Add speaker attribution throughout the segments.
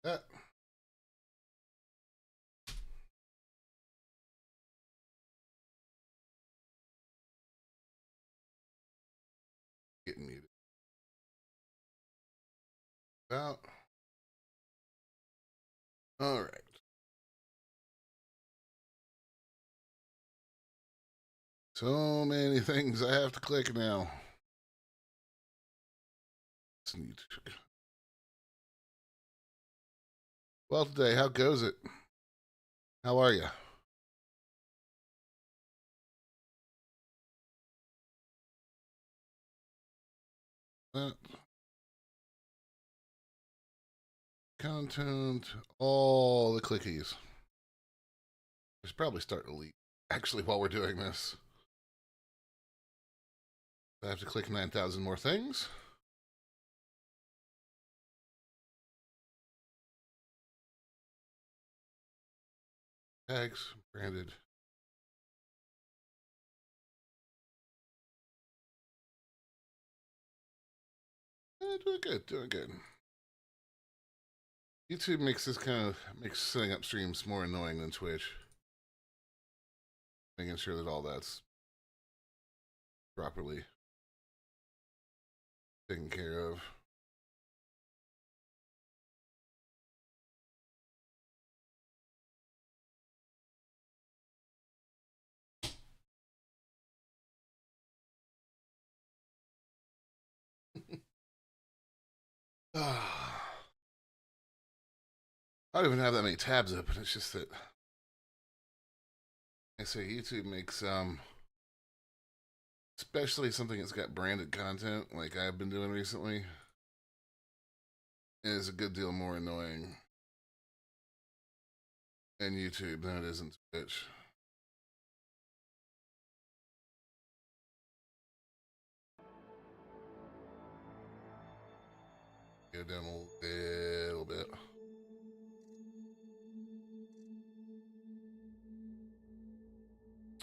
Speaker 1: uh, Getting muted. Out. All right. So many things I have to click now. It's neat. Well, today, how goes it? How are you? Uh, Content, all the clickies. It's probably starting to leak. Actually, while we're doing this, I have to click 9,000 more things. Tags, branded. Doing good, doing good. YouTube makes setting up streams more annoying than Twitch. Making sure that all that's properly taken care of. I don't even have that many tabs open. It's just that I say YouTube makes especially something that's got branded content like I've been doing recently is a good deal more annoying in YouTube than it is in Twitch. Go down a little bit.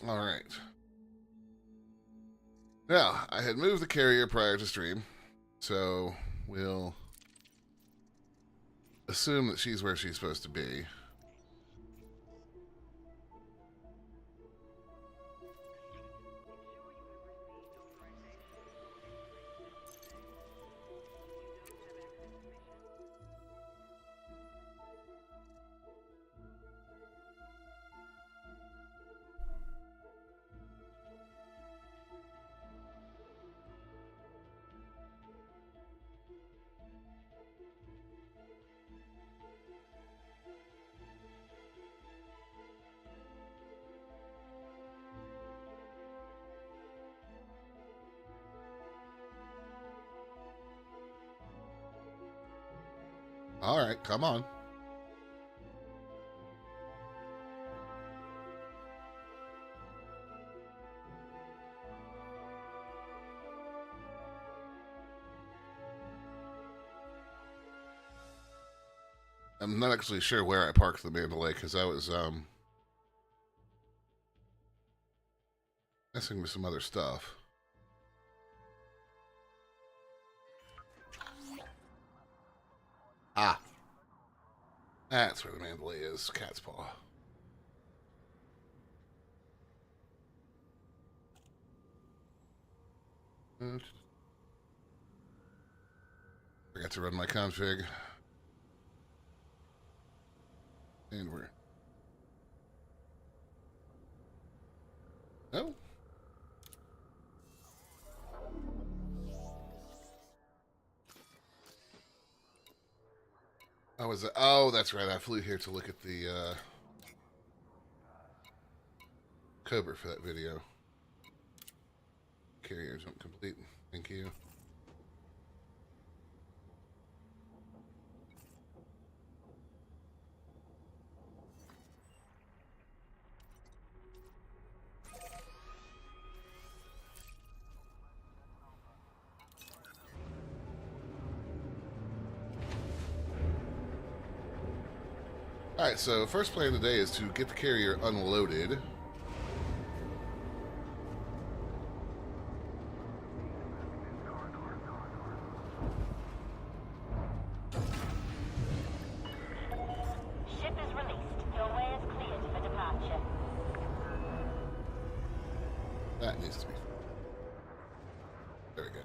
Speaker 1: All right. Now, I had moved the carrier prior to stream, so we'll assume that she's where she's supposed to be. All right, come on. I'm not actually sure where I parked the Mandalay because I was messing with some other stuff. Ah, that's where the Mandalay is. Cat's paw. Forgot to run my config. And we're... Oh. Oh, that's right. I flew here to look at the Cobra for that video. Carrier jump complete. Thank you. Alright, so first plan today is to get the carrier unloaded.
Speaker 2: Ship is released. Your way is cleared for departure.
Speaker 1: That needs to be... There we go.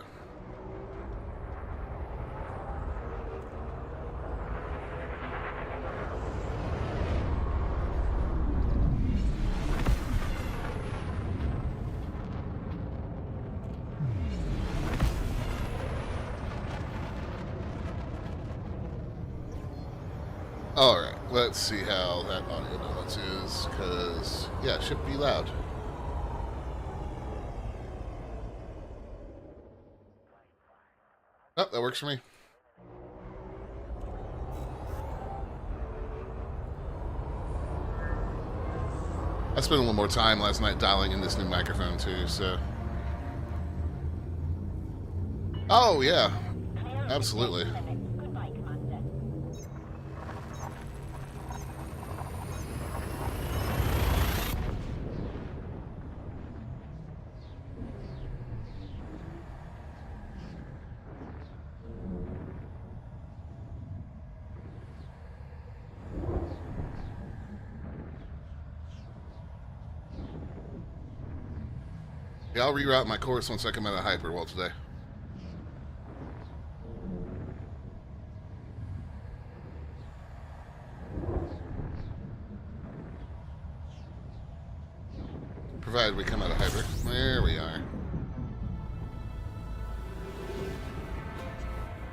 Speaker 1: Alright, let's see how that audio balance is, because, yeah, it should be loud. Oh, that works for me. I spent a little more time last night dialing in this new microphone, too, so... Oh, yeah. Absolutely.
Speaker 2: Goodbye, Commander.
Speaker 1: Yeah, I'll reroute my course once I come out of Hyperwall today. Provided we come out of Hyper. There we are.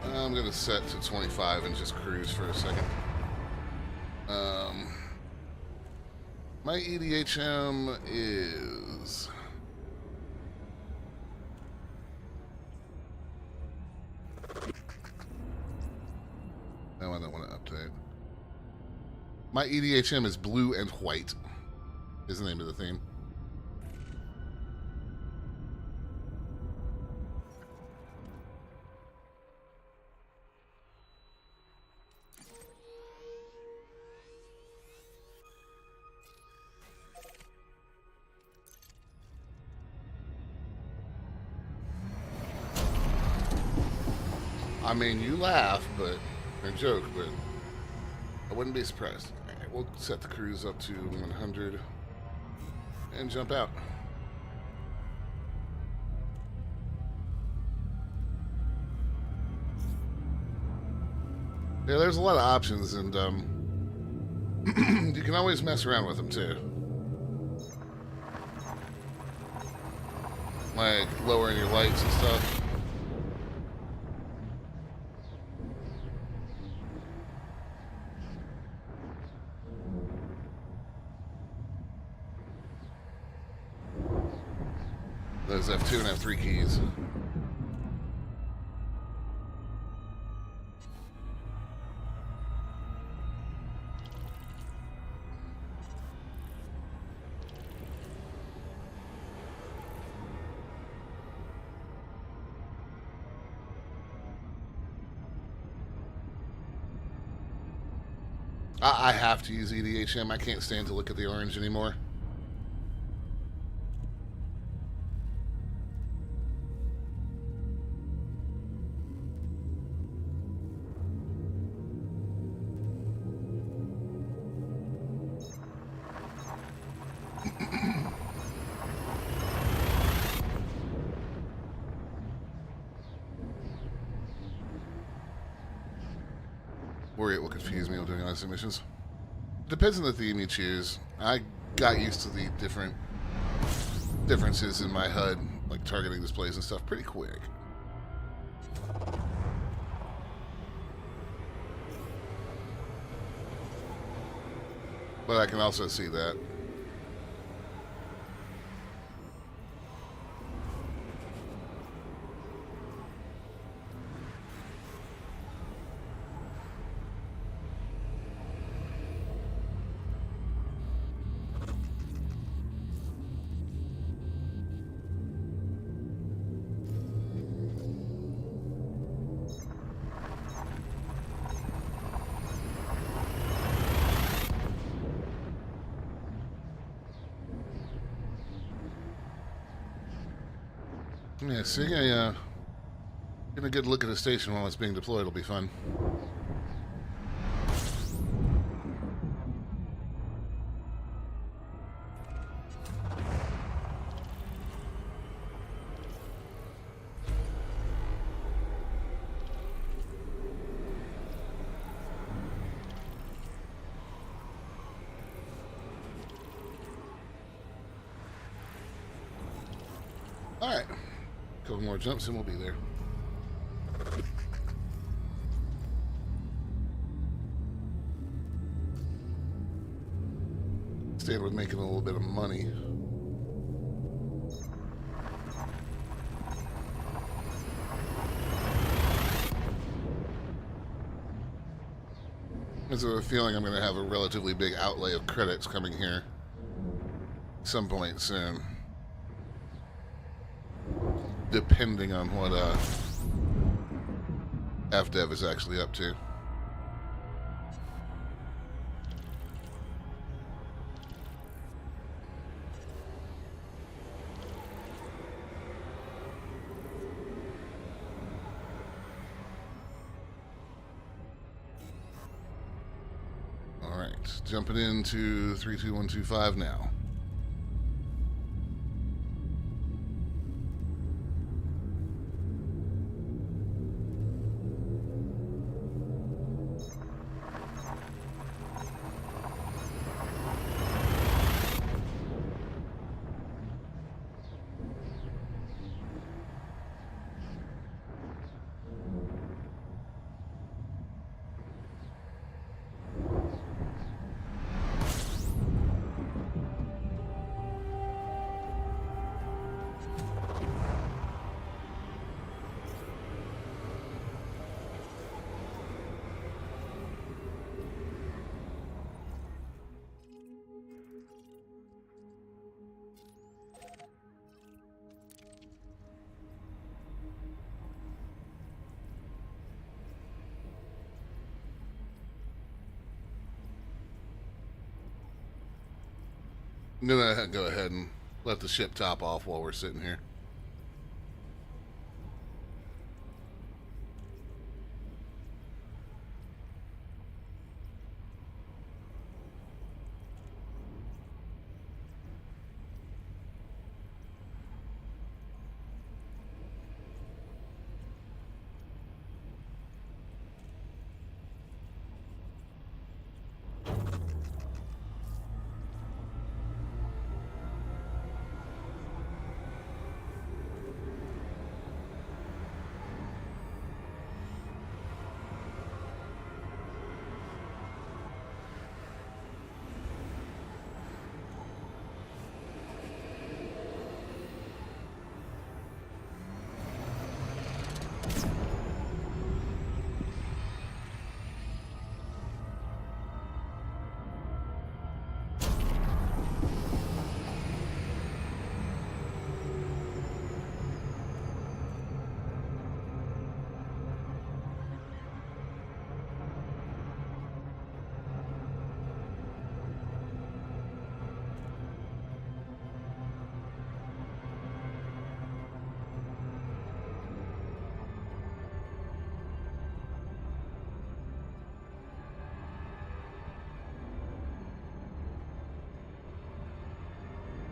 Speaker 1: I'm going to set to 25 and just cruise for a second. My EDHM is... No, I don't want to update. My EDHM is blue and white, is the name of the theme. I mean, you laugh, but or joke, but I wouldn't be surprised. All right, we'll set the cruise up to 100 and jump out. Yeah, there's a lot of options, and you can always mess around with them too. Like lowering your lights and stuff. Those F2 and F3 keys. I have to use EDHM. I can't stand to look at the orange anymore. Worry it will confuse me while doing honest missions. Depends on the theme you choose. I got used to the differences in my HUD, like targeting displays and stuff, pretty quick. But I can also see that Yeah, seeing getting a good look at the station while it's being deployed will be fun. Alright. A couple more jumps and we'll be there. Stayed with making a little bit of money. There's a feeling I'm going to have a relatively big outlay of credits coming here some point soon. Depending on what FDev is actually up to. Alright, jumping into 32125 now. I'm gonna go ahead and let the ship top off while we're sitting here.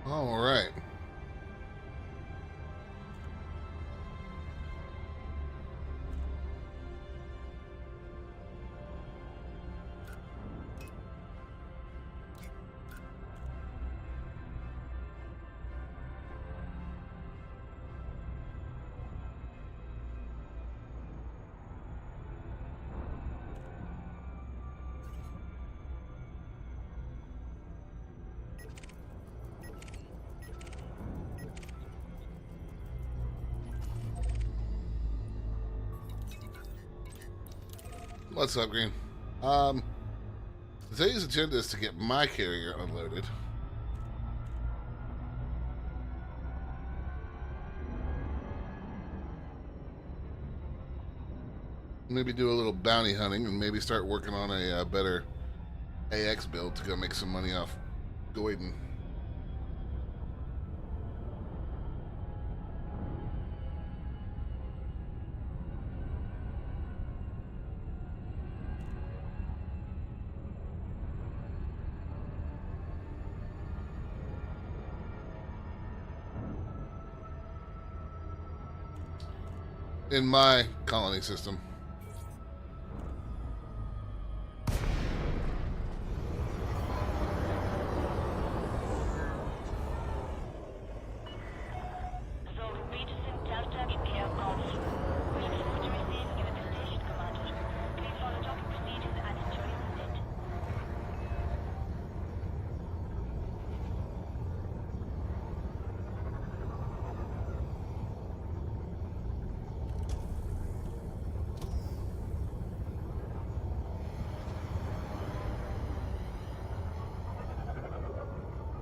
Speaker 1: All right. What's up, Green? Today's agenda is to get my carrier unloaded. Maybe do a little bounty hunting and maybe start working on a better AX build to go make some money off Goyden. in my colony system.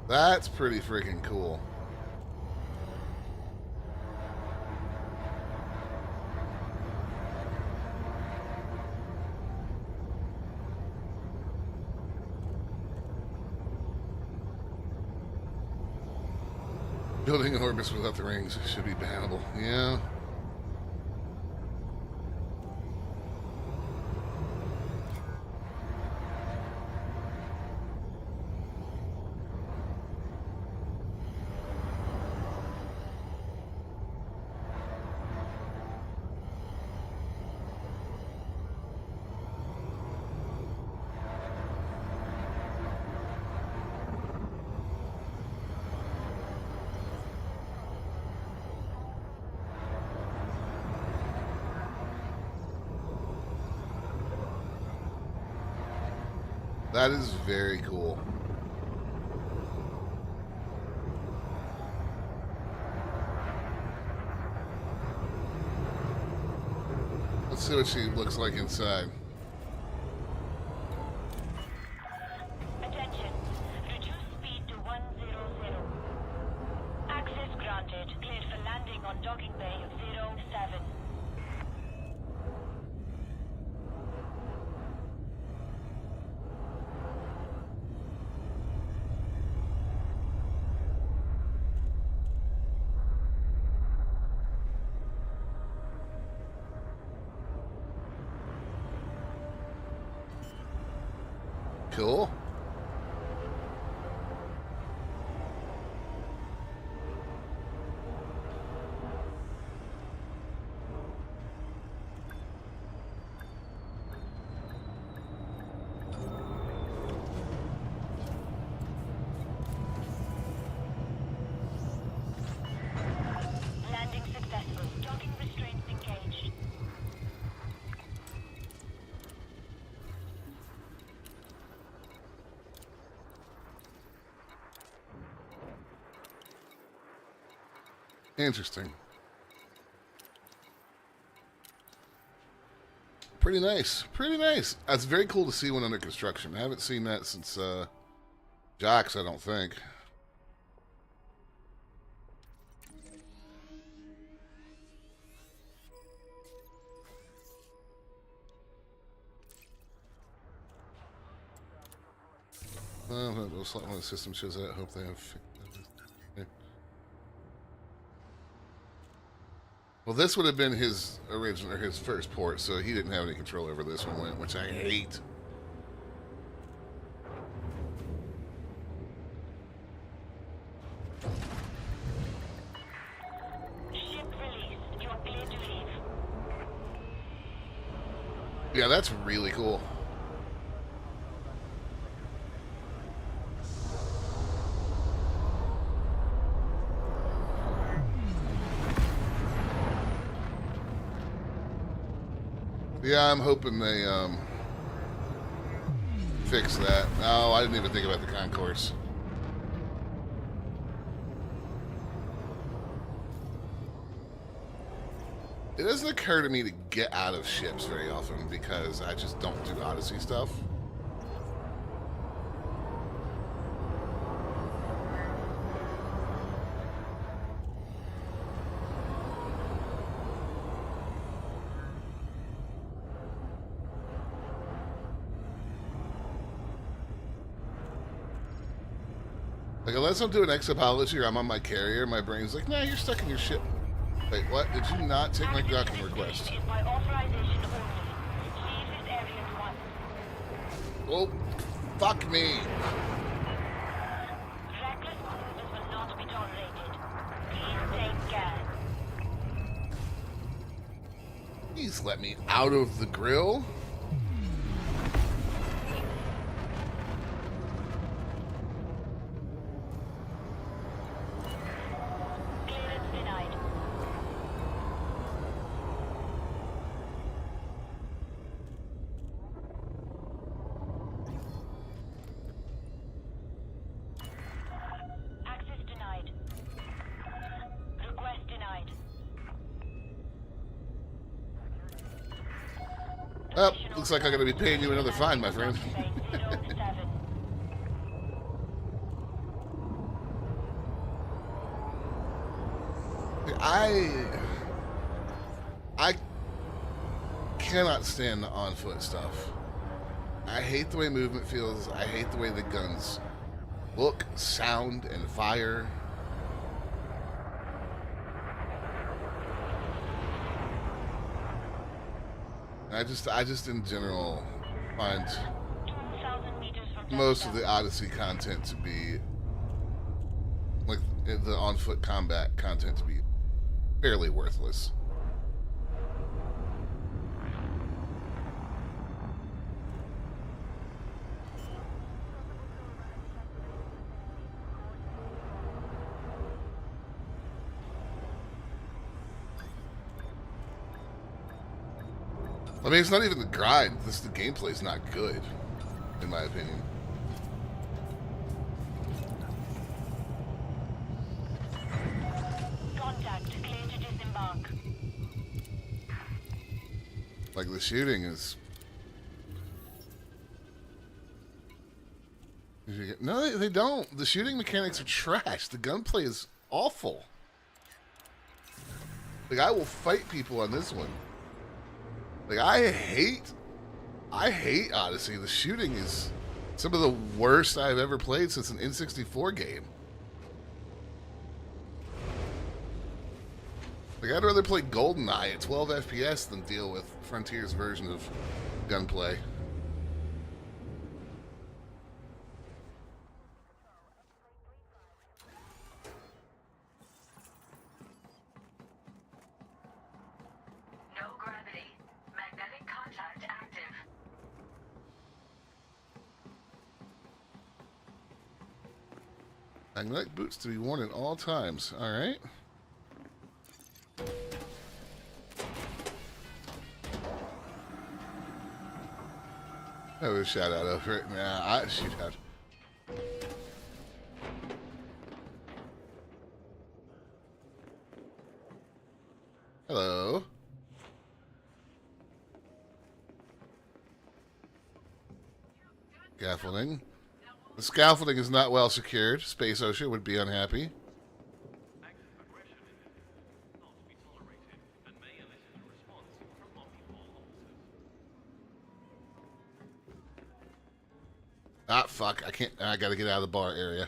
Speaker 1: That's pretty freaking cool. Building orbits without the rings should be bannable. Yeah. That is very cool. Let's see what she looks like inside.
Speaker 2: Attention. Reduce speed to 100. Access granted. Cleared for landing on docking bay 07.
Speaker 1: Cool.
Speaker 2: Landing successful. Docking restraints engaged.
Speaker 1: Interesting. Pretty nice. Pretty nice. That's very cool to see one under construction. I haven't seen that since Jax, I don't think. The slot on the system shows that. I hope they have. Okay. Well, this would have been his original, or his first port, so he didn't have any control over this one, which I hate.
Speaker 2: Ship released. You are cleared to leave.
Speaker 1: Yeah, that's really cool. Yeah, I'm hoping they fix that. Oh, I didn't even think about the concourse. It doesn't occur to me to get out of ships very often because I just don't do Odyssey stuff. Like, unless I'm doing exopology or I'm on my carrier, my brain's like, nah, you're stuck in your ship. Wait, what? Did you not take my docking request?
Speaker 2: Is by authorization only. Leave this area at once.
Speaker 1: Well, fuck me.
Speaker 2: Reckless cruises will not be tolerated. Please take care.
Speaker 1: Please let me out of the grill.
Speaker 2: Clearance denied. Access denied. Request denied.
Speaker 1: Oh, looks like I'm going to be paying you another fine, my friend.
Speaker 2: Docking Bay 07.
Speaker 1: I cannot stand the on-foot stuff. I hate the way movement feels. I hate the way the guns look, sound, and fire. I just in general find
Speaker 2: 2,000 meters from
Speaker 1: most of
Speaker 2: touchdown.
Speaker 1: the Odyssey content to be like the on-foot combat content to be fairly worthless. I mean, it's not even the grind. The gameplay's not good, in my opinion.
Speaker 2: Contact. Clear to disembark.
Speaker 1: Like the shooting is. No, they don't. The shooting mechanics are trash. The gunplay is awful. Like I will fight people on this one. Like I hate Odyssey. The shooting is some of the worst I've ever played since an N64 game. Like I'd rather play GoldenEye at 12 FPS than deal with Frontier's version of gunplay.
Speaker 2: No gravity. Magnetic contact active.
Speaker 1: Magnetic boots to be worn at all times. All right. That was a shout out over it. Nah, I shoot out. Hello. Scaffolding. The scaffolding is not well secured. Space OSHA would be unhappy.
Speaker 3: Active aggression is not to be tolerated and may elicit a response from multiple officers.
Speaker 1: Ah, fuck. I can't. I gotta get out of the bar area.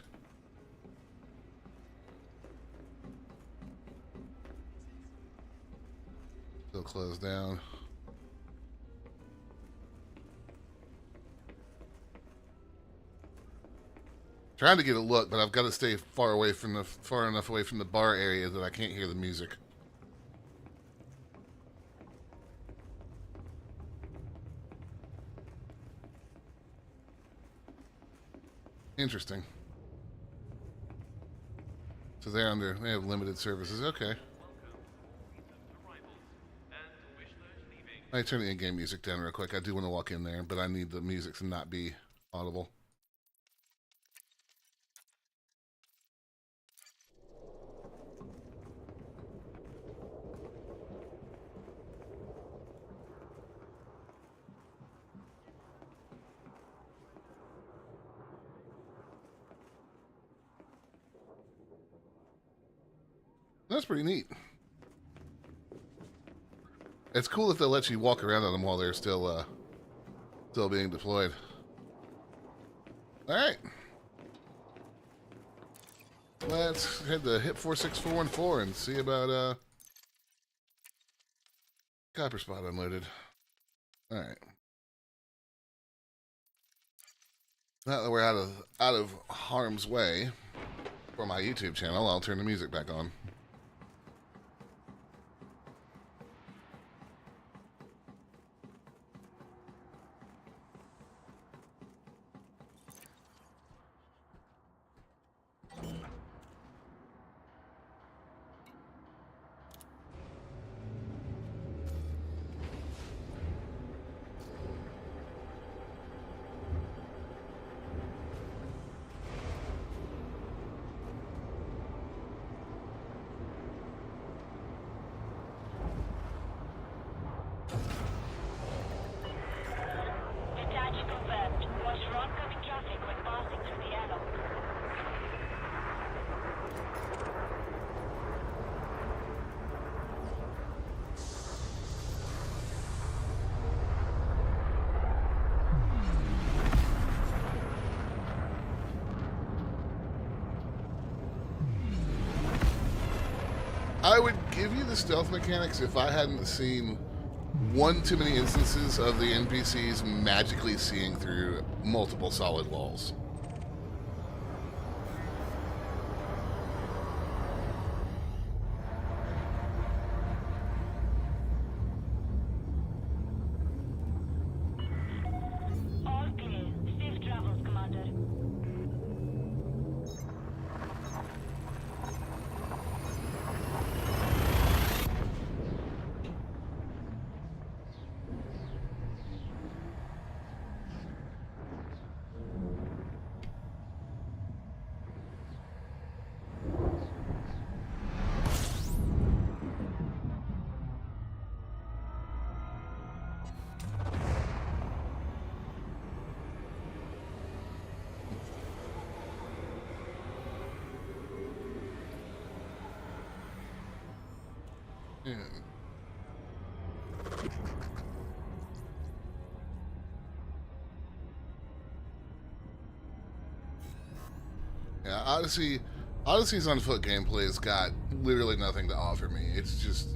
Speaker 1: Still closed down. Trying to get a look, but I've got to stay far enough away from the bar area that I can't hear the music. Interesting. So they have limited services. Okay. I turn the in-game music down real quick. I do want to walk in there, but I need the music to not be audible. That's pretty neat. It's cool that they'll let you walk around on them while they're still being deployed. All right. Let's head to hit 46414 and see about copper spot unloaded. All right. Now that we're out of harm's way for my YouTube channel, I'll turn the music back on. I would give you the stealth mechanics if I hadn't seen one too many instances of the NPCs magically seeing through multiple solid walls.
Speaker 2: All clear. Safe travels, Commander.
Speaker 1: Yeah. Yeah, Odyssey's on foot gameplay has got literally nothing to offer me. It's just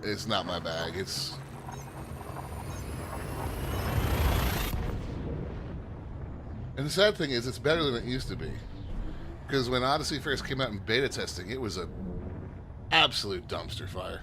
Speaker 1: it's not my bag. And the sad thing is it's better than it used to be. Because when Odyssey first came out in beta testing, it was a absolute dumpster fire.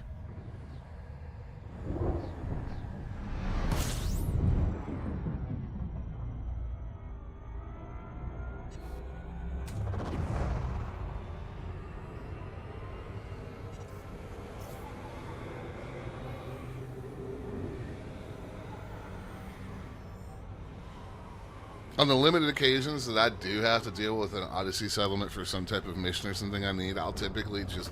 Speaker 1: On the limited occasions that I do have to deal with an Odyssey settlement for some type of mission or something I need, I'll typically just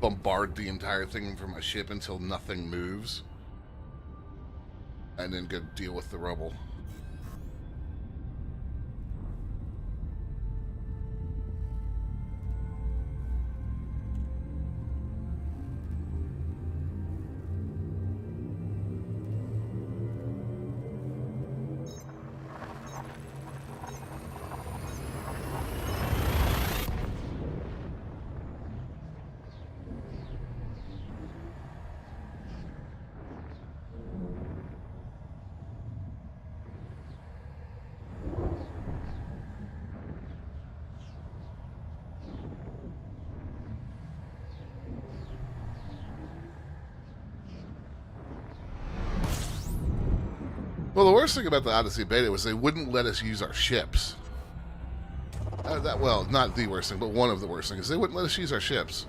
Speaker 1: bombard the entire thing from a ship until nothing moves, and then go deal with the rubble. Well, the worst thing about the Odyssey beta was they wouldn't let us use our ships. Well, not the worst thing, but one of the worst things. They wouldn't let us use our ships.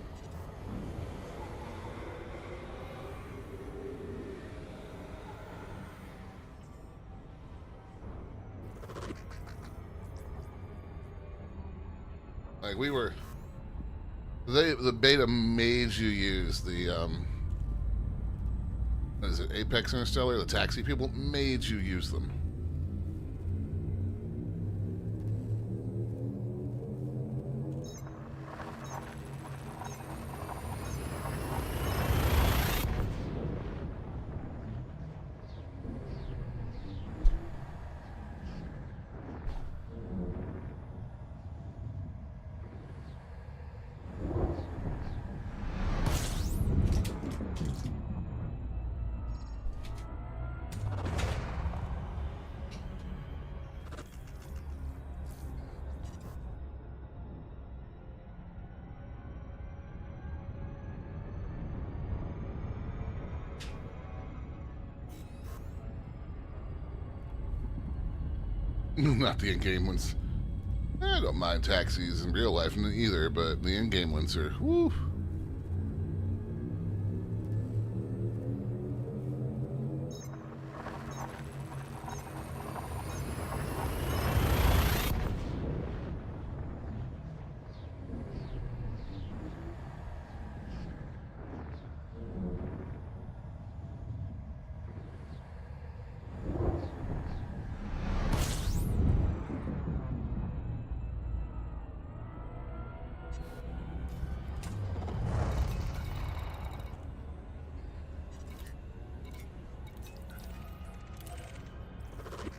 Speaker 1: Like the beta made you use the what is it, Apex Interstellar, the taxi people made you use them. Not the in-game ones. I don't mind taxis in real life either, but the in-game ones are, whoo.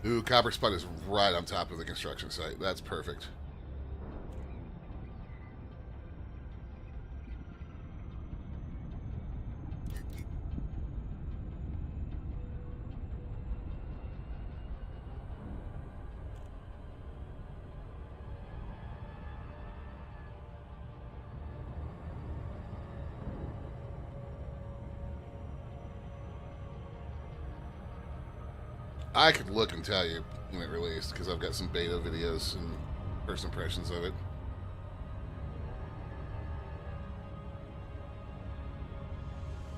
Speaker 1: Ooh, Copper Spot is right on top of the construction site. That's perfect. I could look and tell you when it released because I've got some beta videos and first impressions of it.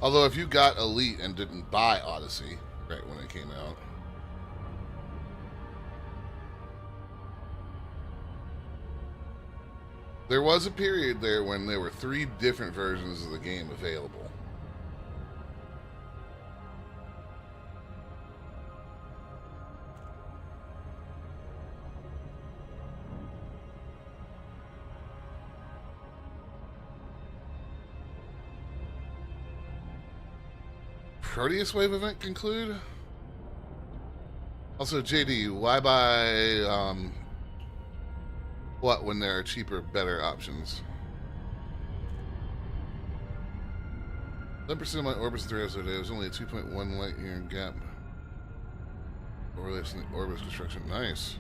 Speaker 1: Although if you got Elite and didn't buy Odyssey right when it came out, there was a period there when there were 3 different versions of the game available. Proteus Wave event conclude? Also, JD, why buy what when there are cheaper, better options? 10% of my orbits the rest of the day. It was only a 2.1 light year gap. Or orbit construction. Nice.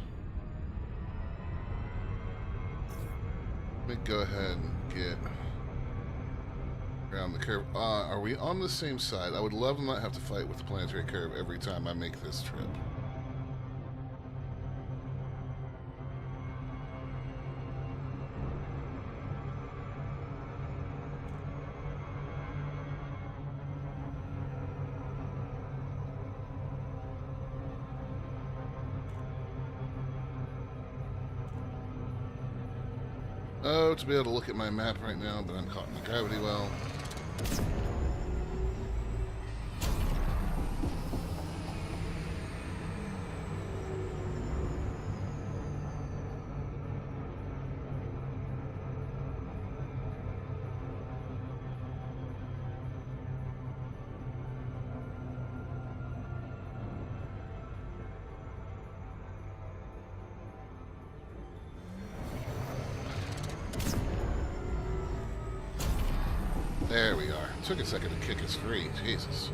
Speaker 1: Let me go ahead and get around the curve. Are we on the same side? I would love to not have to fight with the planetary curve every time I make this trip. Oh, to be able to look at my map right now, but I'm caught in the gravity well. There we are. It took a second to kick us free. Jesus.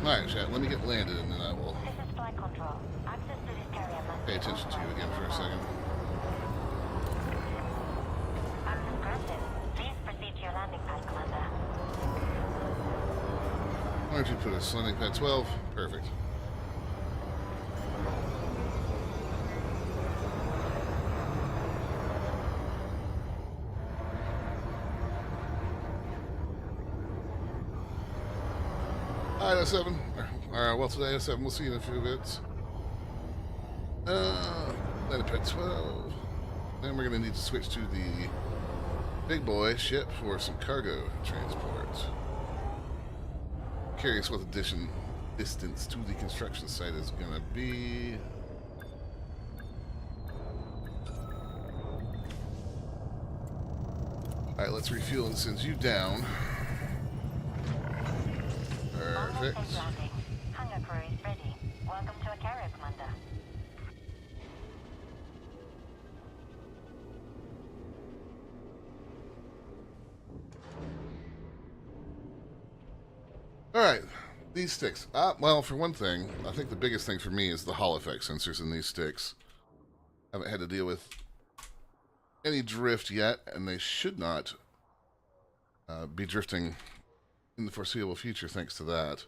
Speaker 1: Alright, chat, let me get landed and then I will
Speaker 2: This is flight control. Access to this carrier must
Speaker 1: pay attention to you again for a second.
Speaker 2: Access granted. Please proceed to your landing pad, Commander.
Speaker 1: Why don't you put a landing pad 12? Perfect. Alright, 07. Alright, well today 07. We'll see you in a few bits. Landing pad 12. Then we're gonna need to switch to the big boy ship for some cargo transport. Curious what the distance to the construction site is gonna be. Alright, let's refuel and send you down. Perfect.
Speaker 2: Safe landing. Hangar crew is ready. Welcome to a carrier, Commander.
Speaker 1: Alright, these sticks. Well, for one thing, I think the biggest thing for me is the Hall effect sensors in these sticks. Haven't had to deal with any drift yet, and they should not be drifting in the foreseeable future thanks to that.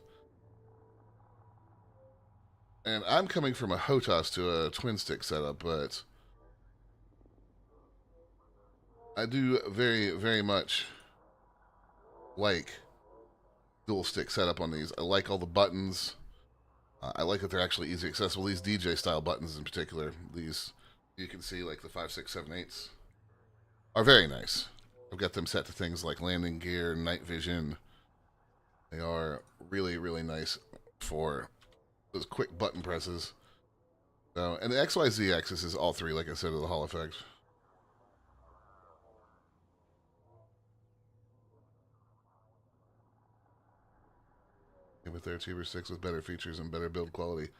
Speaker 1: And I'm coming from a HOTAS to a twin stick setup, but I do very, very much like dual stick setup on these. I like all the buttons. I like that they're actually easy accessible. These DJ style buttons in particular, these you can see like the 5, 6, 7, 8s are very nice. I've got them set to things like landing gear, night vision. They are really, really nice for those quick button presses. So, and the XYZ axis is all three, like I said, of the Hall effect. With their Tuber 6 with better features and better build quality.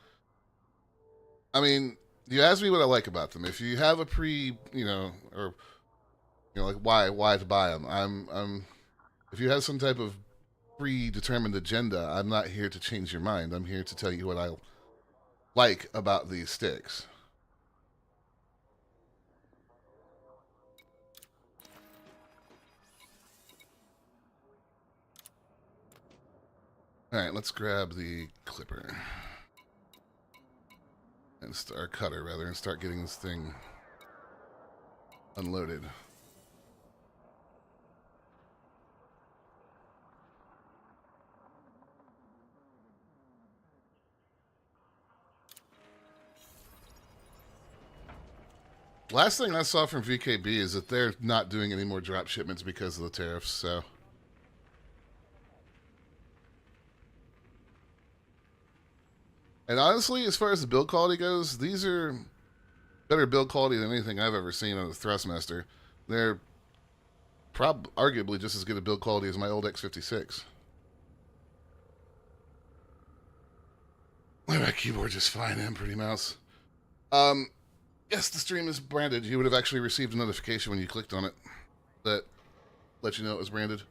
Speaker 1: I mean, you ask me what I like about them. If you have a or like why to buy them, I'm if you have some type of predetermined agenda, I'm not here to change your mind. I'm here to tell you what I like about these sticks. All right, let's grab the clipper and start cutter rather, and start getting this thing unloaded. Last thing I saw from VKB is that they're not doing any more drop shipments because of the tariffs, so. And honestly, as far as the build quality goes, these are better build quality than anything I've ever seen on the Thrustmaster. They're arguably just as good a build quality as my old X56. My keyboard just fine and pretty mouse. Yes, the stream is branded. You would have actually received a notification when you clicked on it that let you know it was branded.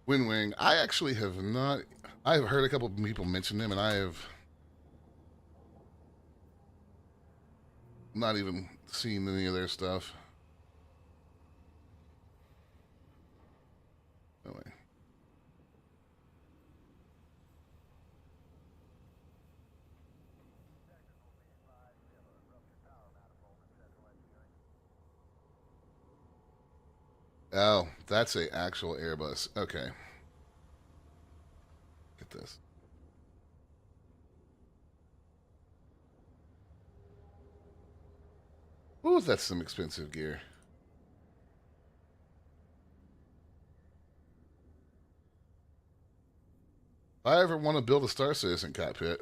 Speaker 1: Windwing, I actually have not. I have heard a couple of people mention them, and I have not even seen any of their stuff. No way. Oh, that's a actual Airbus. Okay. Get this. Ooh, that's some expensive gear. If I ever want to build a Star Citizen cockpit,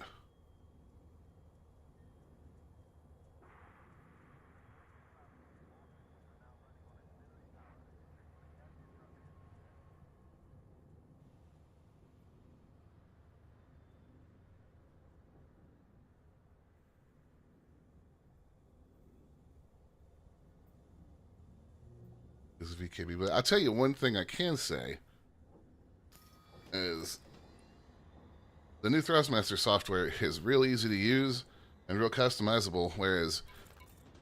Speaker 1: this is VKB. But I'll tell you one thing I can say is the new Thrustmaster software is real easy to use and real customizable, whereas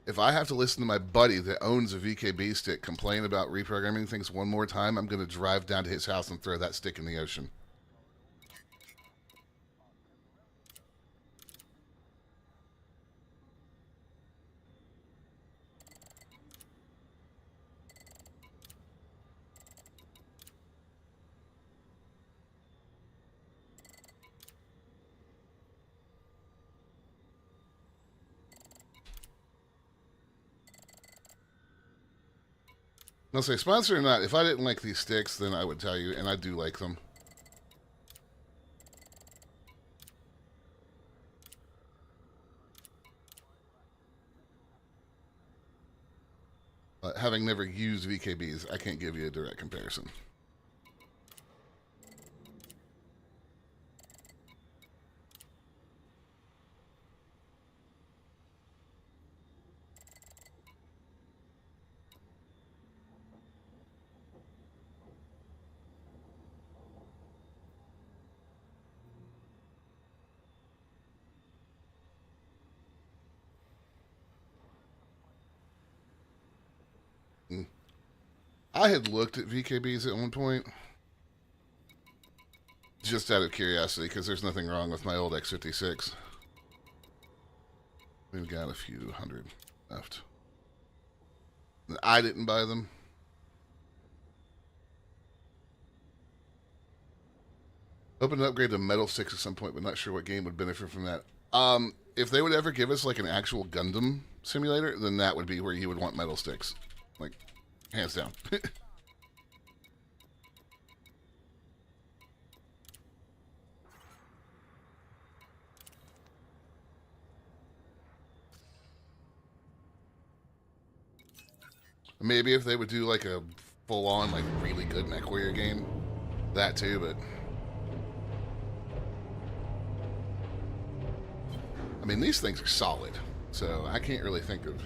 Speaker 1: if I have to listen to my buddy that owns a VKB stick complain about reprogramming things one more time, I'm going to drive down to his house and throw that stick in the ocean. I'll say, sponsor or not, if I didn't like these sticks, then I would tell you, and I do like them. But having never used VKBs, I can't give you a direct comparison. I had looked at VKBs at one point, just out of curiosity, because there's nothing wrong with my old X56. We've got a few hundred left. I didn't buy them. Hoping to upgrade to Metal 6 at some point, but not sure what game would benefit from that If they would ever give us like an actual Gundam simulator, then that would be where you would want metal sticks, like hands down. Maybe if they would do like a full-on, like really good MechWarrior game, that too. But I mean, these things are solid, so I can't really think of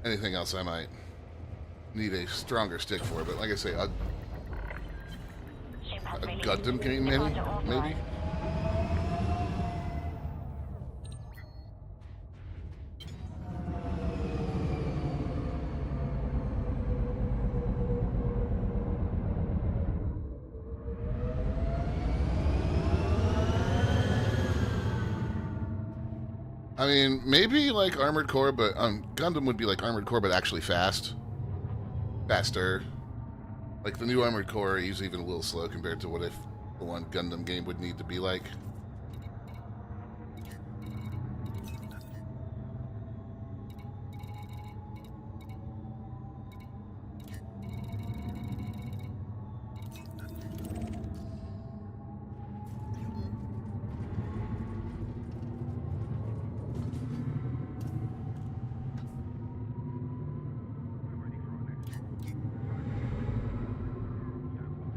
Speaker 1: anything else I might need a stronger stick for. But like I say, a Gundam game, maybe. I mean, maybe like Armored Core, but Gundam would be like Armored Core, but actually faster. Like the new Armored Core is even a little slow compared to what if the one Gundam game would need to be like.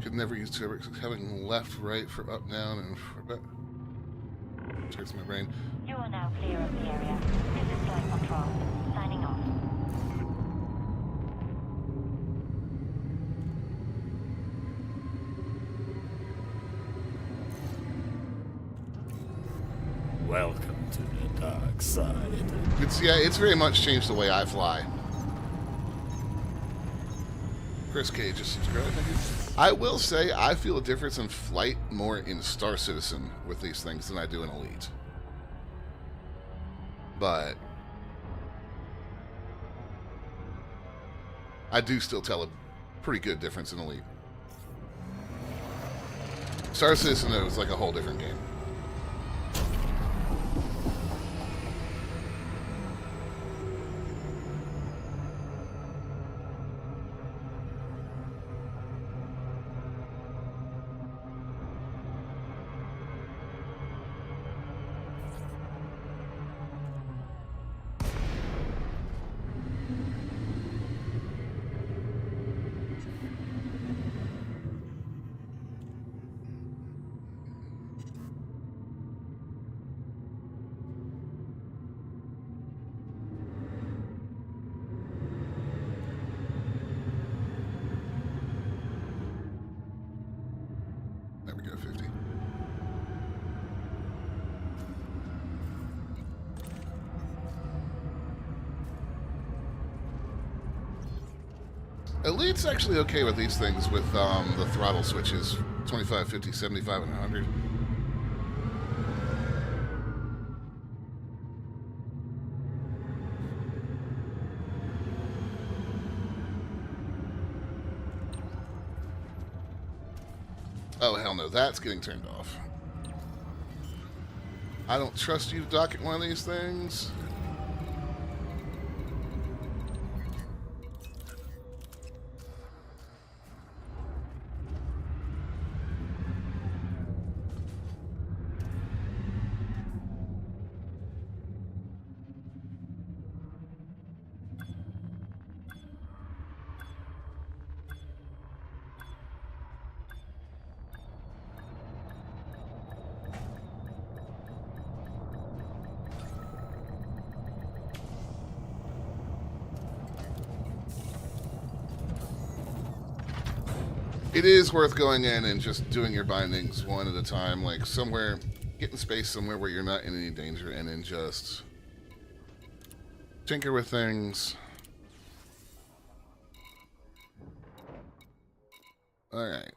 Speaker 1: Could never use having left, right for up, down, and for back. It hurts my brain.
Speaker 2: You are now clear of the area. This is Flight Control. Signing off.
Speaker 4: Welcome to the dark side.
Speaker 1: It's very much changed the way I fly. Chris Cage just subscribed. Thank you. I will say I feel a difference in flight more in Star Citizen with these things than I do in Elite. But I do still tell a pretty good difference in Elite. Star Citizen is like a whole different game. There we go, 50. Elite's actually okay with these things with the throttle switches 25, 50, 75, and 100. Oh, hell no, that's getting turned off. I don't trust you to dock at one of these things. It is worth going in and just doing your bindings one at a time, like somewhere, get in space somewhere where you're not in any danger, and then just tinker with things. Alright.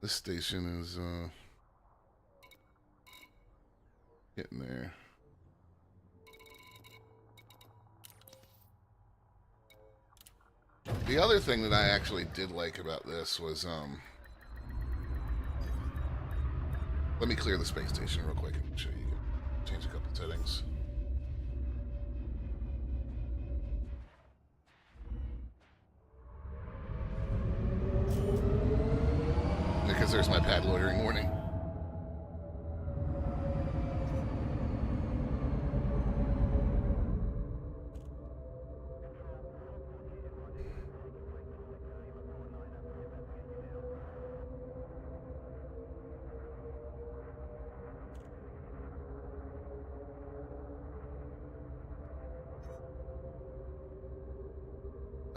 Speaker 1: This station is, getting there. The other thing that I actually did like about this was, Let me clear the space station real quick and show you. Change a couple settings. Because there's my pad loitering warning.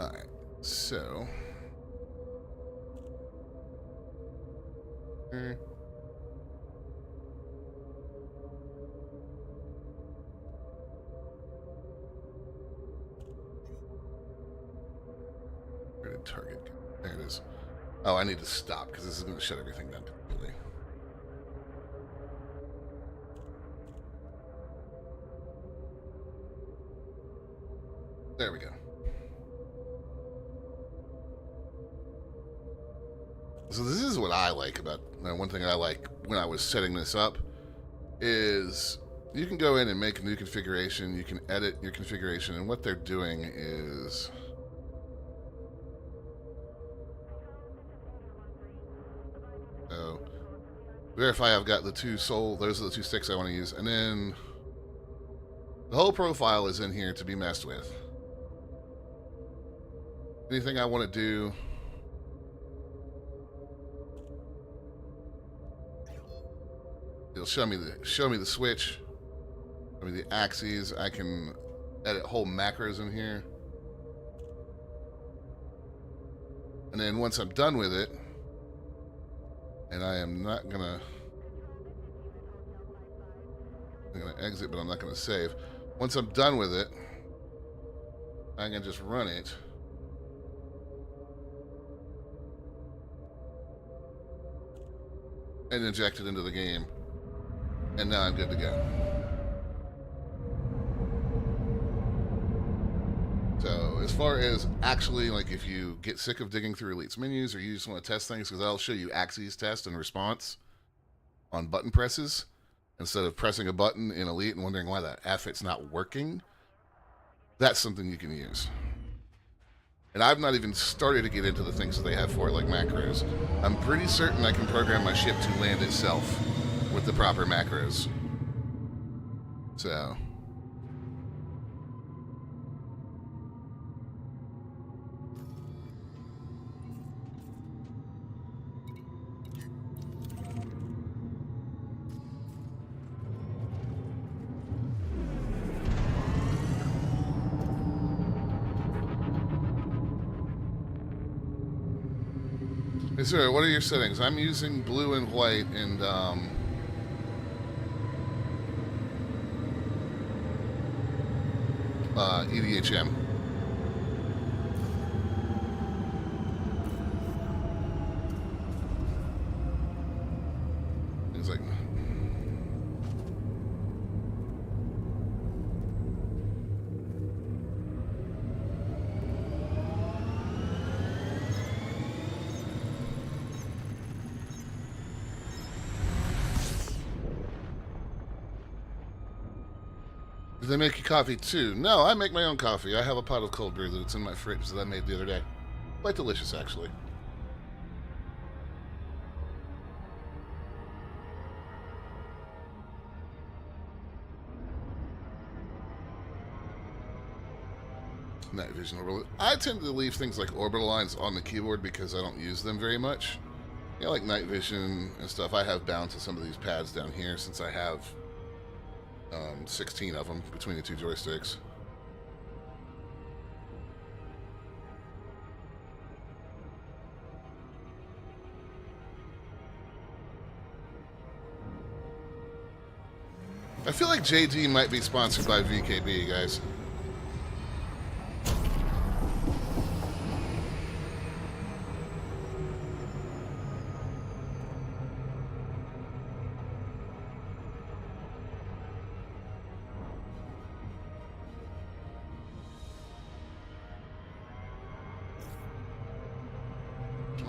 Speaker 1: Alright, so... Where did target go? There it is. Oh, I need to stop because this is going to shut everything down completely. There we go. So this is what I like about one thing I like when I was setting this up is you can go in and make a new configuration. You can edit your configuration, and what they're doing is verify I've got the two soul. Those are the two sticks I want to use, and then the whole profile is in here to be messed with. Anything I want to do. It'll show me the switch, show me the axes. I can edit whole macros in here, and then once I'm done with it, and I'm gonna exit, but I'm not gonna save. Once I'm done with it, I can just run it. And inject it into the game. And now I'm good to go. So as far as actually, like, if you get sick of digging through Elite's menus or you just want to test things, because I'll show you axes test and response on button presses instead of pressing a button in Elite and wondering why the F it's not working. That's something you can use. And I've not even started to get into the things that they have for it, like macros. I'm pretty certain I can program my ship to land itself with the proper macros. So... Hey, sir, what are your settings? I'm using blue and white and, EDHM. It's like... Do they make you coffee too? No, I make my own coffee. I have a pot of cold brew that's in my fridge that I made the other day. Quite delicious, actually. Night vision orbital. I tend to leave things like orbital lines on the keyboard because I don't use them very much. You know, like night vision and stuff. I have bound to some of these pads down here since I have 16 of them between the two joysticks. I feel like JD might be sponsored by VKB, guys.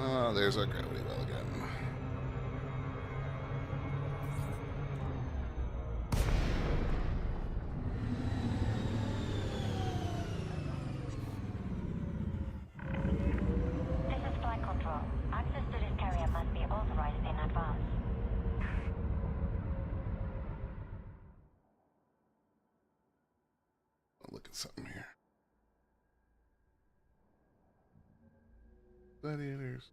Speaker 1: Oh, there's our gravity well again. at something here. Gladiators.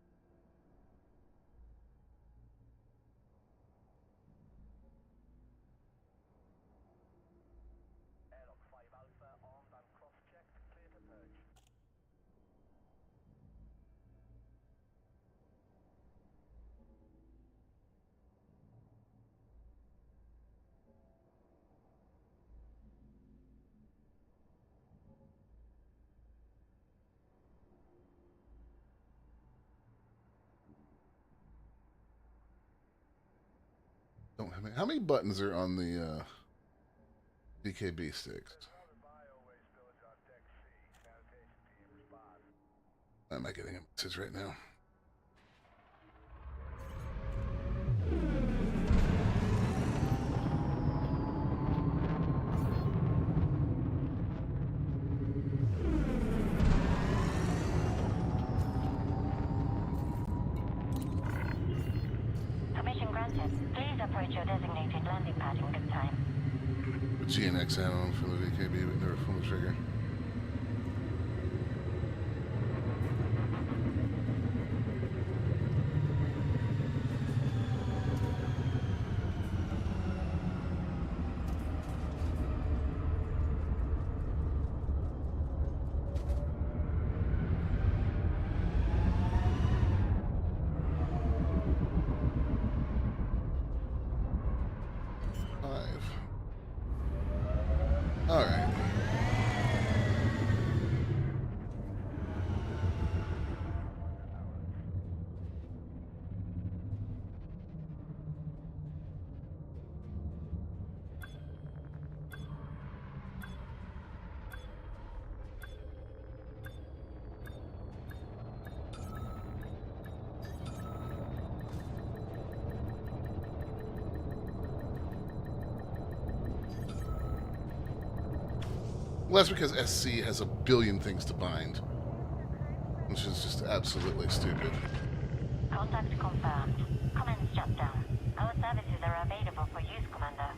Speaker 1: Don't have any. How many buttons are on the DKB sticks? Am I getting a message right now?
Speaker 2: Permission granted. Please approach your designated landing pad in good time.
Speaker 1: Put GNX add-on for the DKB, but never pull the trigger. All right. Well, that's because SC has a billion things to bind, which is just absolutely stupid.
Speaker 2: Contact confirmed. Commence shutdown. Our services are available for use, Commander.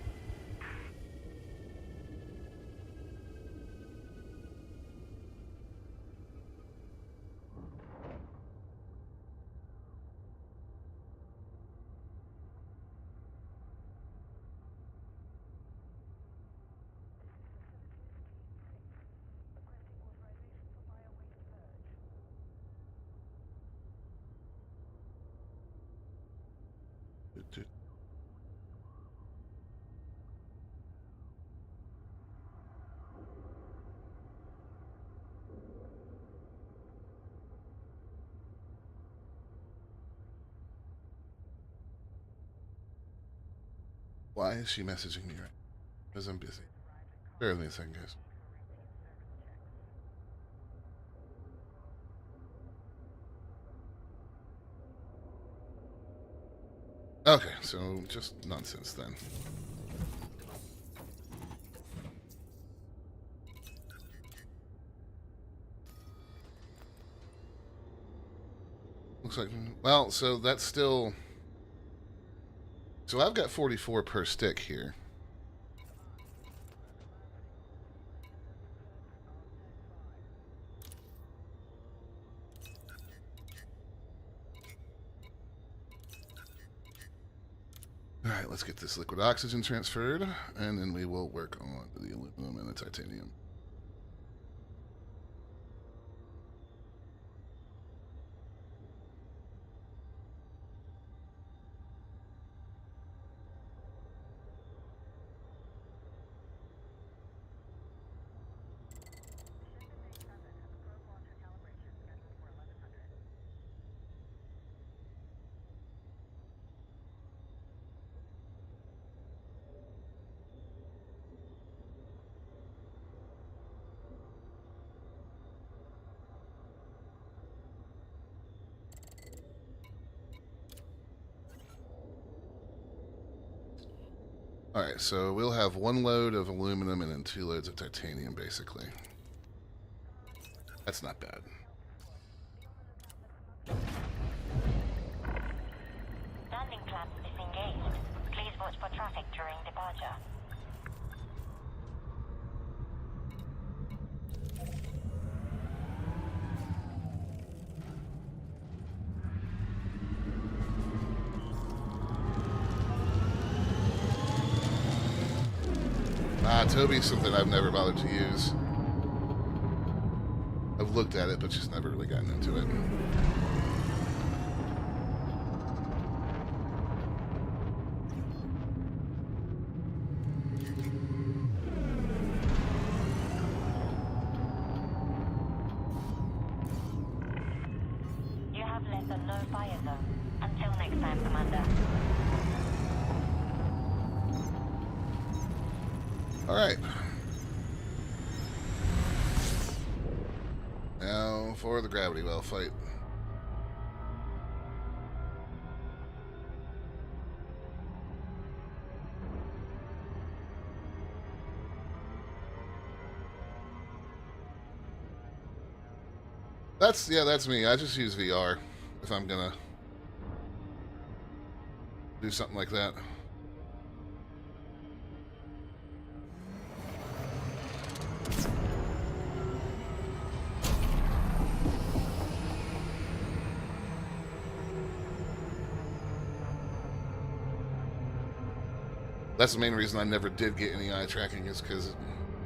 Speaker 1: Why is she messaging me right? Because I'm busy. Bear with me a second, guys. Okay, so just nonsense then. Looks like, well, so that's still... So I've got 44 per stick here. Alright, let's get this liquid oxygen transferred, and then we will work on the aluminum and the titanium. Alright, so we'll have one load of aluminum and then 2 loads of titanium, basically. That's not bad.
Speaker 2: Landing clamp disengaged. Please watch for traffic during departure.
Speaker 1: Toby's something I've never bothered to use. I've looked at it, but just never really gotten into it.
Speaker 2: You have left a no fire zone. Until next time, Commander.
Speaker 1: Alright. Now for the gravity well fight. That's me. I just use VR if I'm gonna do something like that. That's the main reason I never did get any eye tracking, is because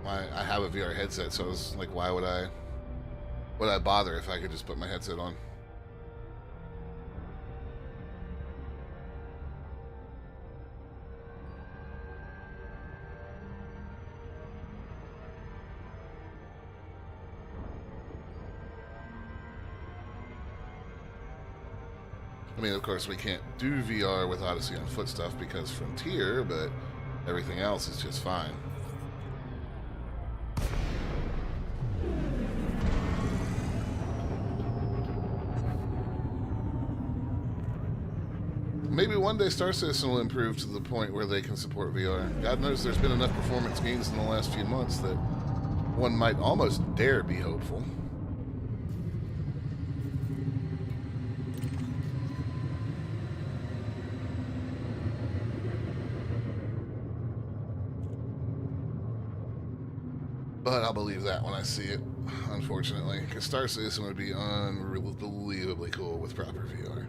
Speaker 1: I have a VR headset, so I was like, why would I bother if I could just put my headset on? I mean, of course, we can't do VR with Odyssey on foot stuff because Frontier, but everything else is just fine. Maybe one day Star Citizen will improve to the point where they can support VR. God knows there's been enough performance gains in the last few months that one might almost dare be hopeful. But I'll believe that when I see it, unfortunately. Because Star Citizen would be unbelievably cool with proper VR.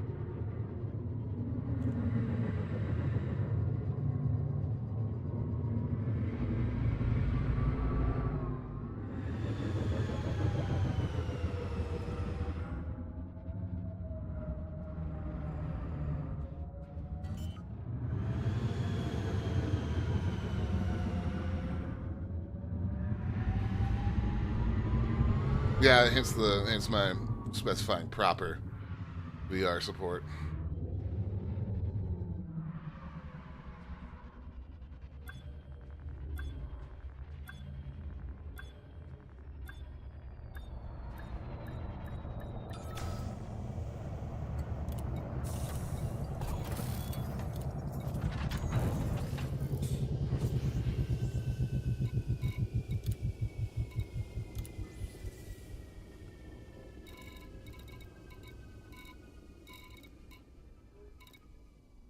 Speaker 1: Yeah, hence my specifying proper VR support.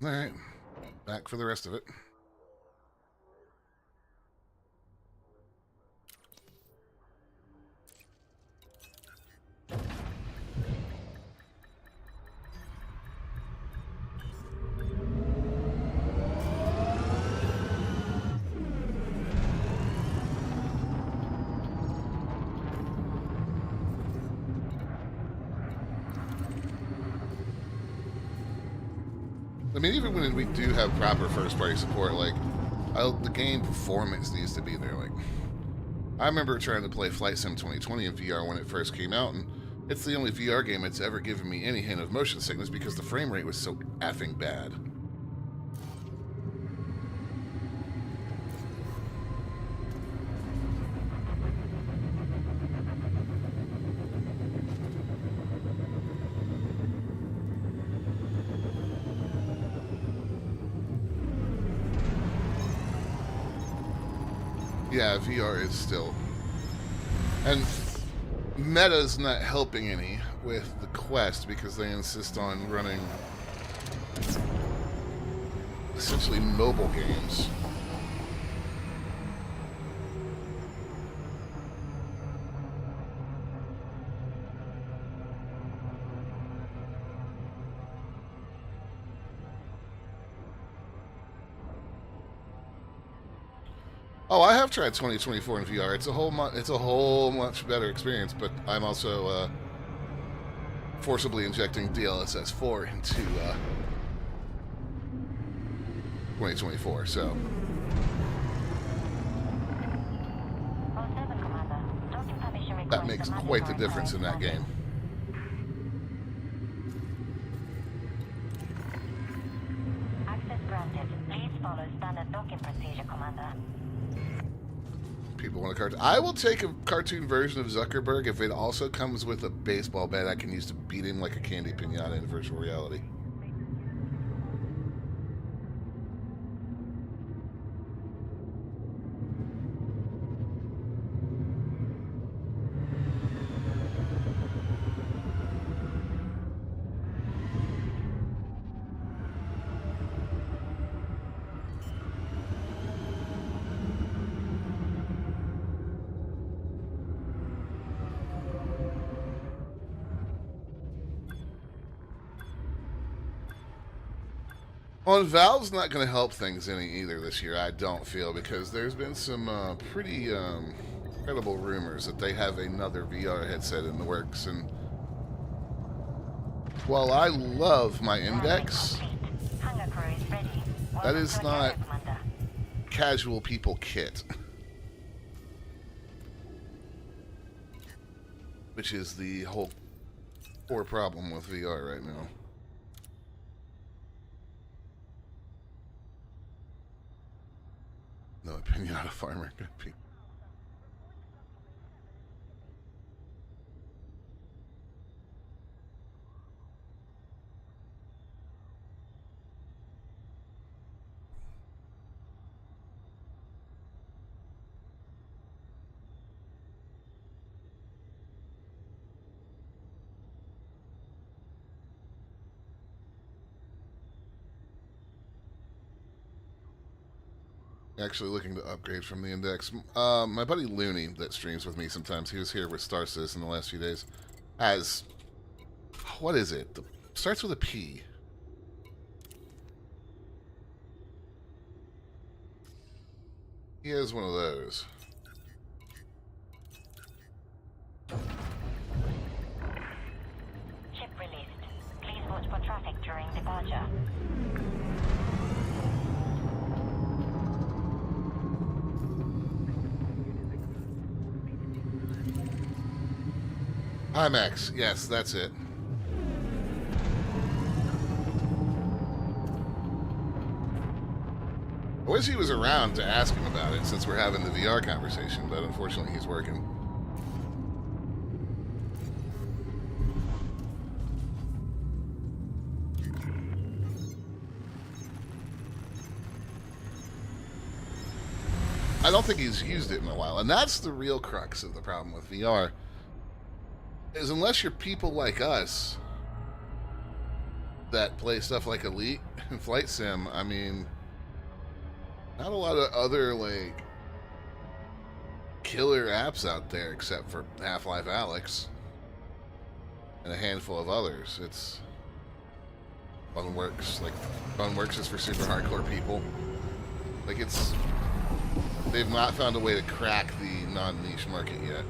Speaker 1: Alright, back for the rest of it. I mean, even when we do have proper first-party support, like, the game performance needs to be there. Like, I remember trying to play Flight Sim 2020 in VR when it first came out, and it's the only VR game that's ever given me any hint of motion sickness because the frame rate was so effing bad. Yeah, VR is still... And Meta's not helping any with the Quest because they insist on running essentially mobile games. Oh, I have tried 2024 in VR. It's a whole much better experience. But I'm also forcibly injecting DLSS 4 into 2024. So
Speaker 2: All 7, Commander. Docking permission
Speaker 1: that
Speaker 2: request
Speaker 1: makes
Speaker 2: amended
Speaker 1: quite the
Speaker 2: by
Speaker 1: difference in that
Speaker 2: Commander.
Speaker 1: game.
Speaker 2: Access granted. Please follow standard docking procedure, Commander.
Speaker 1: People want a cartoon. I will take a cartoon version of Zuckerberg if it also comes with a baseball bat I can use to beat him like a candy pinata in virtual reality. Well, and Valve's not going to help things any either this year, I don't feel, because there's been some pretty credible rumors that they have another VR headset in the works. And while I love my Index,
Speaker 2: Hangar crew is ready.
Speaker 1: that
Speaker 2: Welcome
Speaker 1: is
Speaker 2: to
Speaker 1: not
Speaker 2: Area, Commander.
Speaker 1: casual people kit. Which is the whole core problem with VR right now. No, a pinata farmer could be. Actually looking to upgrade from the Index. My buddy Looney that streams with me sometimes, he was here with Star Citizen the last few days, has, what is it? Starts with a P. He has one of those.
Speaker 2: Ship released. Please watch for traffic during departure.
Speaker 1: IMAX, yes, that's it. I wish he was around to ask him about it since we're having the VR conversation, but unfortunately he's working. I don't think he's used it in a while, and that's the real crux of the problem with VR. Is unless you're people like us that play stuff like Elite and Flight Sim, I mean, not a lot of other, like, killer apps out there except for Half-Life Alyx and a handful of others. It's Funworks. Like, Funworks is for super hardcore people. Like, it's... They've not found a way to crack the non-niche market yet.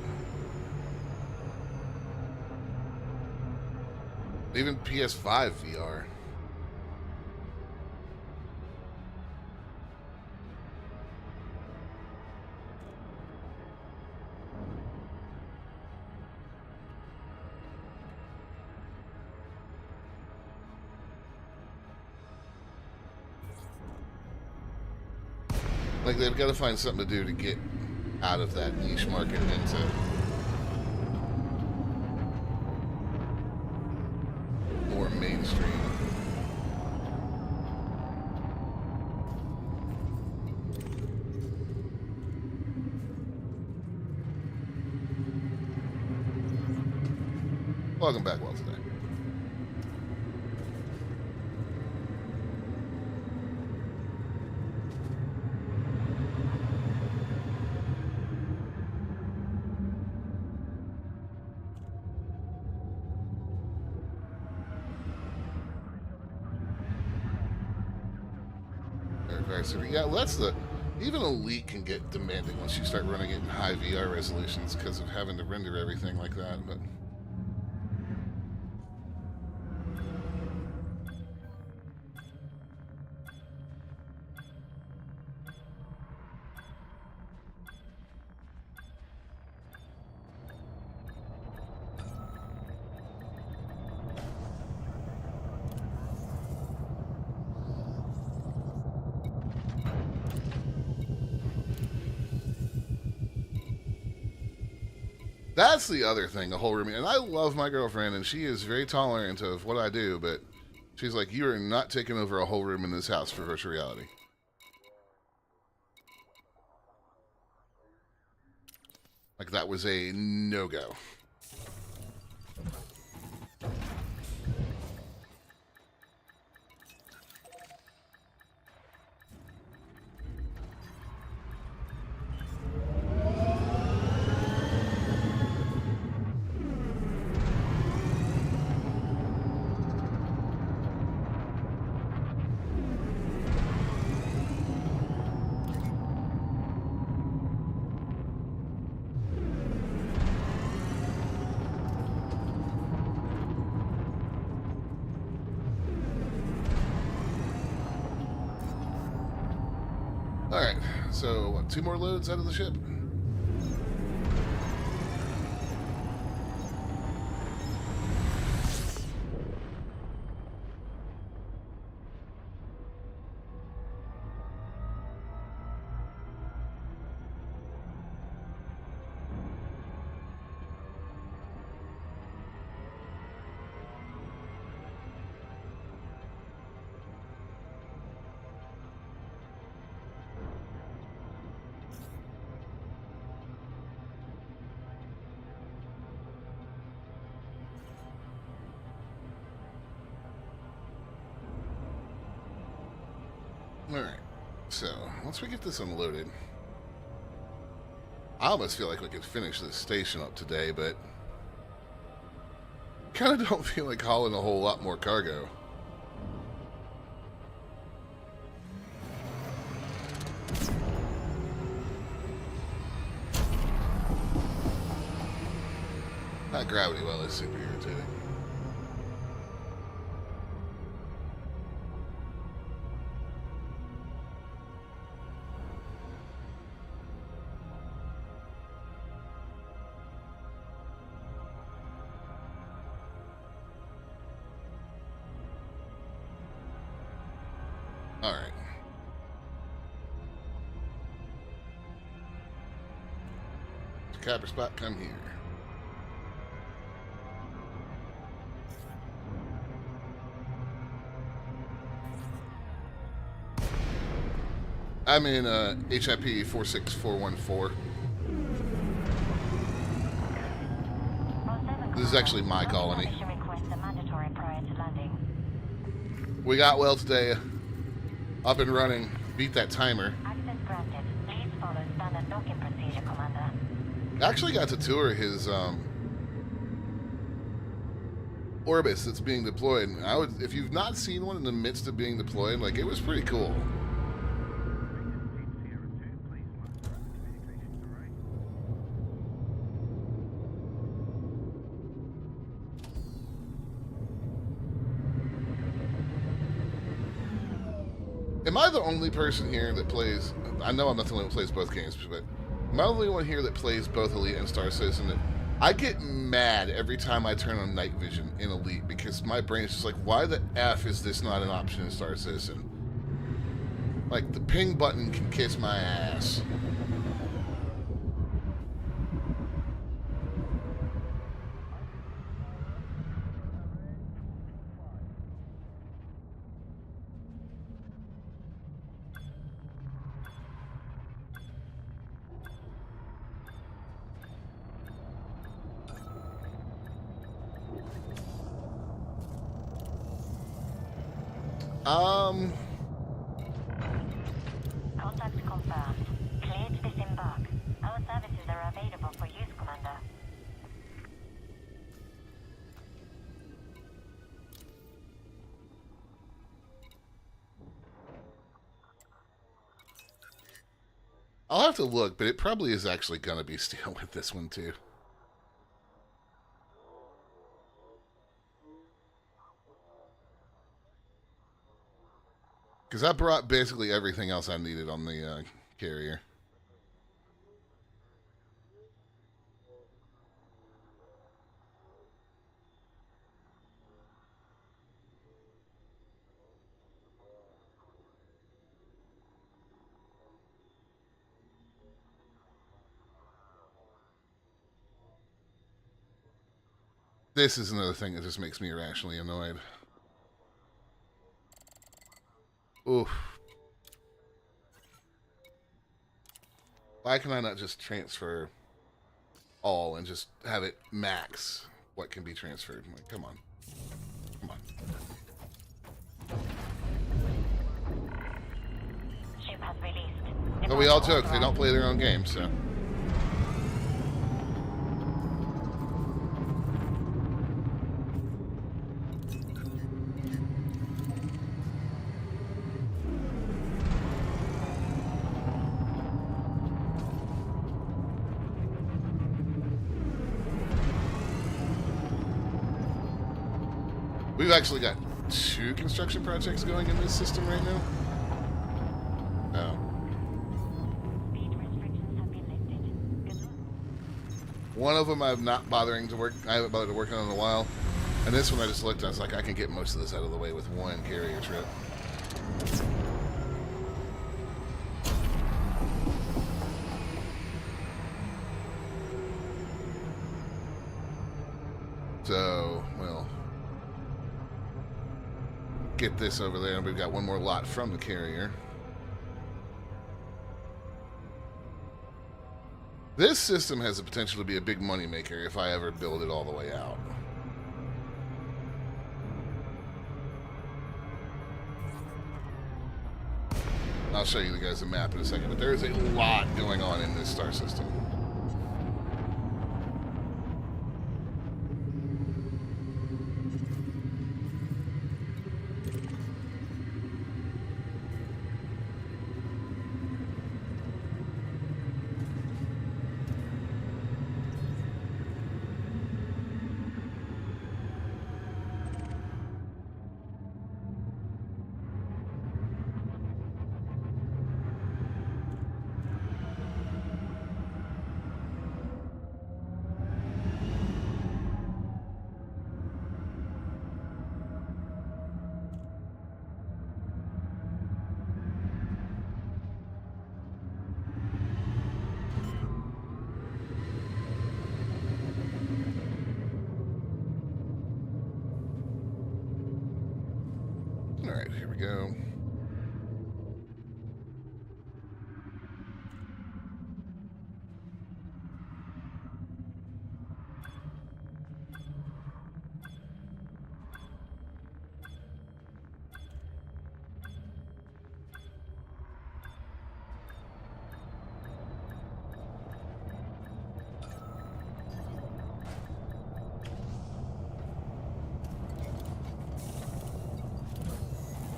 Speaker 1: Even PS5 VR. Like, they've got to find something to do to get out of that niche market into more mainstream. Welcome back, well, today. Very super. Yeah, well, Even Elite can get demanding once you start running it in high VR resolutions because of having to render everything like that, but... That's the other thing, the whole room. And I love my girlfriend, and she is very tolerant of what I do, but she's like, you are not taking over a whole room in this house for virtual reality. Like, that was a no-go. Alright, so, what, 2 more loads out of the ship? Alright, so, once we get this unloaded, I almost feel like we could finish this station up today, but kind of don't feel like hauling a whole lot more cargo. That gravity well is super irritating. Alright. Capper spot, come here. I'm in HIP 46414. This is actually my colony. We got well today. Up and running. Beat that timer.
Speaker 2: Access granted. Please follow standard docking procedure, Commander.
Speaker 1: Actually got to tour his Orbis that's being deployed. I would, if you've not seen one in the midst of being deployed, like, it was pretty cool. Am I the only person here that plays... I know I'm not the only one that plays both games, but am I the only one here that plays both Elite and Star Citizen? I get mad every time I turn on night vision in Elite because my brain is just like, why the F is this not an option in Star Citizen? Like, the ping button can kiss my ass.
Speaker 2: Contact confirmed. Clear to disembark. Our services are available for use, Commander.
Speaker 1: I'll have to look, but it probably is actually going to be steel with this one, too. Because I brought basically everything else I needed on the carrier. This is another thing that just makes me irrationally annoyed. Oof. Why can I not just transfer all and just have it max what can be transferred? I'm like, come on. Come on.
Speaker 2: Ship has released.
Speaker 1: But we all joke, they don't play their own game, so. We've actually got 2 construction projects going in this system right now. Oh.
Speaker 2: Speed restrictions have been lifted. Good luck.
Speaker 1: One of them I'm not bothering to work. I haven't bothered to work on in a while. And this one I just looked at. I was like, I can get most of this out of the way with one carrier trip. So, well, get this over there, and we've got one more lot from the carrier. This system has the potential to be a big moneymaker if I ever build it all the way out. I'll show you guys a map in a second, but there is a lot going on in this star system. Alright, here we go.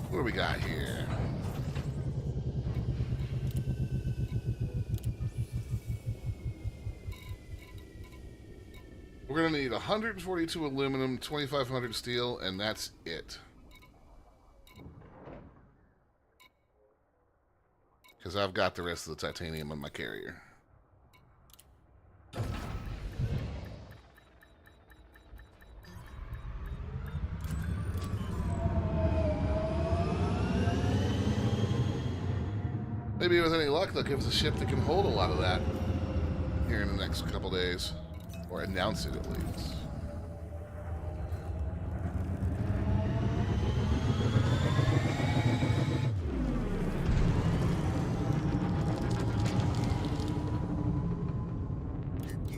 Speaker 1: What do we got here? We're going to need 142 aluminum, 2,500 steel, and that's it. Because I've got the rest of the titanium on my carrier. Maybe with any luck, they'll give us a ship that can hold a lot of that here in the next couple days. Or announce it, at least.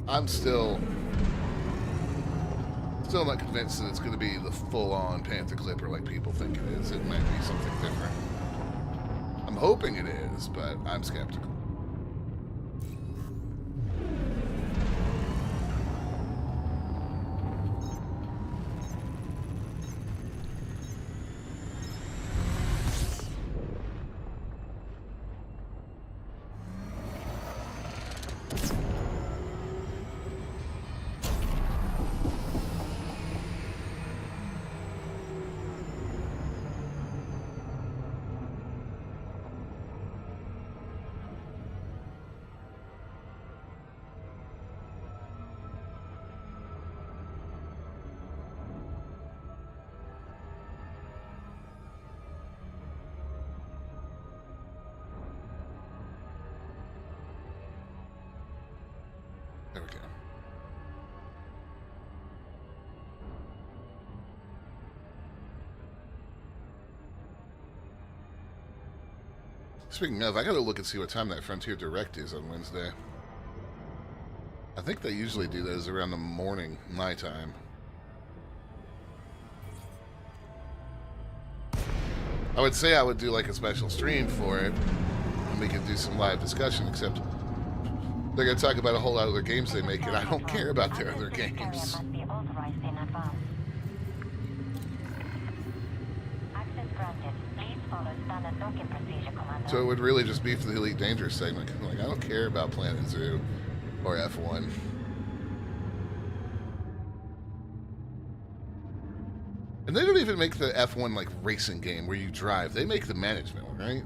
Speaker 1: I'm still not convinced that it's going to be the full-on Panther Clipper like people think it is. It might be something different. I'm hoping it is, but I'm skeptical. Speaking of, I gotta look and see what time that Frontier Direct is on Wednesday. I think they usually do those around the morning, my time. I would say I would do like a special stream for it, and we could do some live discussion, except they're gonna talk about a whole lot of other games they make, and I don't care about their other games.
Speaker 2: Must be authorized in advance. Access granted. Please follow standard docking procedure, Commander.
Speaker 1: So it would really just be for the Elite Dangerous segment. Like, I don't care about Planet Zoo or F1. And they don't even make the F1 like racing game where you drive. They make the management one, right?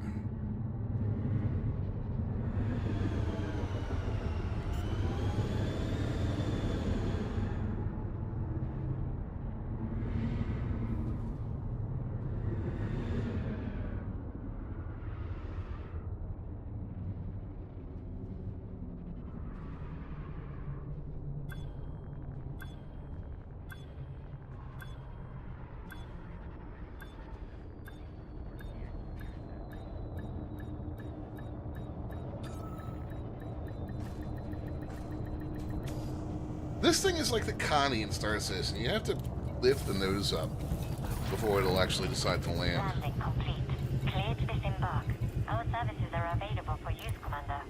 Speaker 1: This thing is like the Connie in Star Citizen. You have to lift the nose up before it'll actually decide to land.
Speaker 2: Landing complete. Clear to disembark. Our services are available for use, Commander.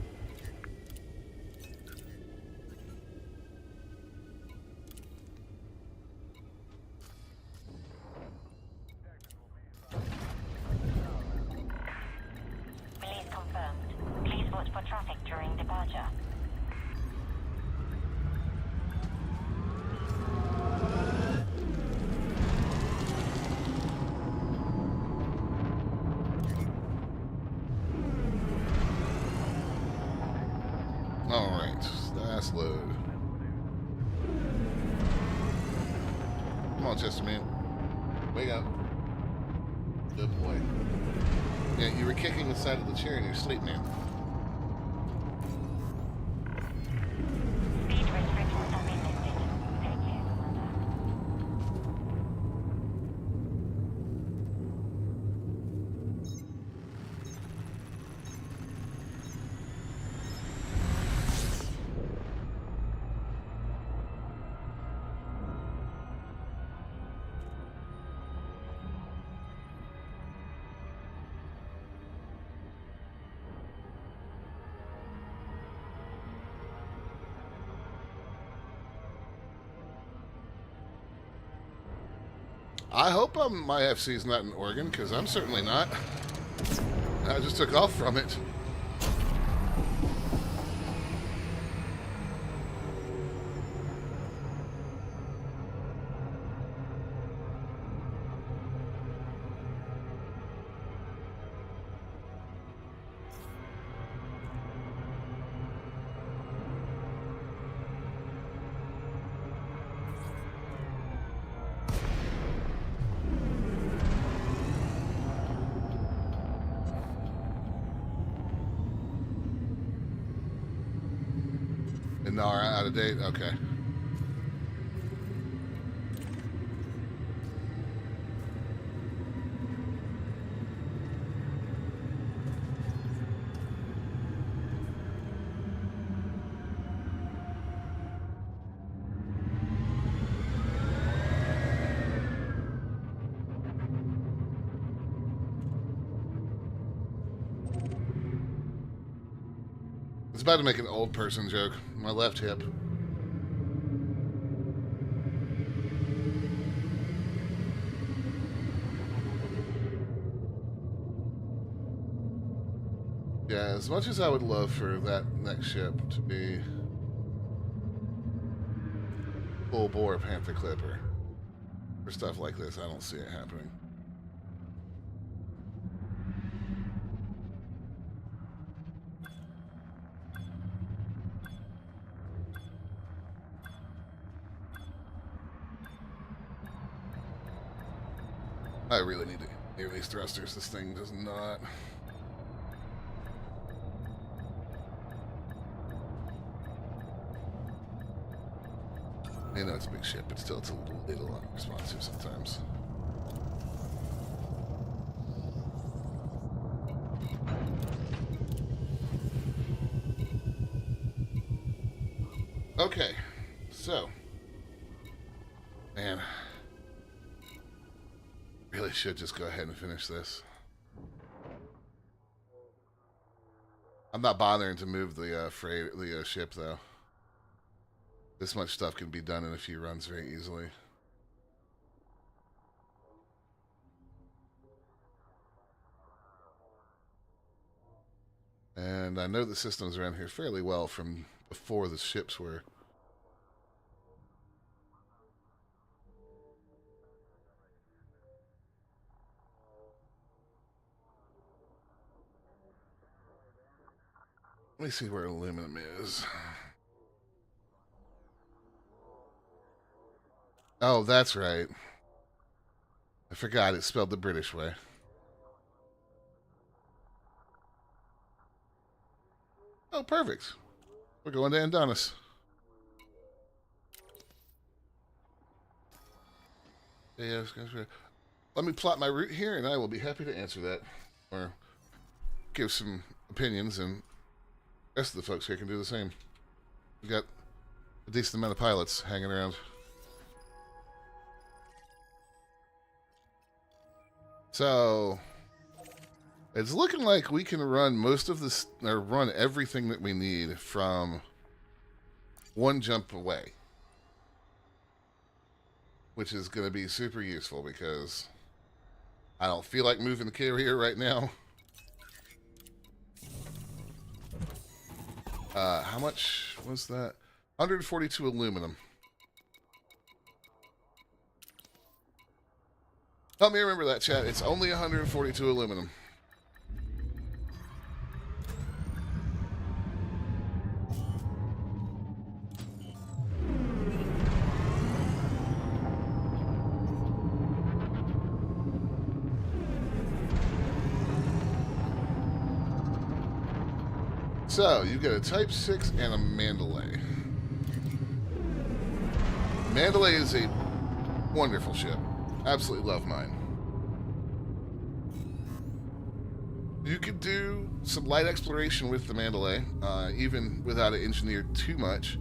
Speaker 2: Release confirmed. Please watch for traffic during departure.
Speaker 1: Alright, last load. Come on, Chester, man. Wake up. Good boy. Yeah, you were kicking the side of the chair in your sleep, man.
Speaker 2: Speed restrictions have been lifted. Take care, Commander.
Speaker 1: I hope my FC's not in Oregon, because I'm certainly not. I just took off from it. Nara out of date? Okay. It's about to make an old person joke. My left hip. Yeah, as much as I would love for that next ship to be full bore Panther Clipper, for stuff like this, I don't see it happening. I really need to hear these thrusters. This thing does not. You know, it's a big ship, but still, it's a little unresponsive sometimes. So, man, really should just go ahead and finish this. I'm not bothering to move the ship though. This much stuff can be done in a few runs very easily. And I know the systems around here fairly well from before the ships were. Let me see where aluminum is. Oh, that's right. I forgot it's spelled the British way. Oh, perfect. We're going to Andonis. Yeah, let me plot my route here, and I will be happy to answer that. Or give some opinions, and the rest of the folks here can do the same. We've got a decent amount of pilots hanging around. So, it's looking like we can run most of this, or run everything that we need from one jump away. Which is going to be super useful because I don't feel like moving the carrier right now. How much was that? 142 aluminum. Help me remember that, chat. It's only 142 aluminum. So, you get a Type 6 and a Mandalay. Mandalay is a wonderful ship. Absolutely love mine. You could do some light exploration with the Mandalay, even without it engineered too much.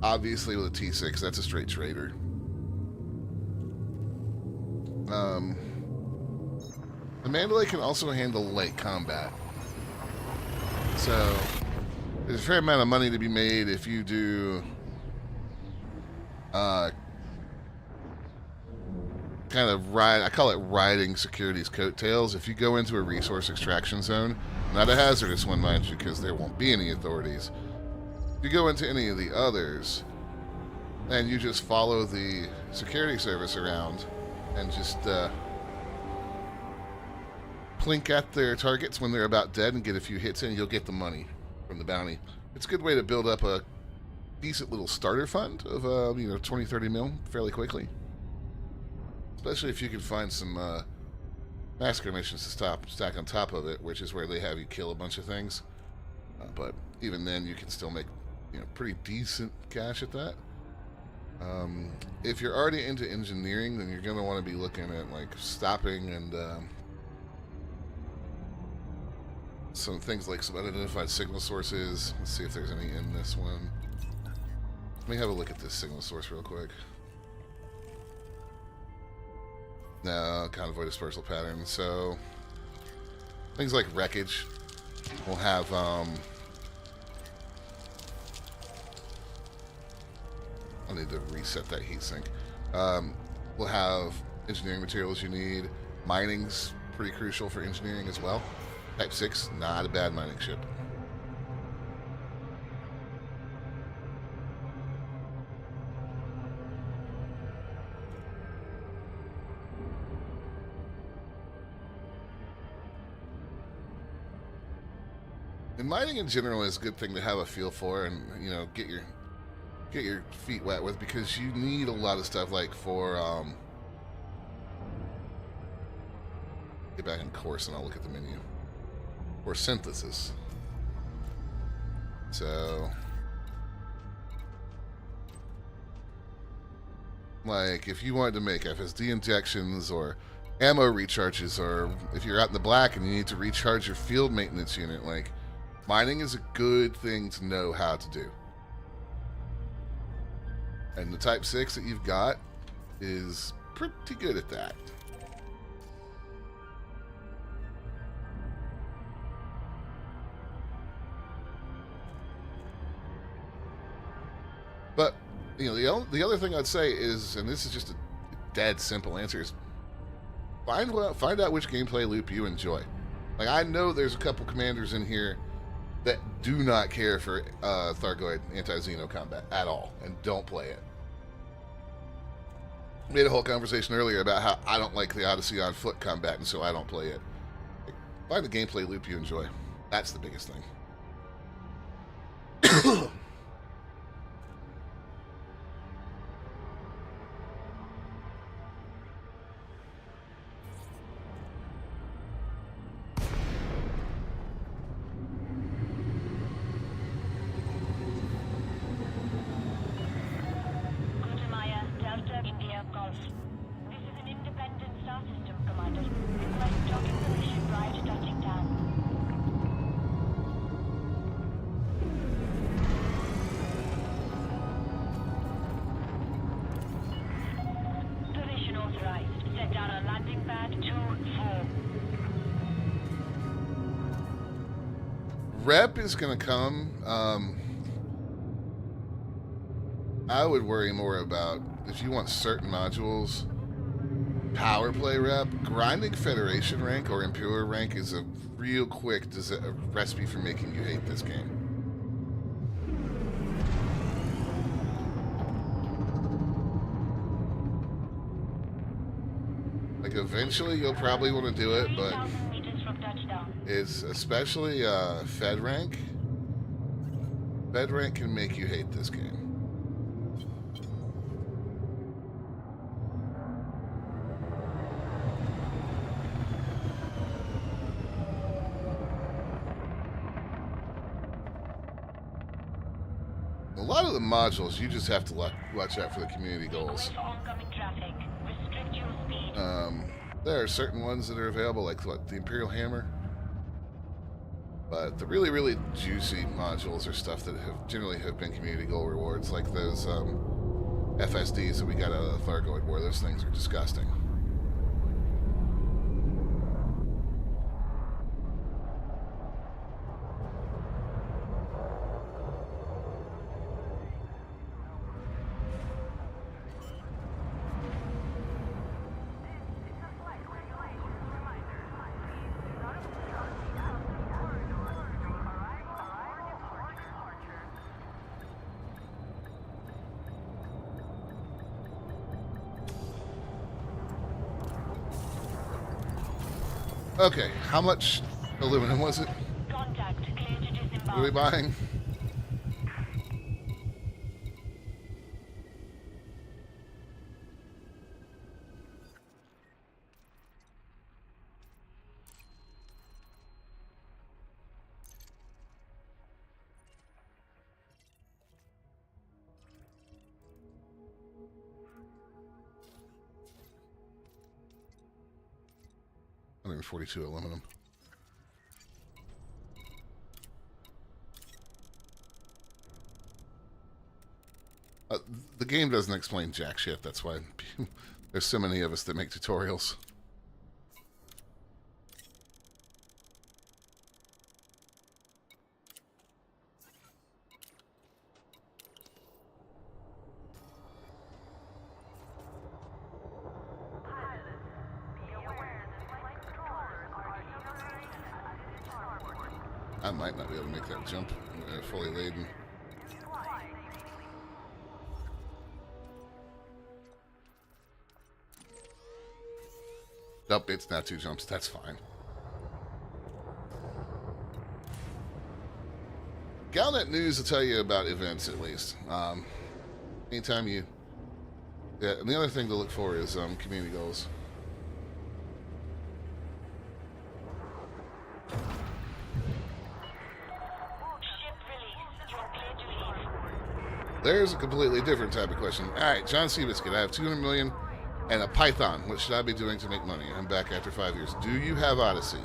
Speaker 1: Obviously, with a T6, that's a straight trader. The Mandalay can also handle light combat. So, there's a fair amount of money to be made if you do kind of I call it riding security's coattails. If you go into a resource extraction zone, not a hazardous one, mind you, because there won't be any authorities. If you go into any of the others, and you just follow the security service around and just plink at their targets when they're about dead and get a few hits in, you'll get the money from the bounty. It's a good way to build up a decent little starter fund of 20-30 mil fairly quickly. Especially if you can find some massacre missions to stack on top of it, which is where they have you kill a bunch of things. But even then, you can still make pretty decent cash at that. If you're already into engineering, then you're going to want to be looking at like stopping and some things like some unidentified signal sources. Let's see if there's any in this one. Let me have a look at this signal source real quick. No, convoy dispersal pattern. So things like wreckage will have I need to reset that heatsink. We'll have engineering materials you need. Mining's pretty crucial for engineering as well. Type 6, not a bad mining ship. And mining in general is a good thing to have a feel for and get your feet wet with, because you need a lot of stuff like for get back in course and I'll look at the menu. Or synthesis. So, like, if you wanted to make FSD injections or ammo recharges, or if you're out in the black and you need to recharge your field maintenance unit, like, mining is a good thing to know how to do. And the Type 6 that you've got is pretty good at that. But, you know, the other thing I'd say is, and this is just a dead simple answer, is find out which gameplay loop you enjoy. Like, I know there's a couple commanders in here that do not care for Thargoid anti-Xeno combat at all, and don't play it. We had a whole conversation earlier about how I don't like the Odyssey on foot combat, and so I don't play it. Like, find the gameplay loop you enjoy. That's the biggest thing. Rep is going to come. I would worry more about, if you want certain modules, power play rep. Grinding Federation rank or Imperial rank is a real quick recipe for making you hate this game. Like, eventually you'll probably want to do it, but it's especially Fed rank. Fed rank can make you hate this game. A lot of the modules, you just have to watch out for the community goals. There are certain ones that are available, like what, the Imperial Hammer. But the really, really juicy modules are stuff that generally have been community goal rewards, like those FSDs that we got out of the Thargoid War. Those things are disgusting. Okay, how much aluminum was it? What are we buying? $142 aluminum. The game doesn't explain jack shit. That's why there's so many of us that make tutorials. I might not be able to make that jump fully laden. Nope, it's not 2 jumps. That's fine. Galnet News will tell you about events, at least. Anytime you... Yeah, and the other thing to look for is community goals. There's a completely different type of question. Alright, John Seabiscuit, I have 200 million and a Python. What should I be doing to make money? I'm back after 5 years. Do you have Odyssey?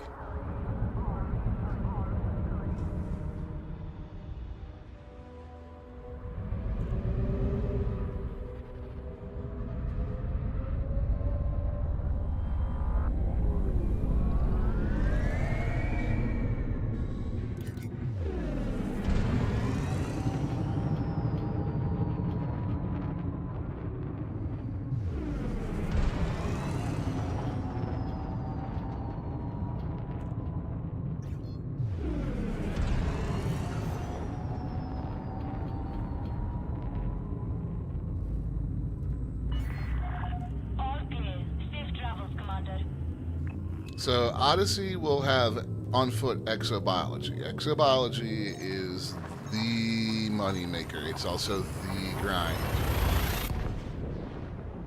Speaker 1: So Odyssey will have on foot exobiology. Exobiology is the money maker. It's also the grind.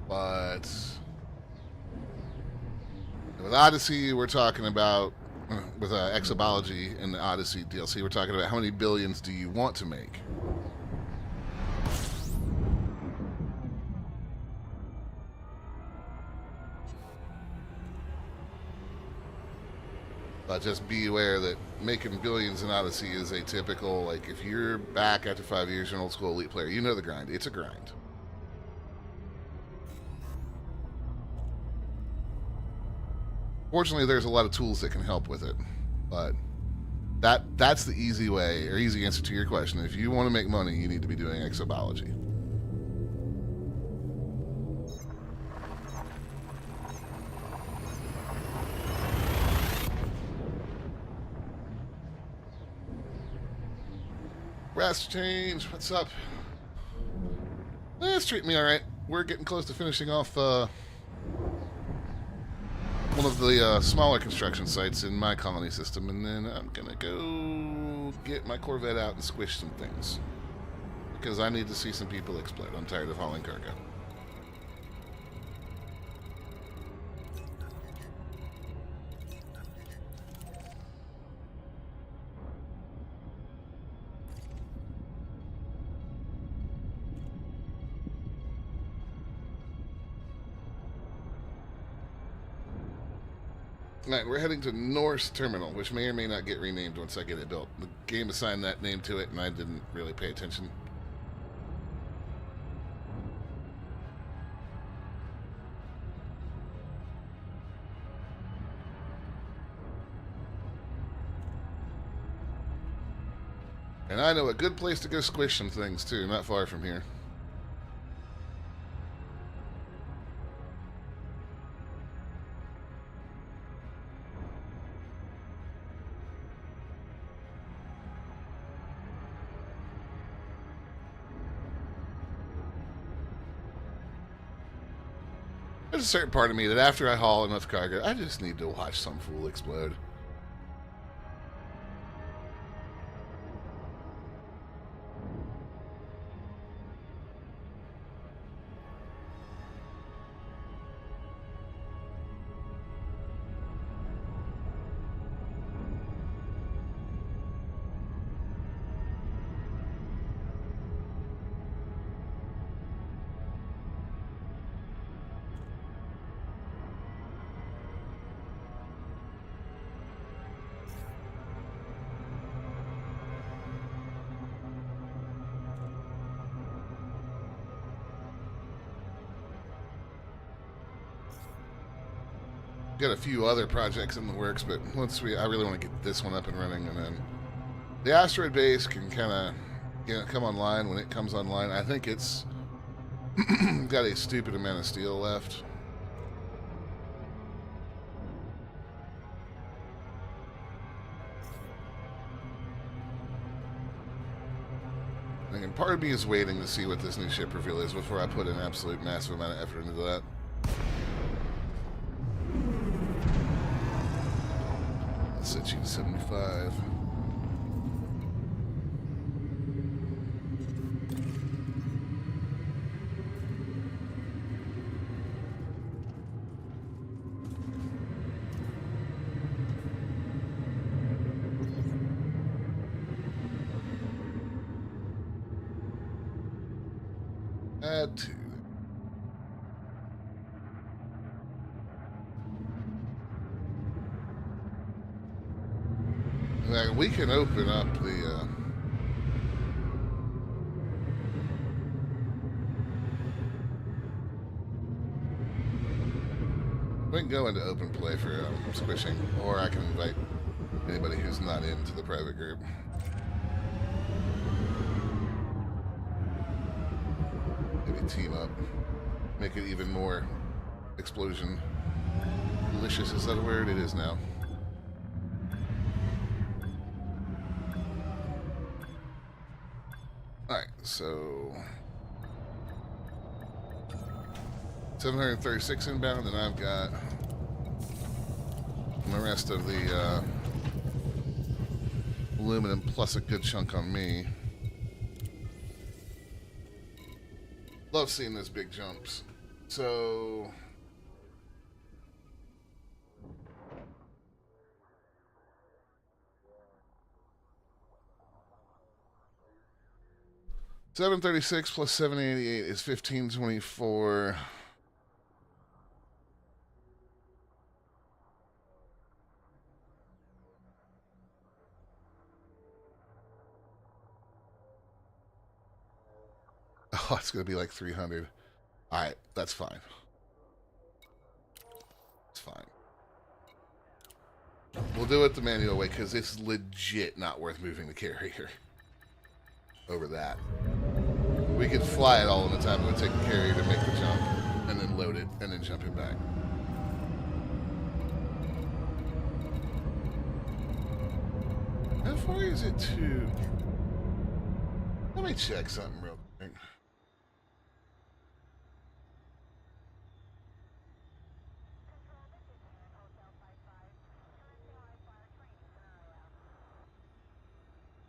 Speaker 1: But with Odyssey, we're talking about with exobiology in the Odyssey DLC, we're talking about how many billions do you want to make. But just be aware that making billions in Odyssey is atypical. Like, if you're back after 5 years, you're an old school elite player, you know the grind. It's a grind. Fortunately, there's a lot of tools that can help with it. But that's the easy way, or easy answer to your question. If you want to make money, you need to be doing exobiology. Brass change, what's up? It's treating me alright. We're getting close to finishing off one of the smaller construction sites in my colony system, and then I'm gonna go get my Corvette out and squish some things. Because I need to see some people explode. I'm tired of hauling cargo. Alright, we're heading to Norse Terminal, which may or may not get renamed once I get it built. The game assigned that name to it, and I didn't really pay attention. And I know a good place to go squish some things, too, not far from here. There's a certain part of me that after I haul enough cargo, I just need to watch some fool explode. Got a few other projects in the works, but I really want to get this one up and running, and then the asteroid base can kind of come online when it comes online. I think it's got a stupid amount of steel left. And part of me is waiting to see what this new ship reveal is before I put an absolute massive amount of effort into that. Set you to 75. Add to. Like, we can open up the we can go into open play for squishing, or I can invite anybody who's not into the private group. Maybe team up, make it even more explosion delicious. Is that a word? It is now. Alright, so 736 inbound, and I've got And the rest of the aluminum plus a good chunk on me. Love seeing those big jumps. So... $736 plus $788 is $1524. Oh, it's gonna be like 300. All right, that's fine. It's fine. We'll do it the manual way because it's legit not worth moving the carrier over that. We could fly it all in the time it would take the carrier to make the jump, and then load it, and then jump it back. How far is it to... Let me check something real quick.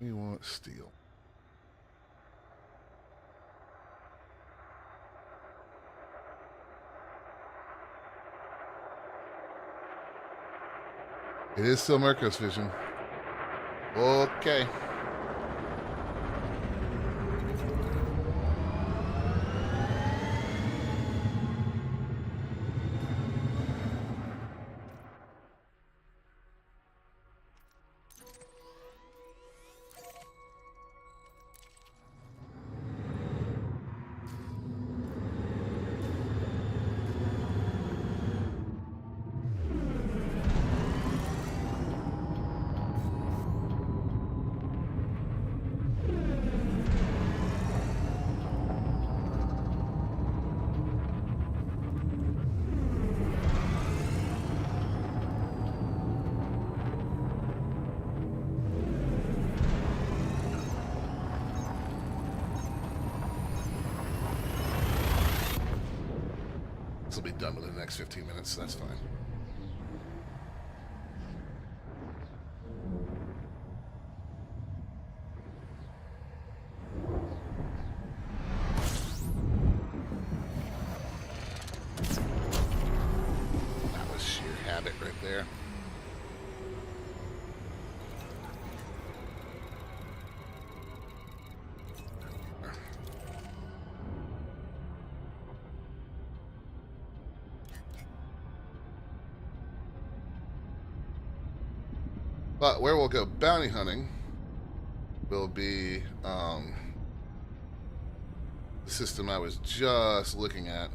Speaker 1: We want steel. It is still Mercos vision. Okay. This will be done within the next 15 minutes, so that's fine. That was sheer habit right there. But where we'll go bounty hunting will be the system I was just looking at.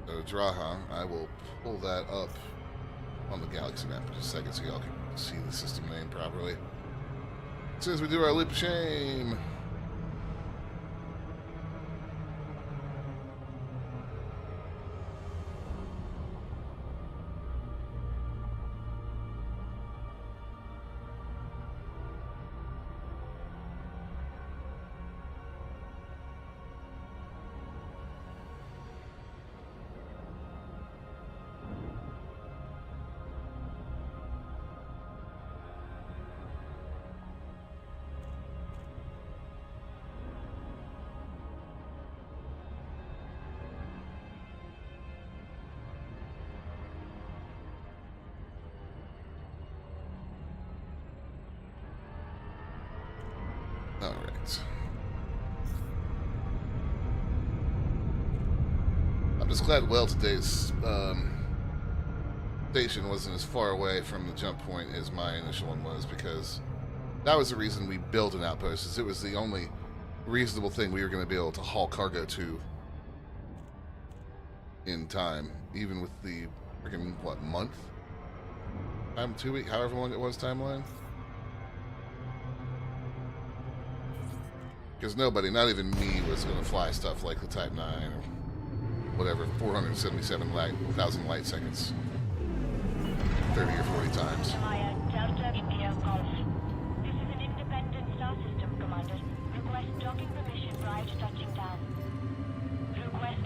Speaker 1: So Draha, I will pull that up on the galaxy map in just a second so y'all can see the system name properly. As soon as we do our leap of shame. All right. I'm just glad well today's station wasn't as far away from the jump point as my initial one was, because that was the reason we built an outpost, is it was the only reasonable thing we were going to be able to haul cargo to in time, even with the freaking, what, month? 2 weeks, however long it was timeline. Because nobody, not even me, was going to fly stuff like the Type 9 or whatever, 477,000 light seconds, 30 or 40 times.
Speaker 2: Maya, Delta India Golf. This is an independent star system, Commander. Request docking permission prior to touching down. Request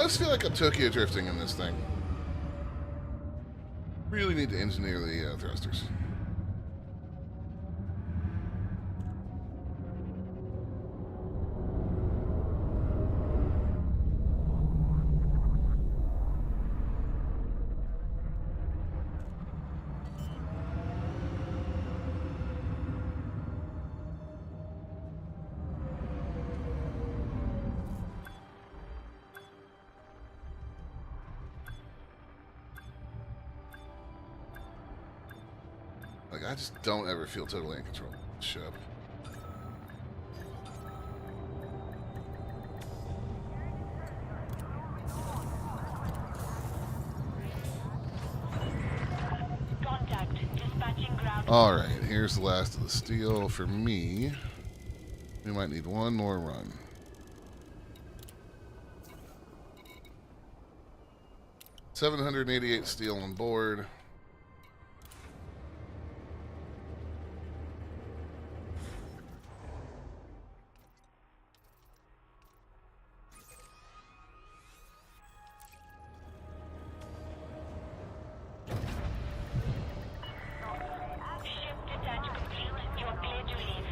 Speaker 1: almost feel like I'm Tokyo drifting in this thing. Really need to engineer the thrusters. Like, I just don't ever feel totally in control of the ship.
Speaker 2: Contact. Dispatching ground.
Speaker 1: Alright, here's the last of the steel for me. We might need one more run. $788 steel on board.
Speaker 2: Ship detach complete. You are clear to leave.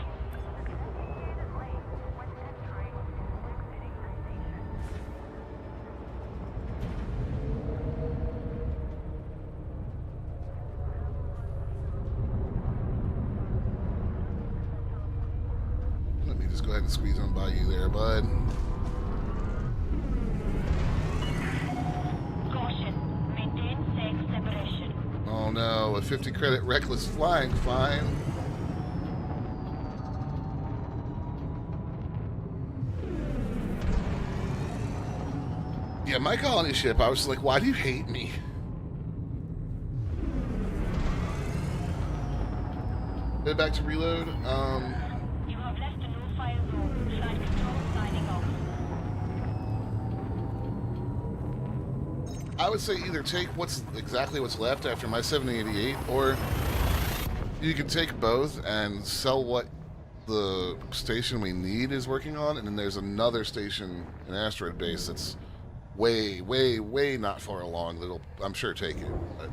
Speaker 1: Let me just go ahead and squeeze on by you there, bud.
Speaker 2: Caution. Maintain safe separation.
Speaker 1: Oh no, a 50 credit reckless flying fine. Yeah, my colony ship, I was just like, why do you hate me? Head back to reload.
Speaker 2: You have left a no-fire zone. Flight control signing off.
Speaker 1: I would say either take exactly what's left after my 7088, or you can take both and sell what the station we need is working on, and then there's another station, an asteroid base that's way, way, way not far along that'll, I'm sure, take it. But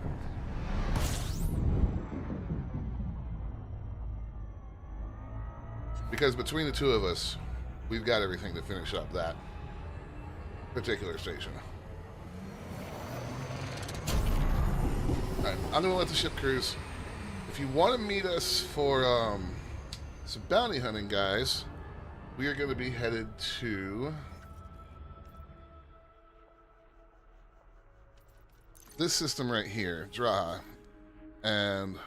Speaker 1: because between the two of us, we've got everything to finish up that particular station. Alright, I'm gonna let the ship cruise. If you want to meet us for some bounty hunting, guys, we are going to be headed to this system right here, Draha. And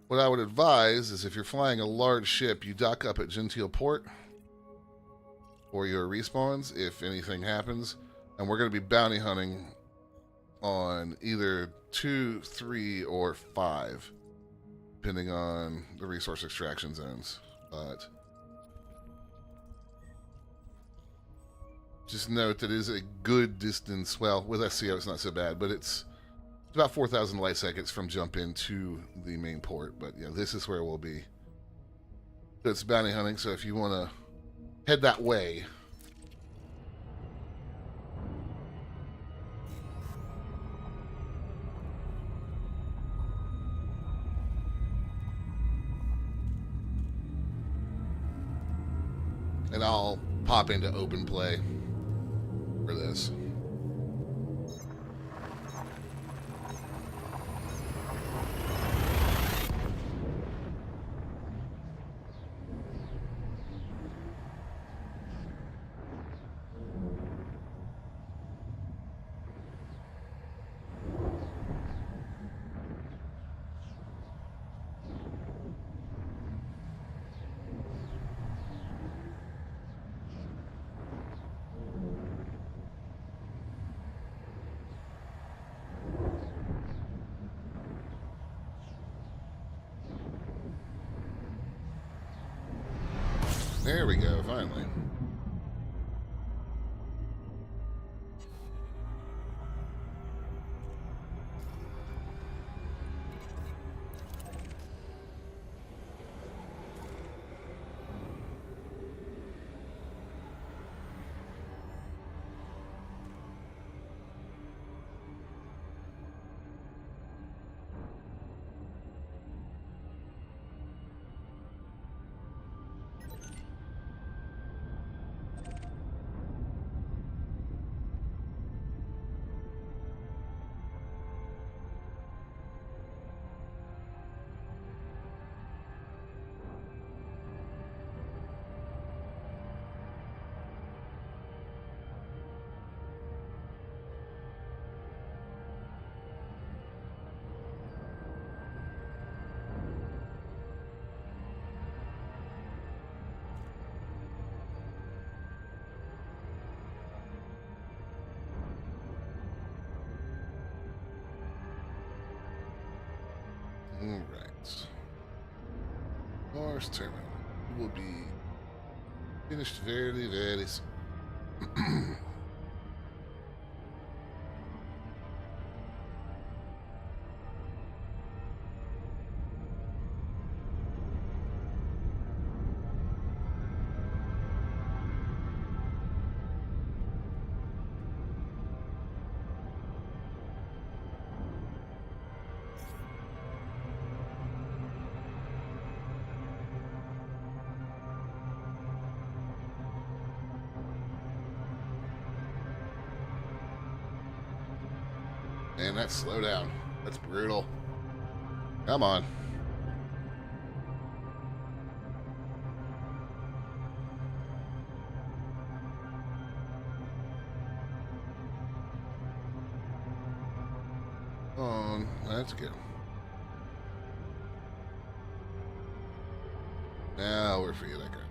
Speaker 1: what I would advise is if you're flying a large ship, you dock up at Gentile Port for your respawns if anything happens. And we're going to be bounty hunting on either 2, 3, or 5, depending on the resource extraction zones. But just note that it is a good distance. Well, with SCO it's not so bad, but it's about 4,000 light seconds from jump in to the main port. But yeah, this is where we'll be. It's bounty hunting, so if you want to head that way, and I'll pop into open play for this. There we go, finally. Alright. Mars terminal will be finished very, very soon. Man, that's slow down. That's brutal. Come on. On. That's good. Now we're free of that crap.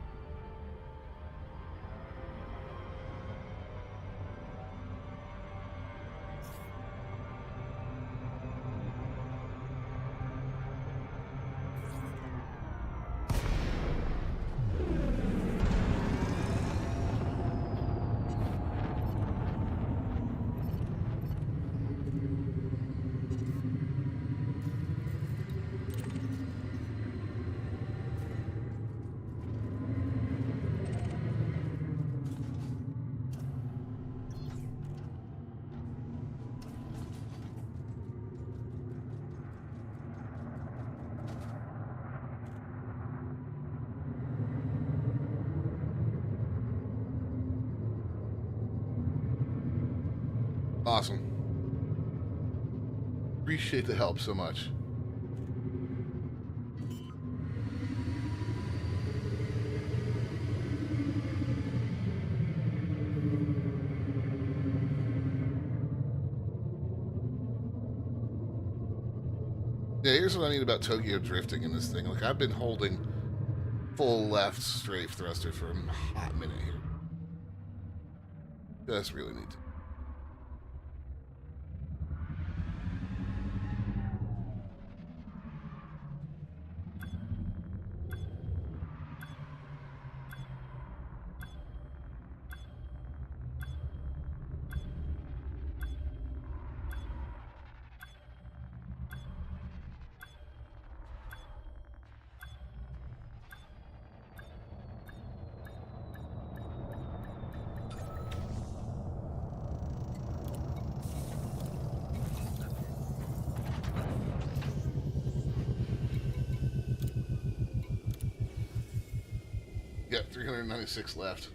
Speaker 1: Awesome. Appreciate the help so much. Yeah, here's what I mean about Tokyo drifting in this thing. Like, I've been holding full left strafe thruster for a hot minute here. That's really neat. Yep, 396 left.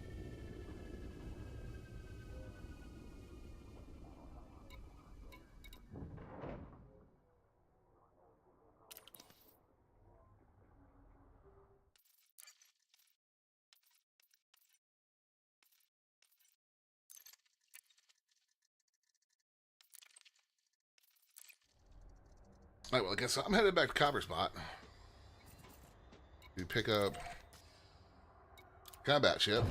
Speaker 1: Alright, well, I guess I'm headed back to Copper Spot. You pick up combat ship.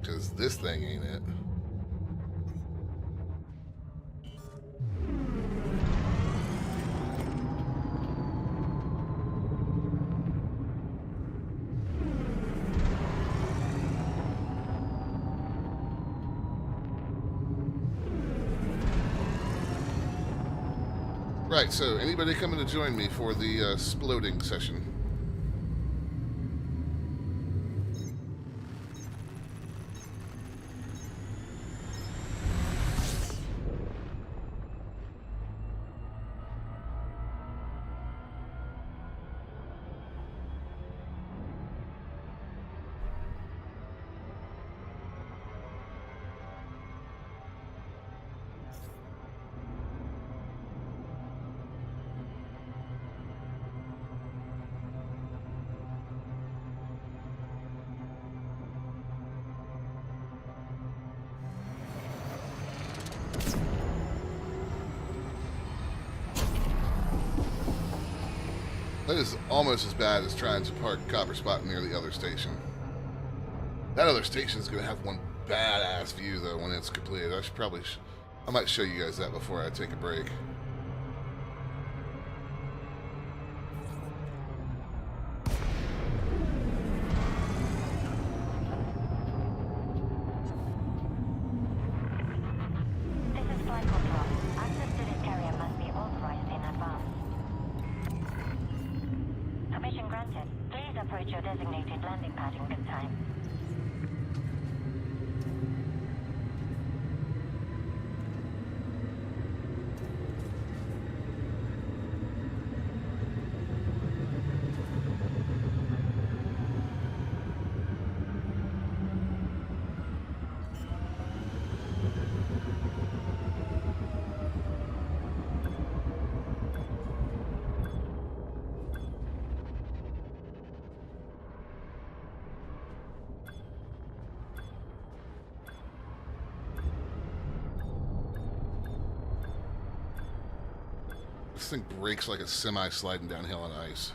Speaker 1: Because this thing ain't it. Right, so anybody coming to join me for the sploding session? That is almost as bad as trying to park Copper Spot near the other station. That other station is going to have one badass view, though, when it's completed. I should probably... I might show you guys that before I take a break.
Speaker 2: This is flight control. Access to this carrier must be authorized in advance. Permission granted. Please approach your designated landing pad in good time.
Speaker 1: This thing breaks like a semi sliding downhill on ice.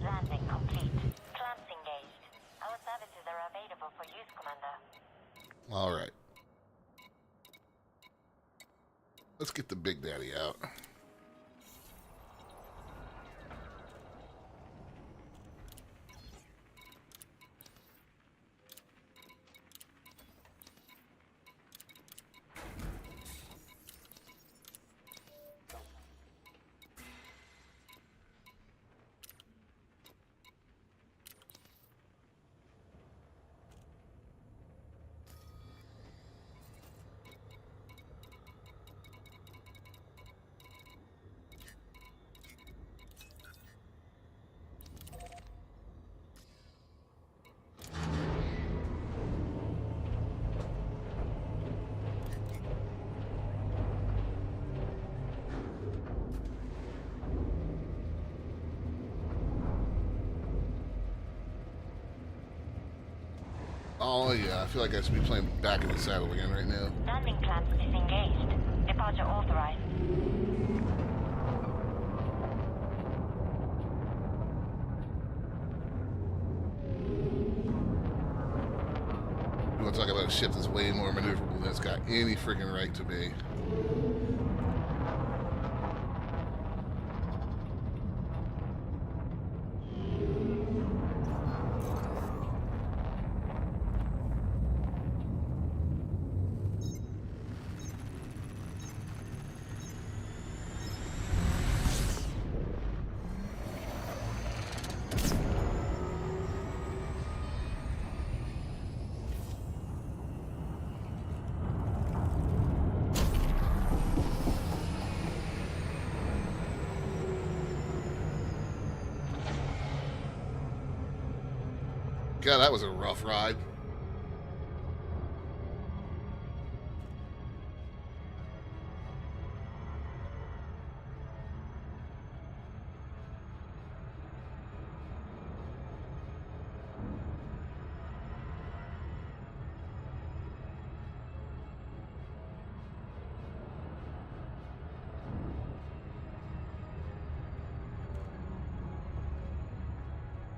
Speaker 2: Landing complete. Clamps engaged. Our services are available for use, Commander.
Speaker 1: All right. Let's get the Big Daddy out. Oh yeah, I feel like I should be playing back in the saddle again right now.
Speaker 2: Landing clamps disengaged. Departure authorized.
Speaker 1: You want to talk about a ship that's way more maneuverable than it's got any freaking right to be. God, that was a rough ride.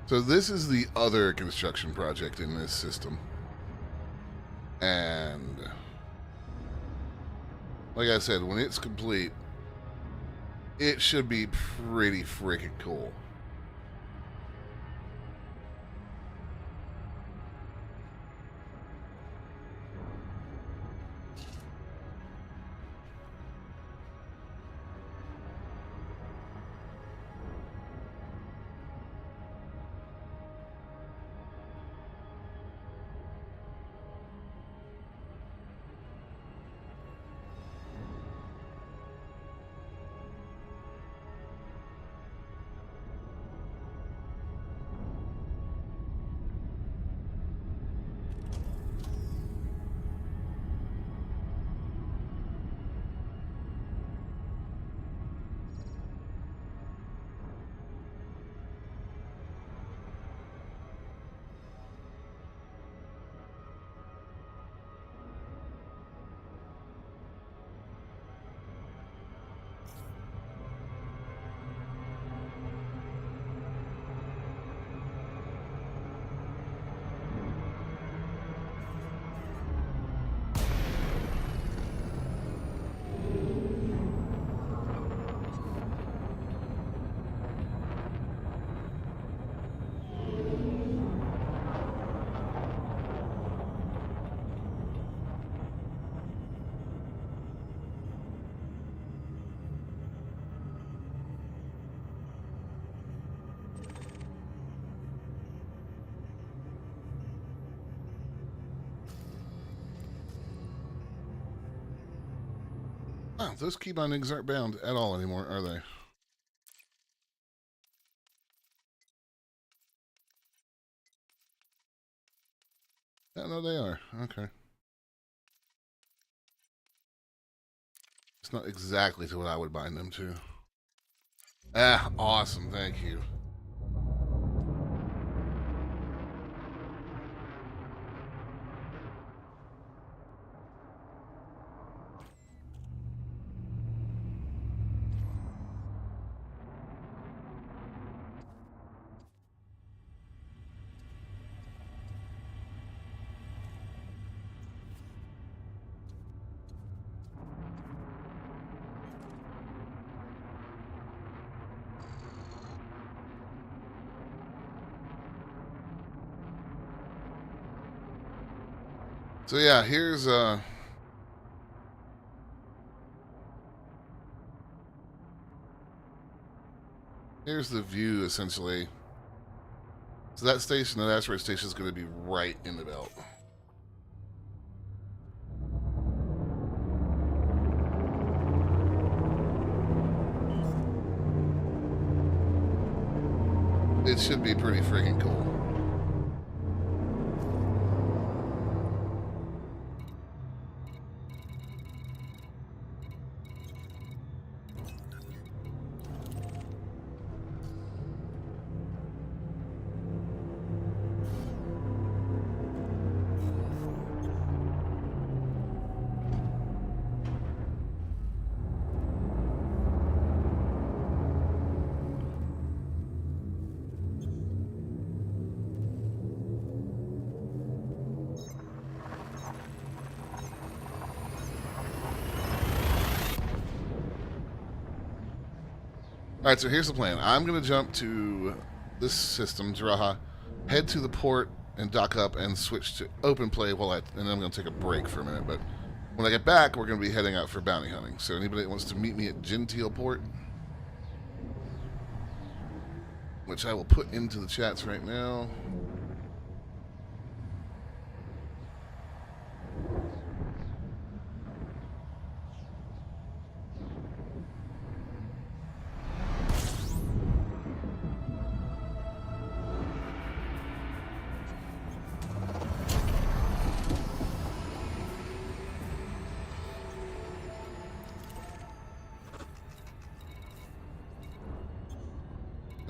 Speaker 1: So this is the other construction project in this system. And like I said, when it's complete, it should be pretty freaking cool. Wow, those key bindings aren't bound at all anymore, are they? Yeah, no, they are. Okay. It's not exactly to what I would bind them to. Ah, awesome. Thank you. So yeah, here's the view essentially. So that station, that asteroid station, is going to be right in the belt. It should be pretty freaking cool. Alright, so here's the plan. I'm going to jump to this system, Jiraha, head to the port and dock up and switch to open play and then I'm going to take a break for a minute. But when I get back, we're going to be heading out for bounty hunting. So anybody that wants to meet me at Gentile Port, which I will put into the chats right now.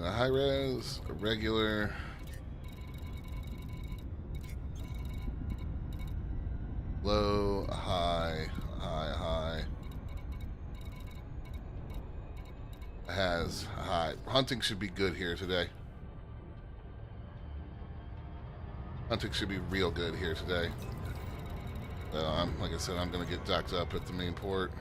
Speaker 1: A high res, a regular, low, a high, high. Has a high. Hunting should be good here today. Hunting should be real good here today. So like I said, I'm gonna get docked up at the main port.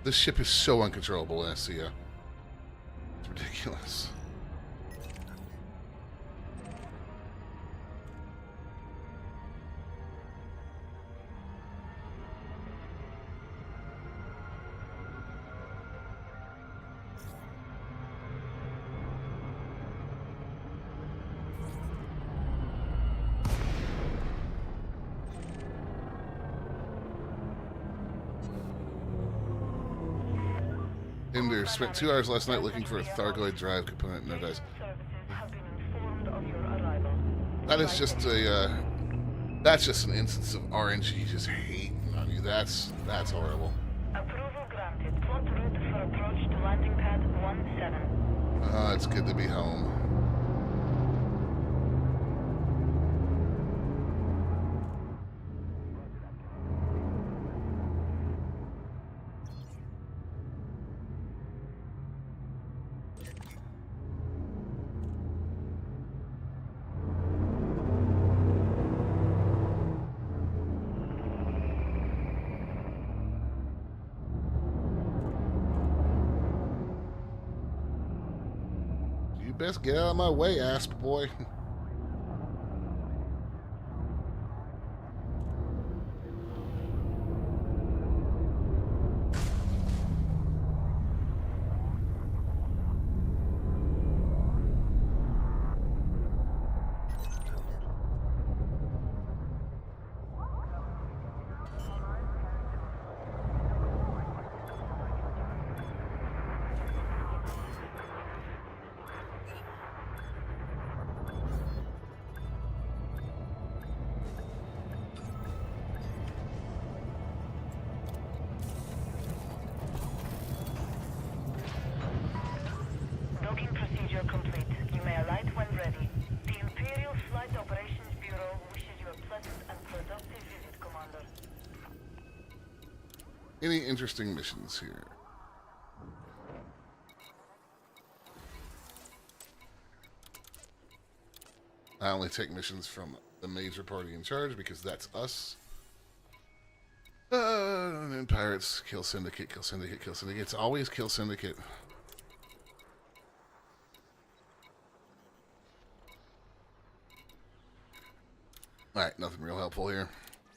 Speaker 1: This ship is so uncontrollable in SCO. It's ridiculous. Hinder spent 2 hours last night looking for a Thargoid drive component. No dice. That is just a. That's just an instance of RNG just hating on you. That's horrible.
Speaker 2: Approval granted. Plot route for approach to landing pad 17.
Speaker 1: It's good to be home. You best get out of my way, asp boy.
Speaker 2: Docking procedure complete. You may alight when ready. The Imperial Flight Operations Bureau wishes you a pleasant and productive visit, Commander.
Speaker 1: Any interesting missions here? I only take missions from the major party in charge because that's us. And then pirates, kill syndicate, kill syndicate, kill syndicate. It's always kill syndicate. Alright, nothing real helpful here.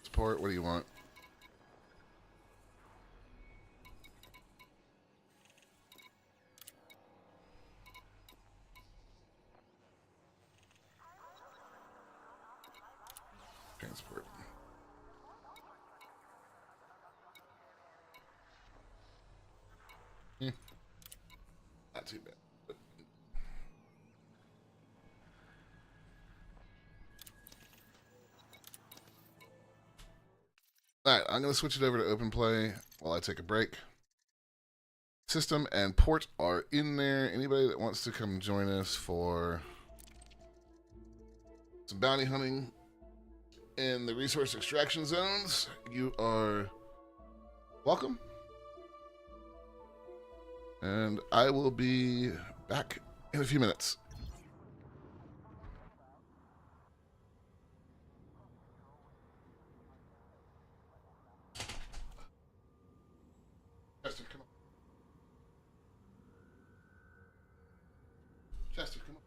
Speaker 1: Support, what do you want? Transport. Not too bad. But alright, I'm going to switch it over to open play while I take a break. System and port are in there. Anybody that wants to come join us for some bounty hunting in the resource extraction zones, you are welcome. And I will be back in a few minutes. Chester, come on. Chester, come on.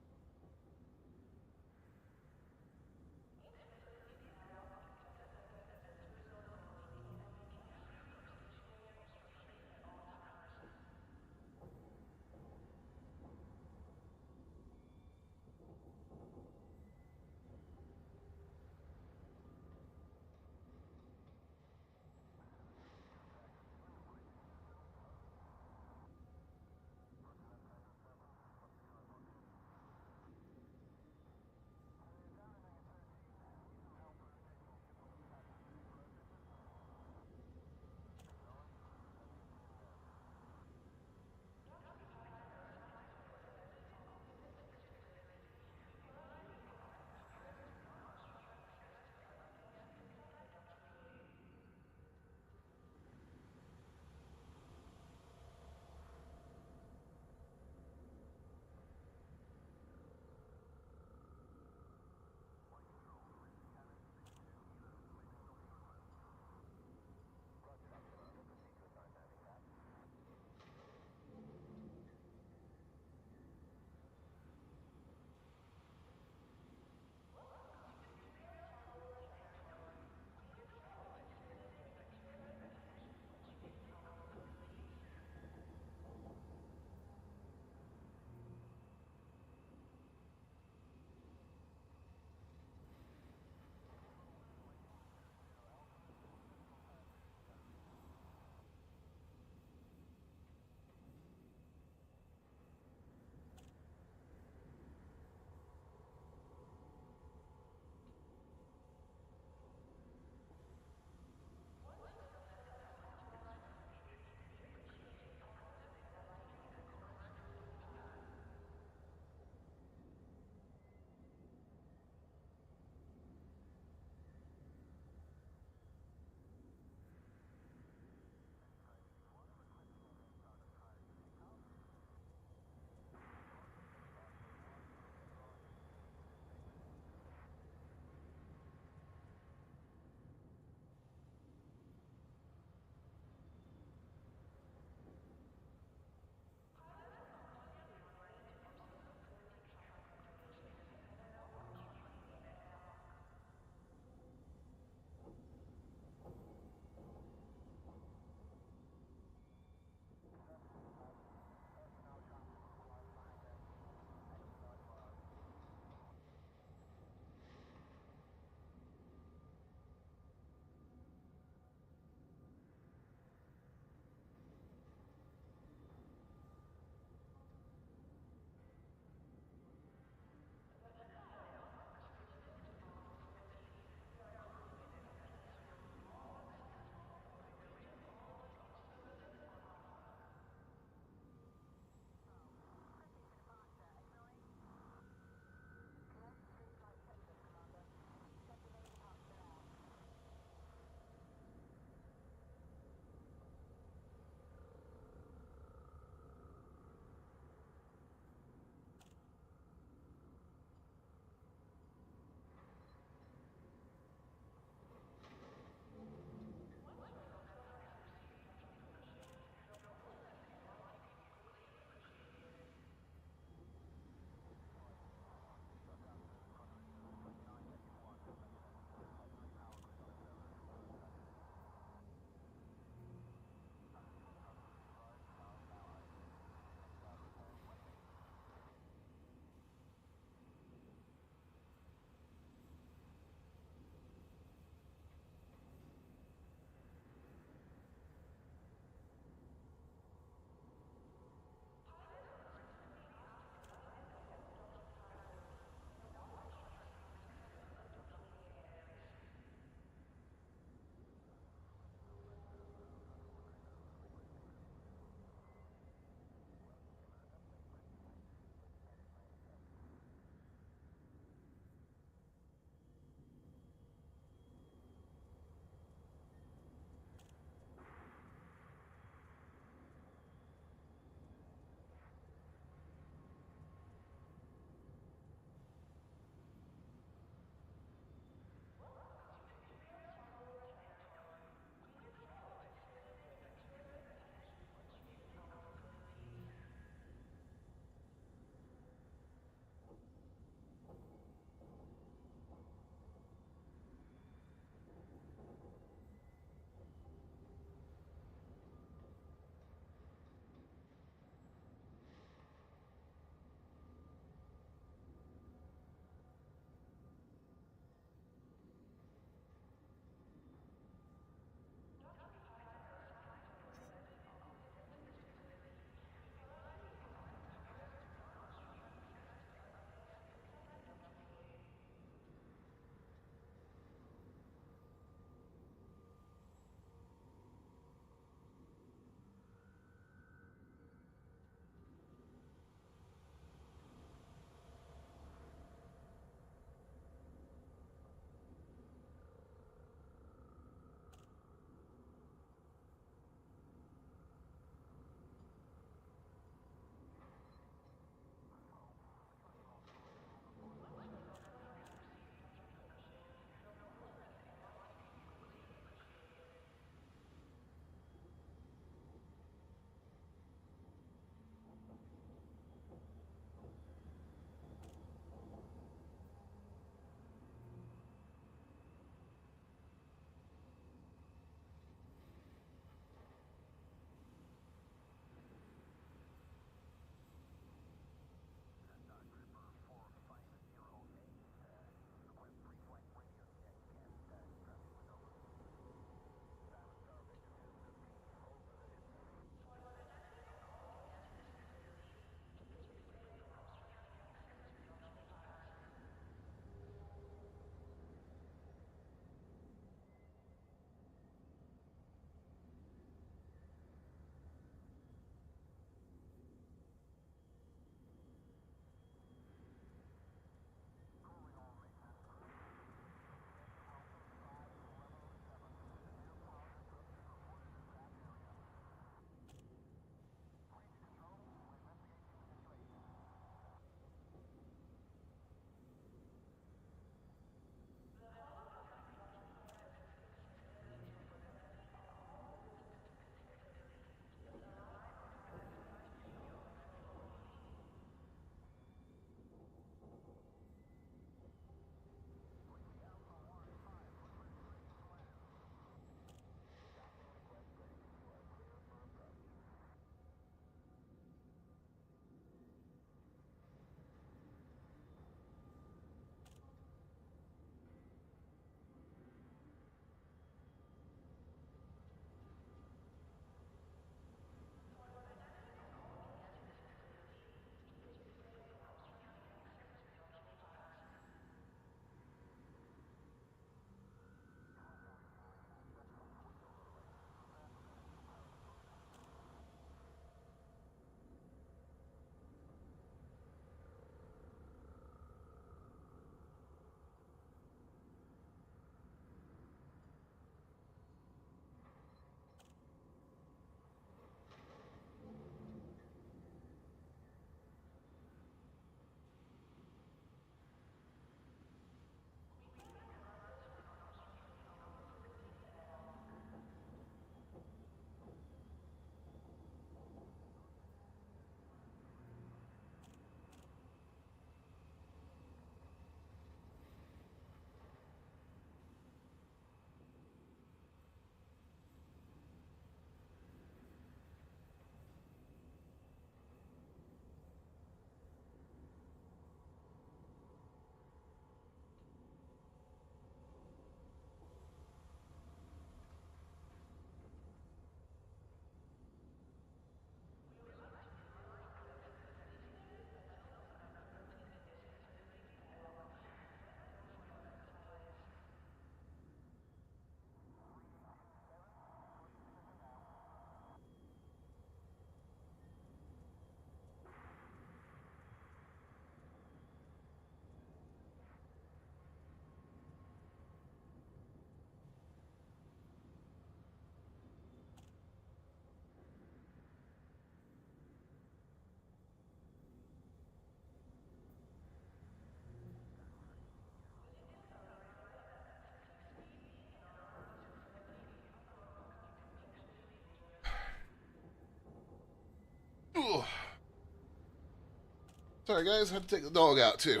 Speaker 1: Sorry, guys. Had to take the dog out, too.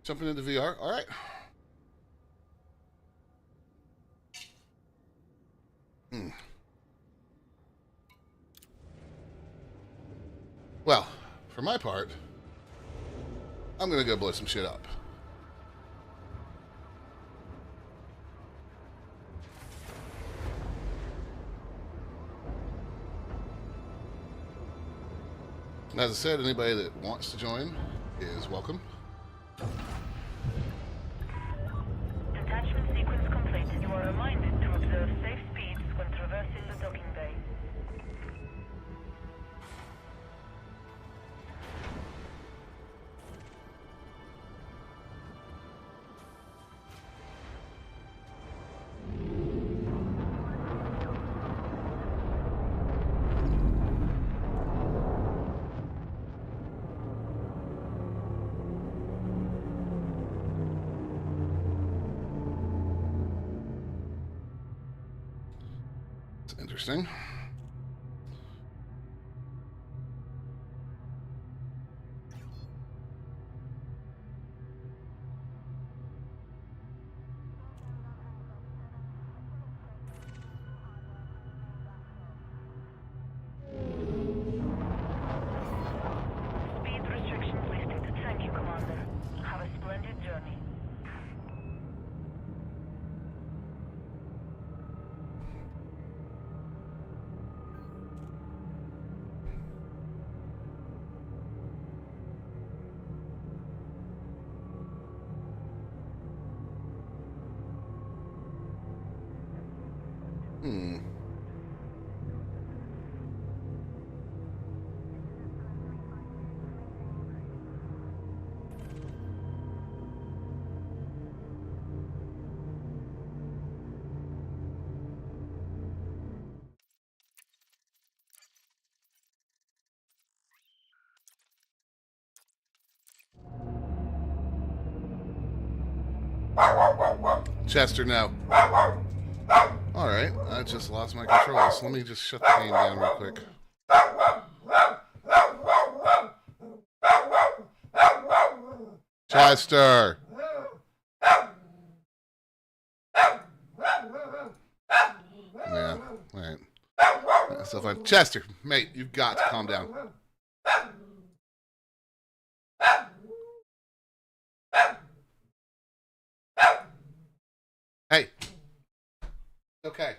Speaker 1: Jumping into VR. All right. Well, for my part, I'm going to go blow some shit up. As I said, anybody that wants to join is welcome.
Speaker 2: Detachment sequence complete. You are reminded to observe safe speeds when traversing the docking bay.
Speaker 1: It's interesting.
Speaker 2: Speed restrictions lifted. Thank you, Commander. Have a splendid journey.
Speaker 1: Hmm. Chester, no. Alright, I just lost my controls. Let me just shut the game down real quick. Chester! Yeah, alright. That's so fun. Chester, mate, you've got to calm down. Hey. Okay.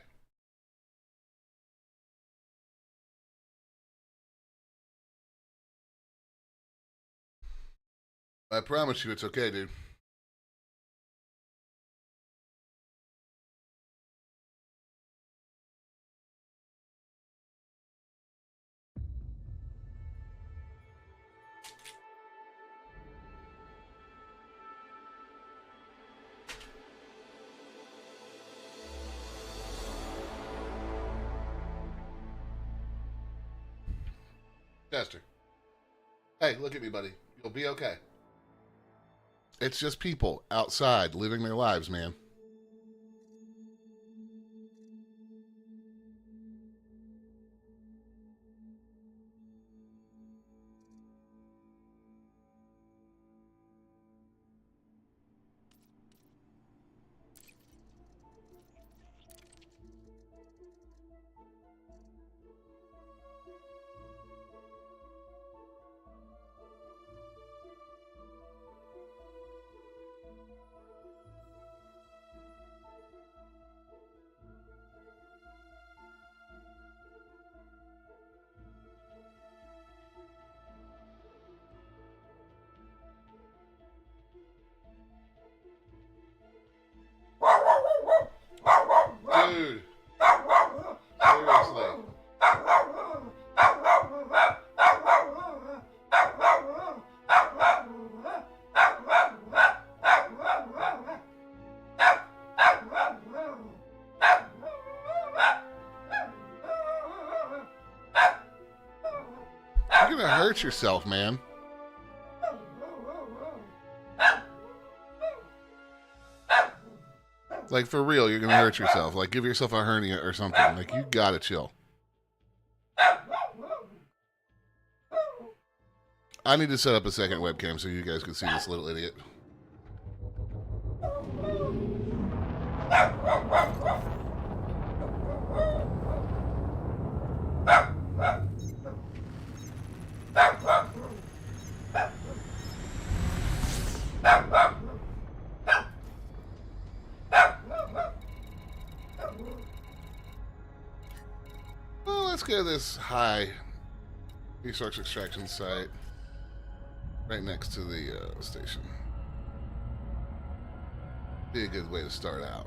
Speaker 1: I promise you it's okay, dude. Chester. Hey, look at me, buddy. You'll be okay. It's just people outside living their lives, man. Dude. Seriously. You're gonna hurt yourself, man. Like, for real, you're gonna hurt yourself. Like, give yourself a hernia or something. Like, you gotta chill. I need to set up a second webcam so you guys can see this little idiot. Well, let's go to this high resource extraction site right next to the station. Be a good way to start out.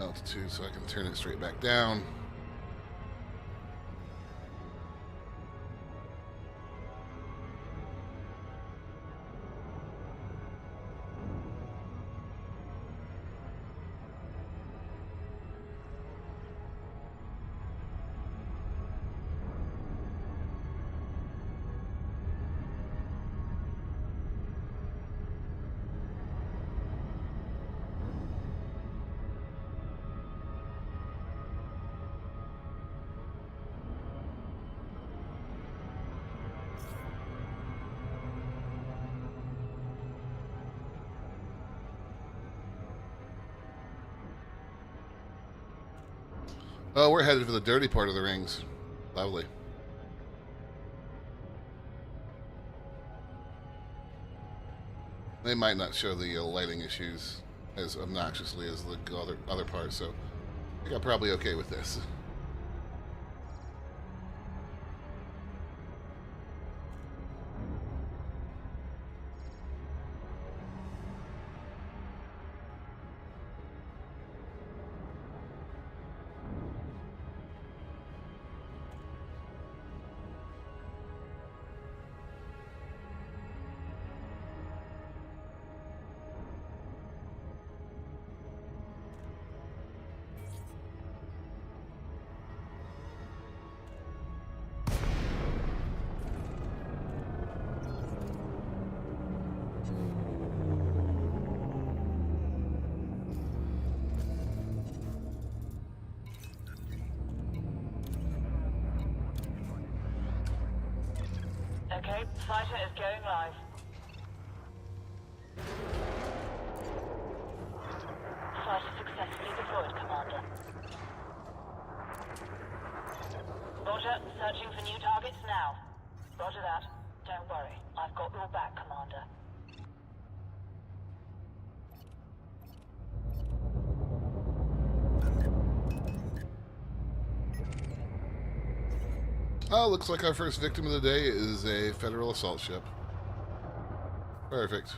Speaker 1: Altitude so I can turn it straight back down. Oh, we're headed for the dirty part of the rings. Lovely. They might not show the lighting issues as obnoxiously as the other parts, so I think I'm probably okay with this.
Speaker 2: Okay, fighter is going live. Fighter successfully deployed, Commander. Roger, searching for new targets now. Roger that. Don't worry, I've got your back, Commander.
Speaker 1: Oh, looks like our first victim of the day is a federal assault ship. Perfect.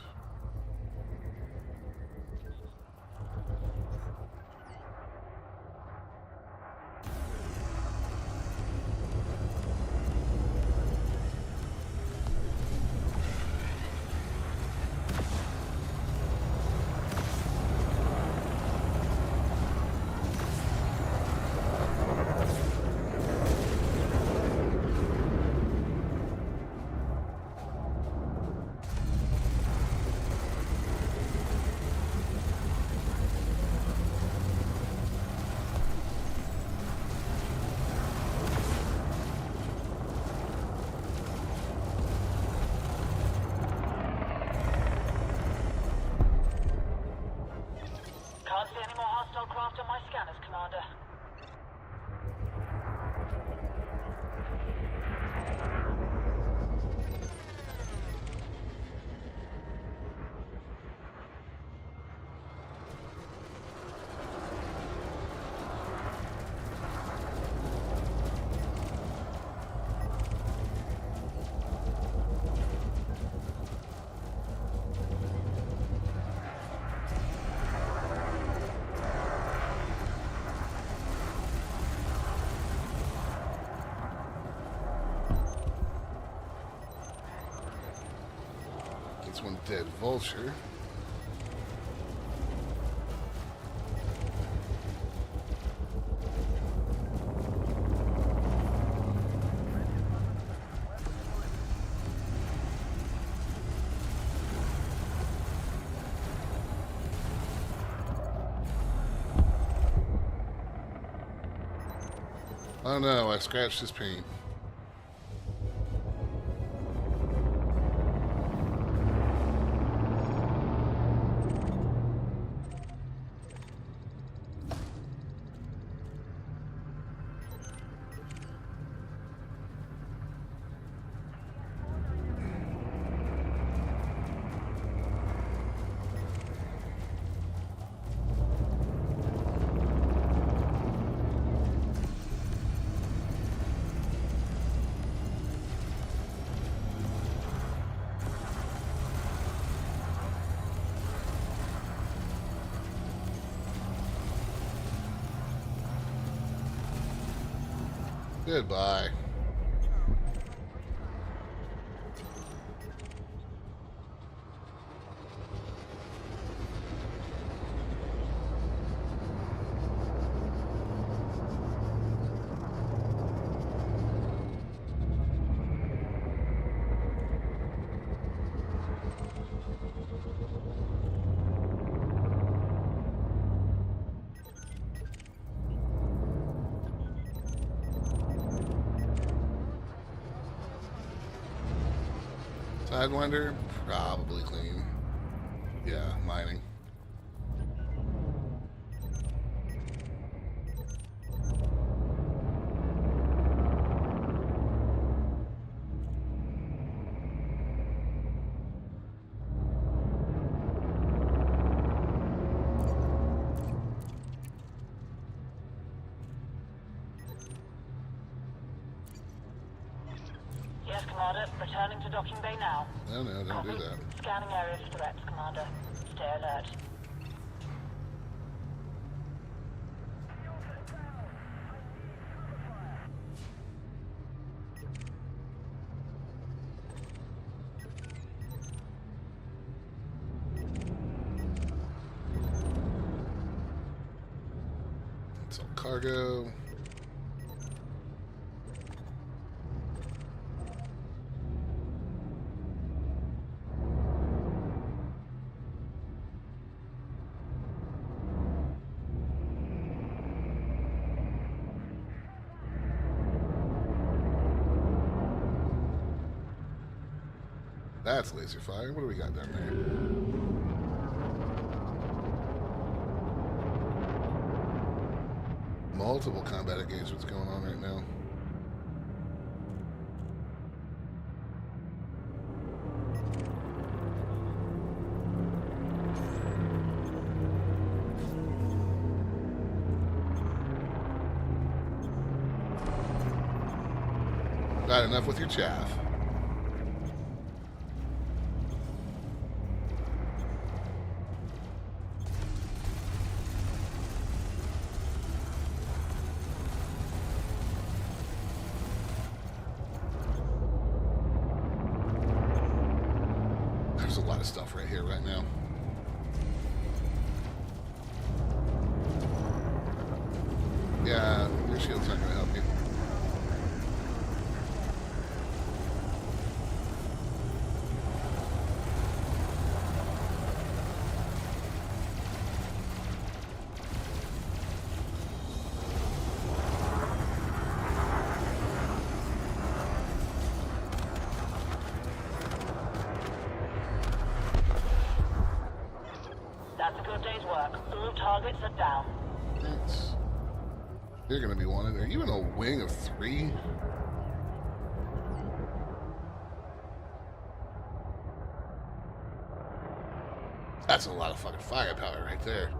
Speaker 1: That's one dead vulture. Oh no, I scratched his paint. Goodbye. Sidewinder, probably clean. Yeah, mining.
Speaker 2: Yes, Commander. Returning to docking bay now.
Speaker 1: No, no, don't do that.
Speaker 2: Scanning area for threats, Commander. Stay alert.
Speaker 1: It's all cargo. That's laser fire. What do we got down there? Multiple combat engagements going on right now. Got enough with your chaff. There's a lot of stuff right here right now. Yeah, your shield's not gonna help you.
Speaker 2: That's a good day's work. All targets are down.
Speaker 1: Thanks. You're gonna be wanted. Are you in a wing of 3? That's a lot of fucking firepower right there.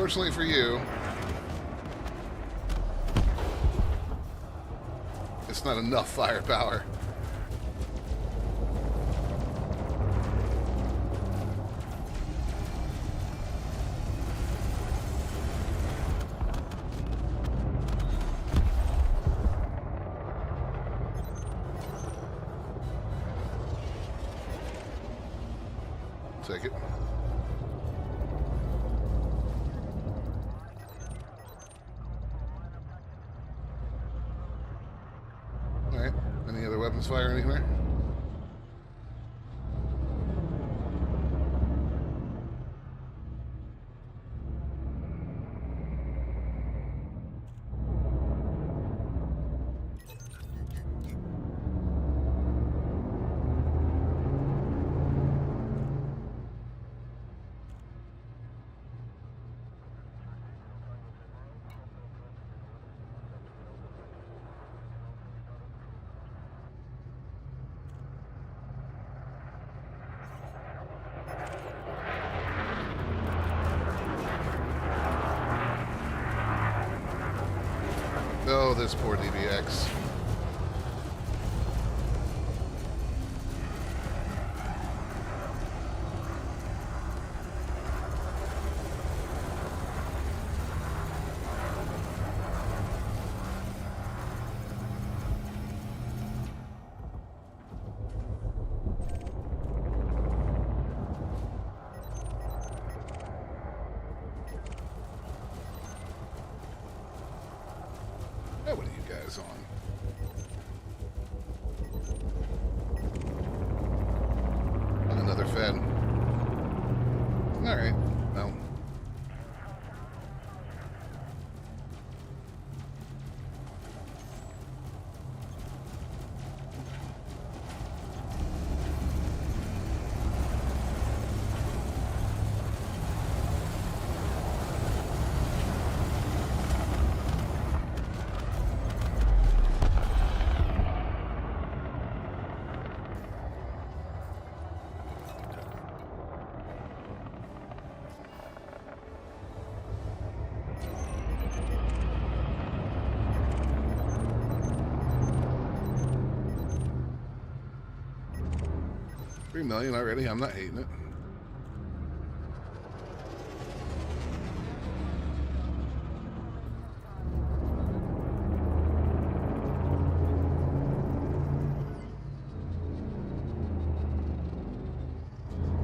Speaker 1: Unfortunately for you, it's not enough firepower. Take it. Alright. Any other weapons fire anywhere? Oh, this poor DBX. Oh, what are you guys on? Another Fed. Alright, well. $3 million already. I'm not hating it.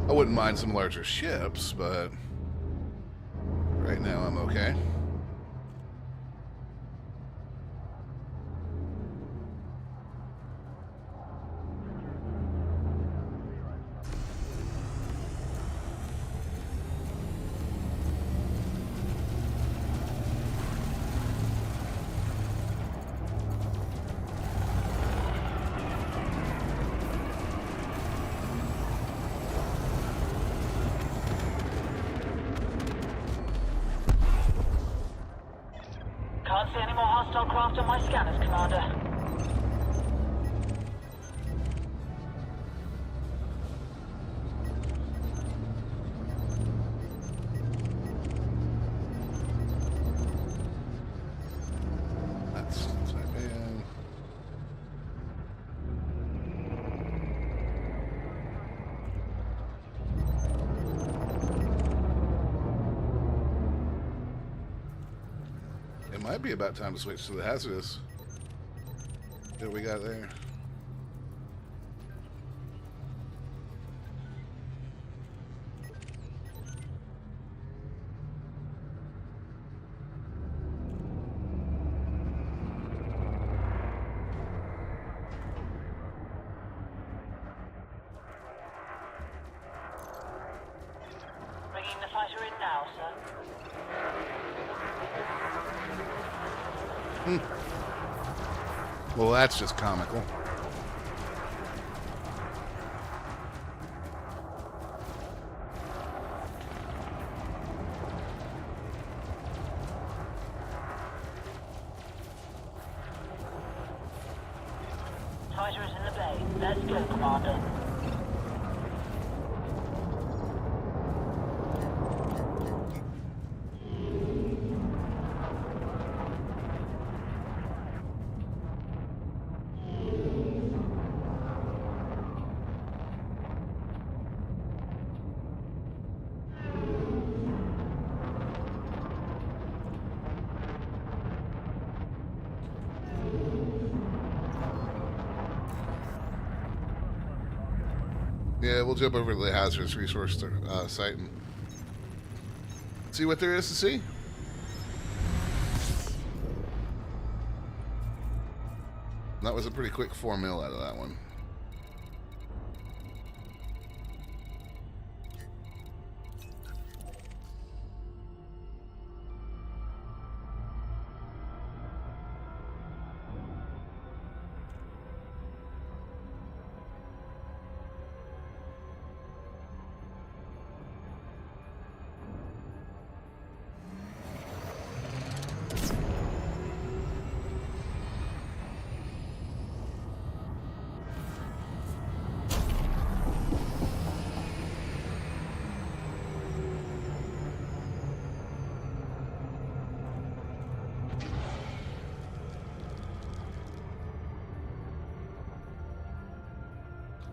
Speaker 1: I wouldn't mind some larger ships, but right now I'm okay.
Speaker 2: Can't see any more hostile craft on my scanners, Commander.
Speaker 1: That's Siberian. It might be about time to switch to the hazardous. What we got there?
Speaker 2: Bringing the fighter in now, sir.
Speaker 1: Well, that's just comical.
Speaker 2: Fighter is in the bay. Let's go, Commander.
Speaker 1: Yeah, we'll jump over to the hazardous resource site and see what there is to see. That was a pretty quick 4 mil out of that one.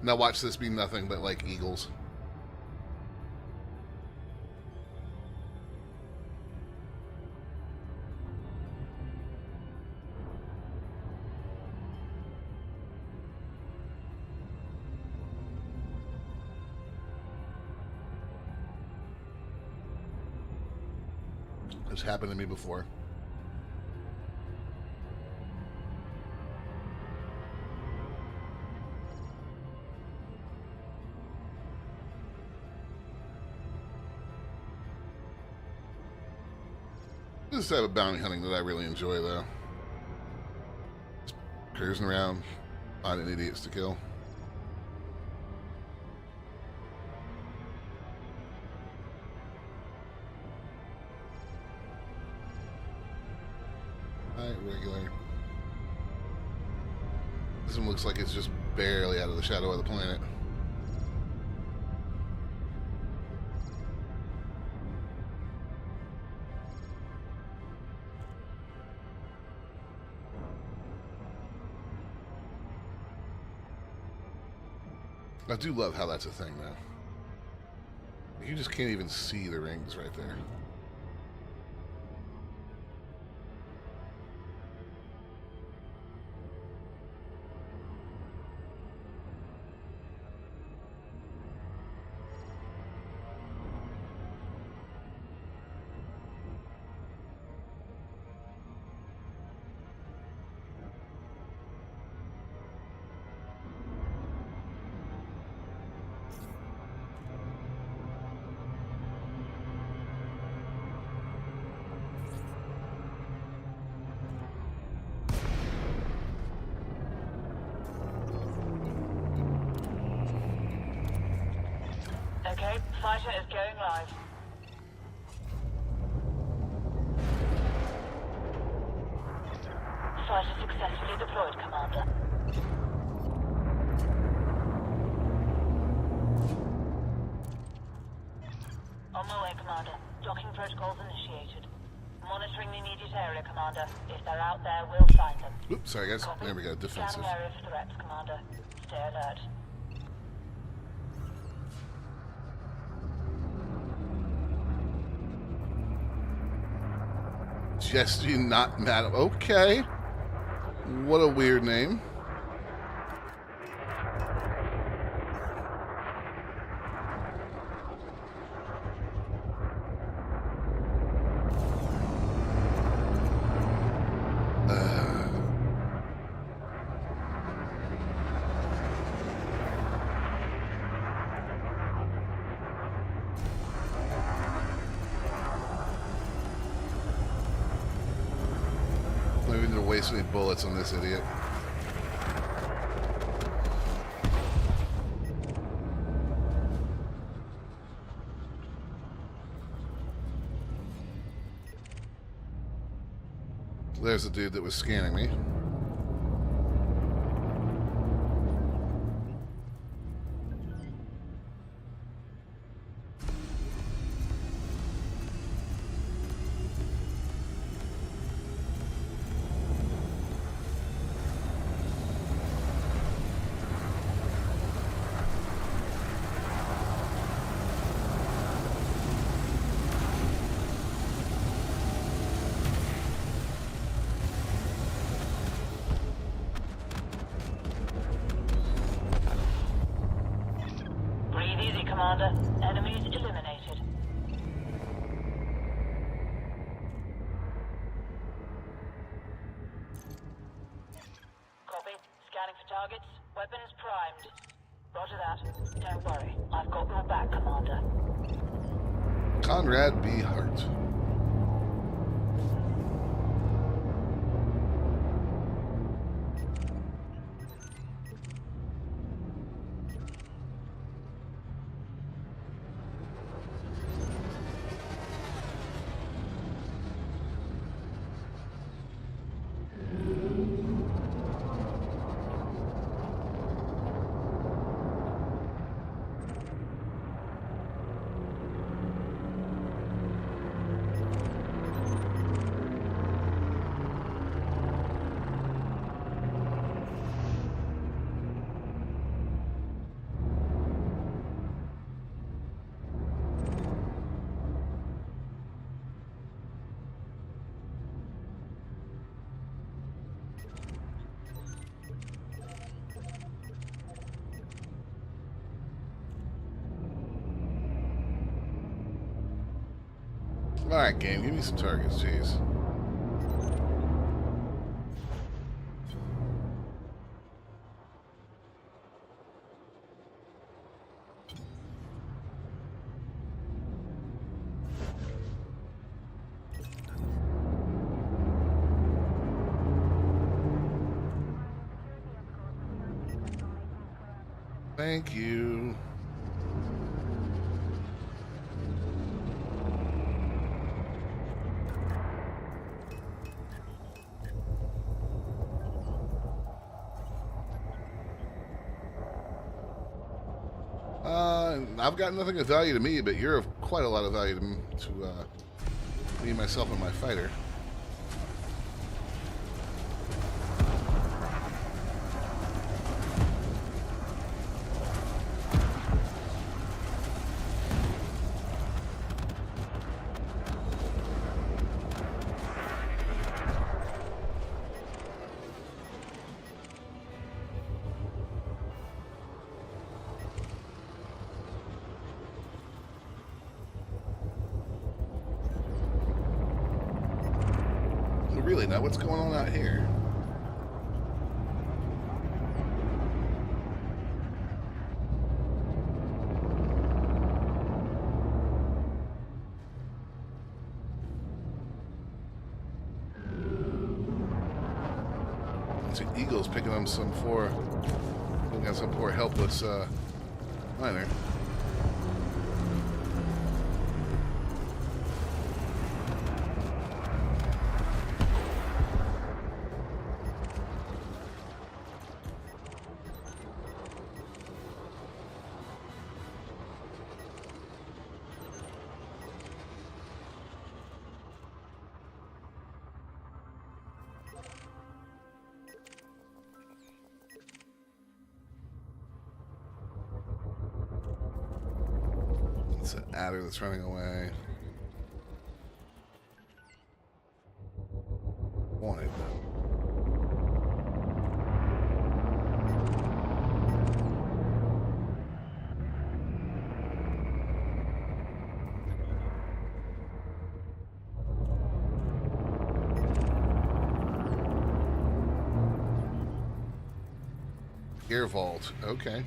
Speaker 1: Now watch this be nothing but like eagles. It's happened to me before. This is the type of bounty hunting that I really enjoy, though. Just cruising around, finding idiots to kill. Alright, regular. This one looks like it's just barely out of the shadow of the planet. I do love how that's a thing, though. You just can't even see the rings right there.
Speaker 2: Okay, fighter is going live. Fighter successfully deployed, Commander. On my way, Commander. Docking protocols initiated. Monitoring the immediate area, Commander. If they're out there, we'll find them.
Speaker 1: Oops, sorry guys.
Speaker 2: Copy.
Speaker 1: There we go, defensive.
Speaker 2: Scanning area for threats, Commander. Stay alert.
Speaker 1: Jesse, not Madam. Okay. What a weird name. Maybe need to waste any bullets on this idiot. There's the dude that was scanning me.
Speaker 2: targets. Weapons primed. Roger that. Don't worry. I've got your back, Commander.
Speaker 1: Conrad B. Hart. Alright, game, give me some targets, jeez. Thank you. I've got nothing of value to me, but you're of quite a lot of value to me, myself, and my fighter. Really, now what's going on out here? See, Eagle's picking on some poor helpless miner. It's an adder that's running away. Wanted them. Gear vault. Okay.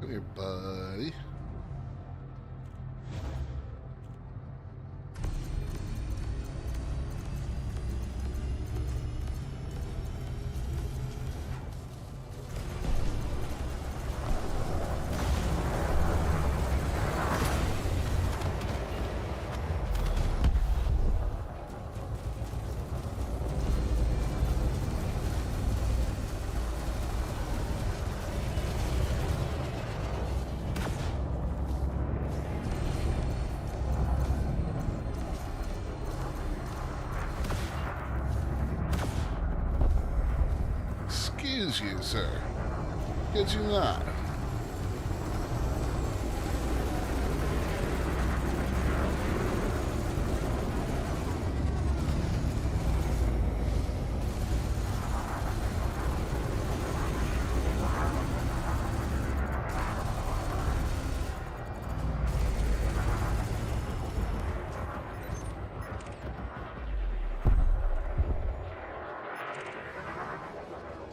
Speaker 1: Come here, buddy. use you, sir. Did you not?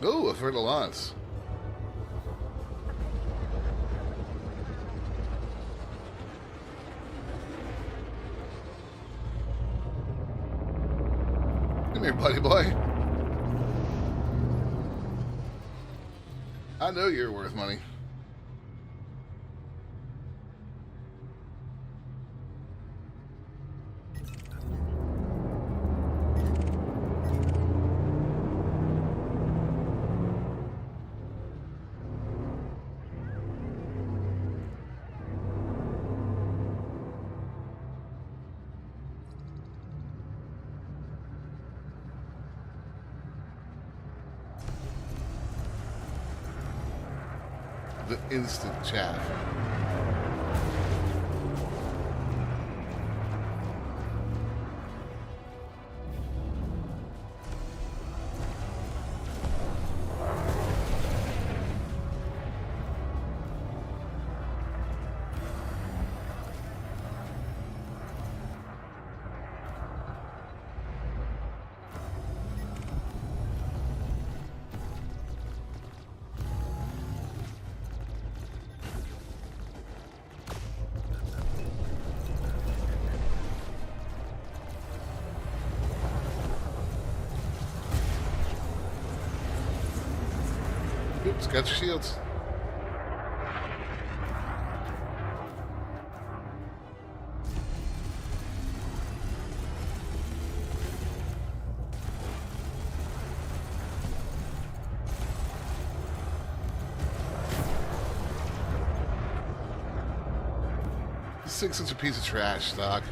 Speaker 1: Oh, a fertilance. Come here, buddy boy. I know you're worth money. The instant chaff. Oops, got your shields. This thing's such a piece of trash, Doc.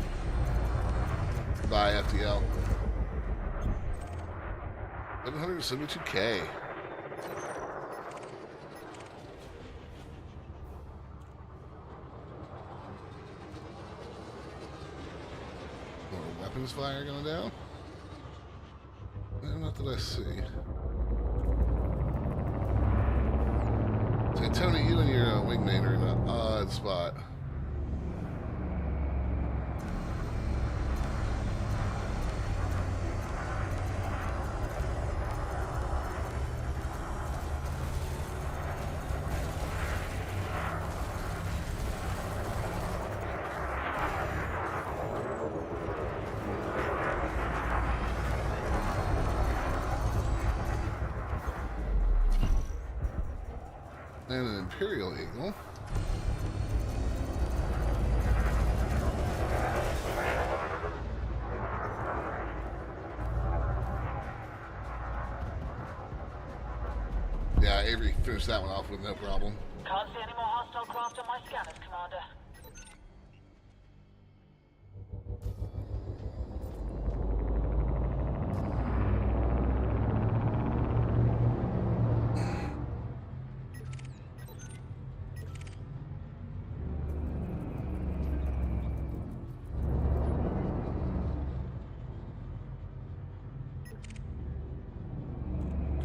Speaker 1: Bye, FDL. 772K. Weapons fire going down? Not that I see. Say, Tony, you and your wingmate are in an odd spot. And an Imperial Eagle. Yeah, Avery finished that one off with no problem.
Speaker 2: Can't see any more hostile craft on my scanners, Commander.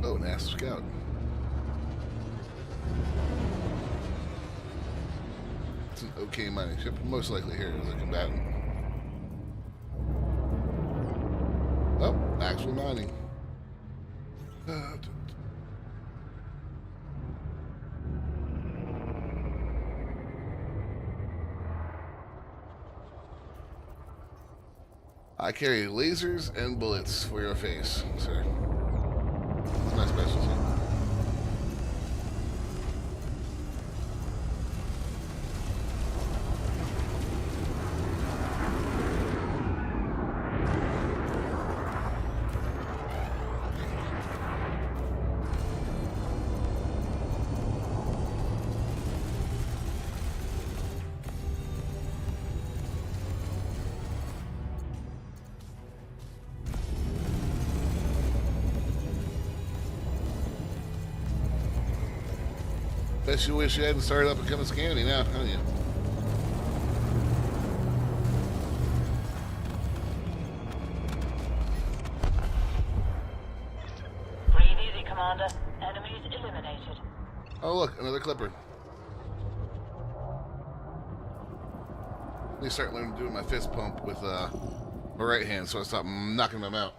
Speaker 1: Oh, an Asp Scout. It's an okay mining ship, most likely here as a combatant. Oh, actual mining. I carry lasers and bullets for your face, sir. That's my specialty. Bet you wish you hadn't started up becoming scanny now, don't you?
Speaker 2: Breathe easy, Commander. Enemies eliminated.
Speaker 1: Oh, look, another clipper. Let me start learning doing my fist pump with my right hand so I stop knocking them out.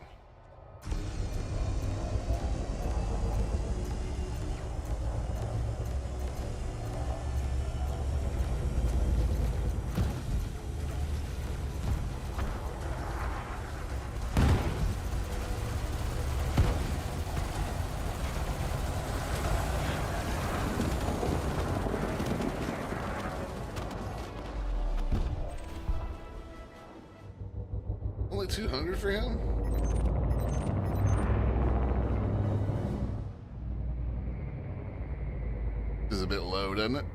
Speaker 1: Only 200 for him? This is a bit low, doesn't it?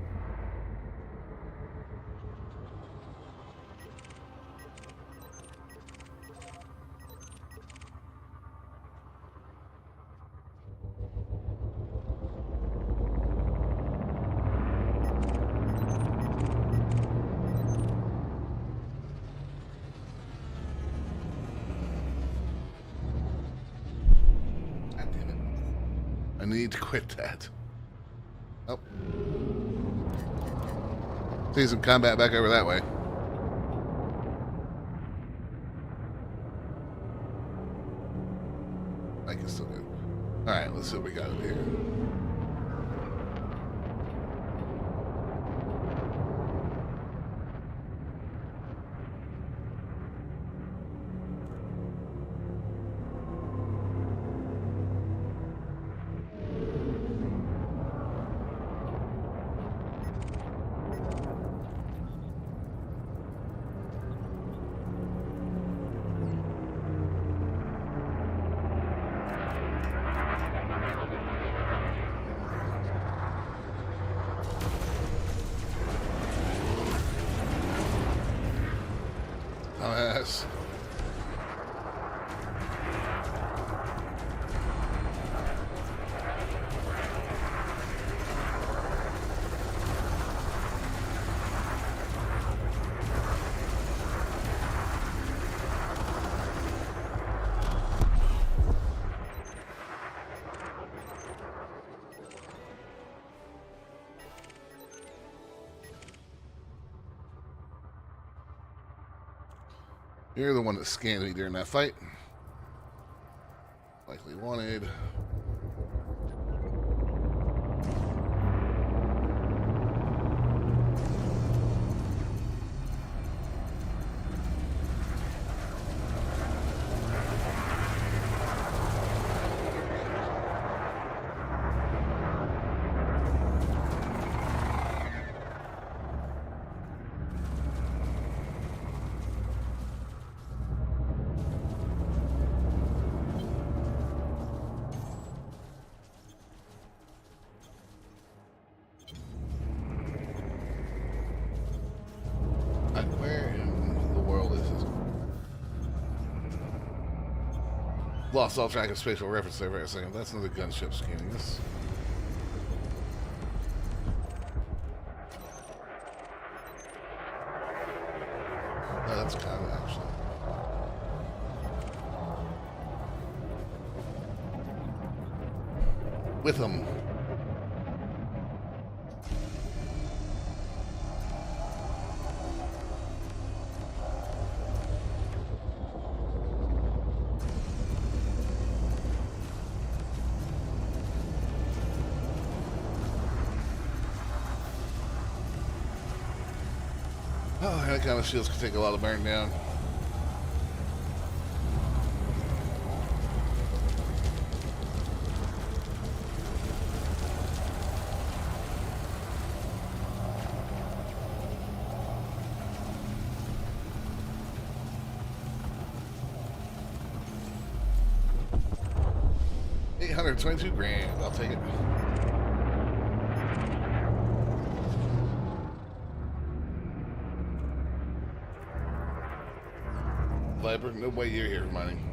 Speaker 1: God damn it. I need to quit that. Oh. See some combat back over that way. I can still do. Alright, let's see what we got here. Oh, yes. You're the one that scanned me during that fight. Likely wanted. Where in the world is this? Lost all track of spatial reference there for a second. That's another gunship scanning this. Oh, that's kind of actually. With them. Oh, that kind of shields can take a lot of burn down. $822,000. I'll take it. Viper, no way you're here mining.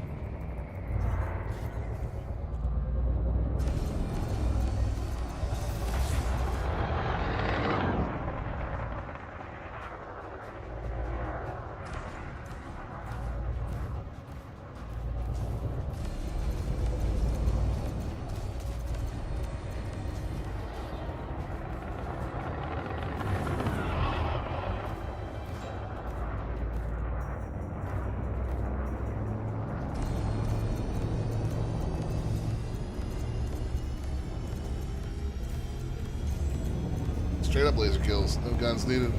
Speaker 1: Straight up laser kills. No guns needed.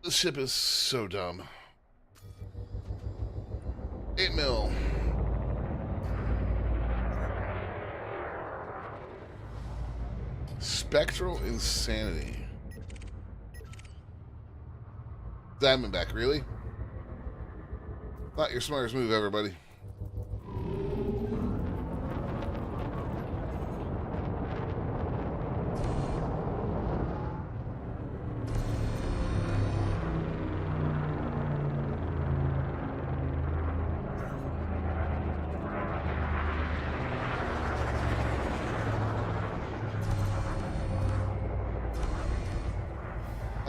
Speaker 1: This ship is so dumb. 8 mil. Spectral Insanity. Diamondback, really? Not your smartest move ever, buddy.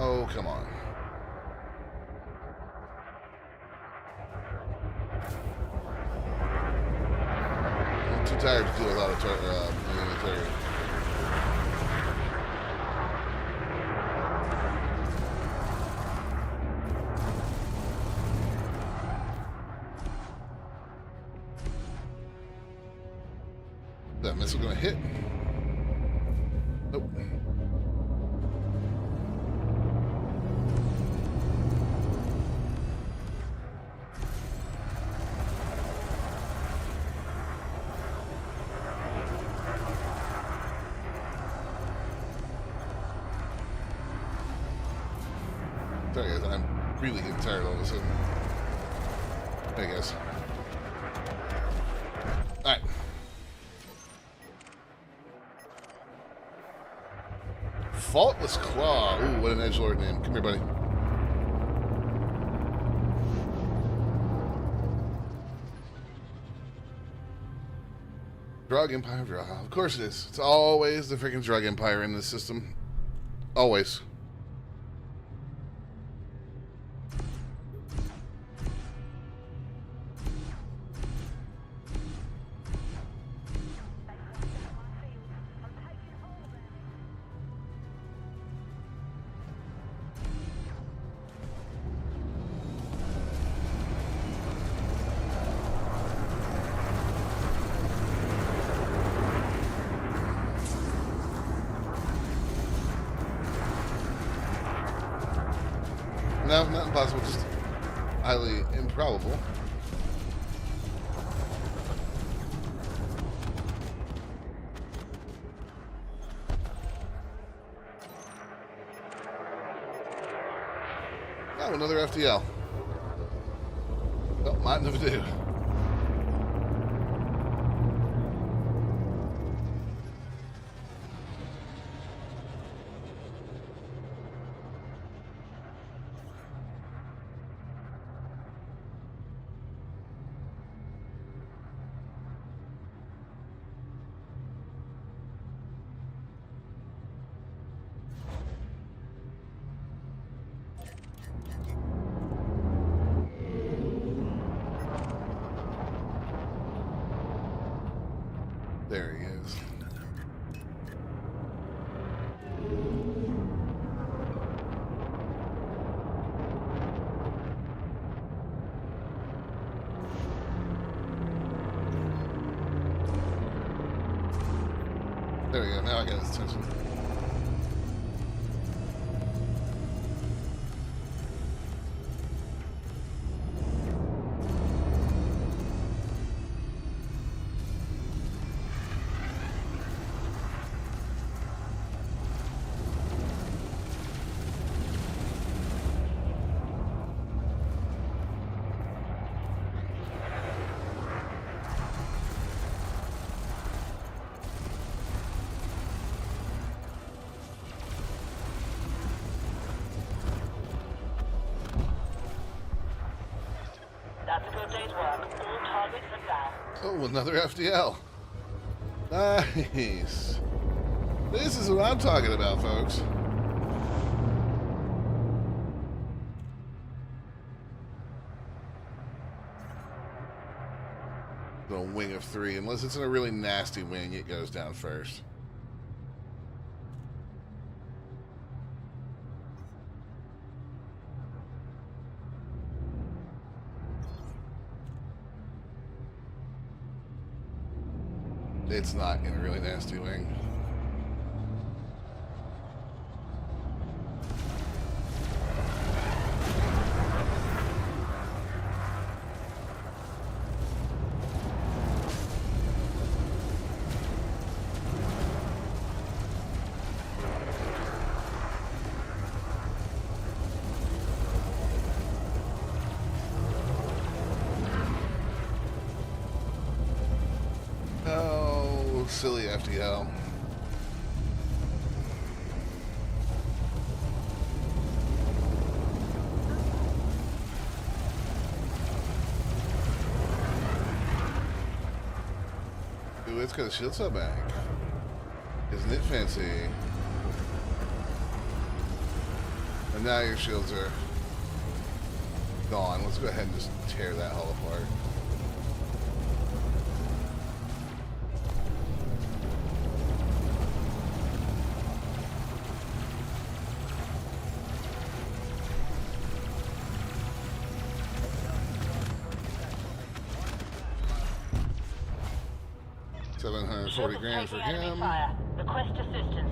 Speaker 1: Oh, come on. I'm too tired to do a lot of military. Is that missile gonna hit? Nope. Sorry guys, I'm really getting tired all of a sudden. I guess. Alright. Faultless Claw. Ooh, what an edgelord name. Come here, buddy. Drug Empire. Of course it is. It's always the freaking Drug Empire in this system. Always. No, not impossible, just highly improbable. Oh, another FDL. Well, might never do. There he is. There we go. Now I got his attention.
Speaker 2: That's a good day's work. All targets are down.
Speaker 1: Oh, another FDL. Nice. This is what I'm talking about, folks. A wing of 3. Unless it's in a really nasty wing, it goes down first. it's not in a really nasty wing. Oh, silly FDL. Ooh, it's got a shield cell back. Isn't it fancy? And now your shields are gone. Let's go ahead and just tear that hull apart. $740,000 for
Speaker 2: Taking enemy
Speaker 1: him.
Speaker 2: fire. Request assistance.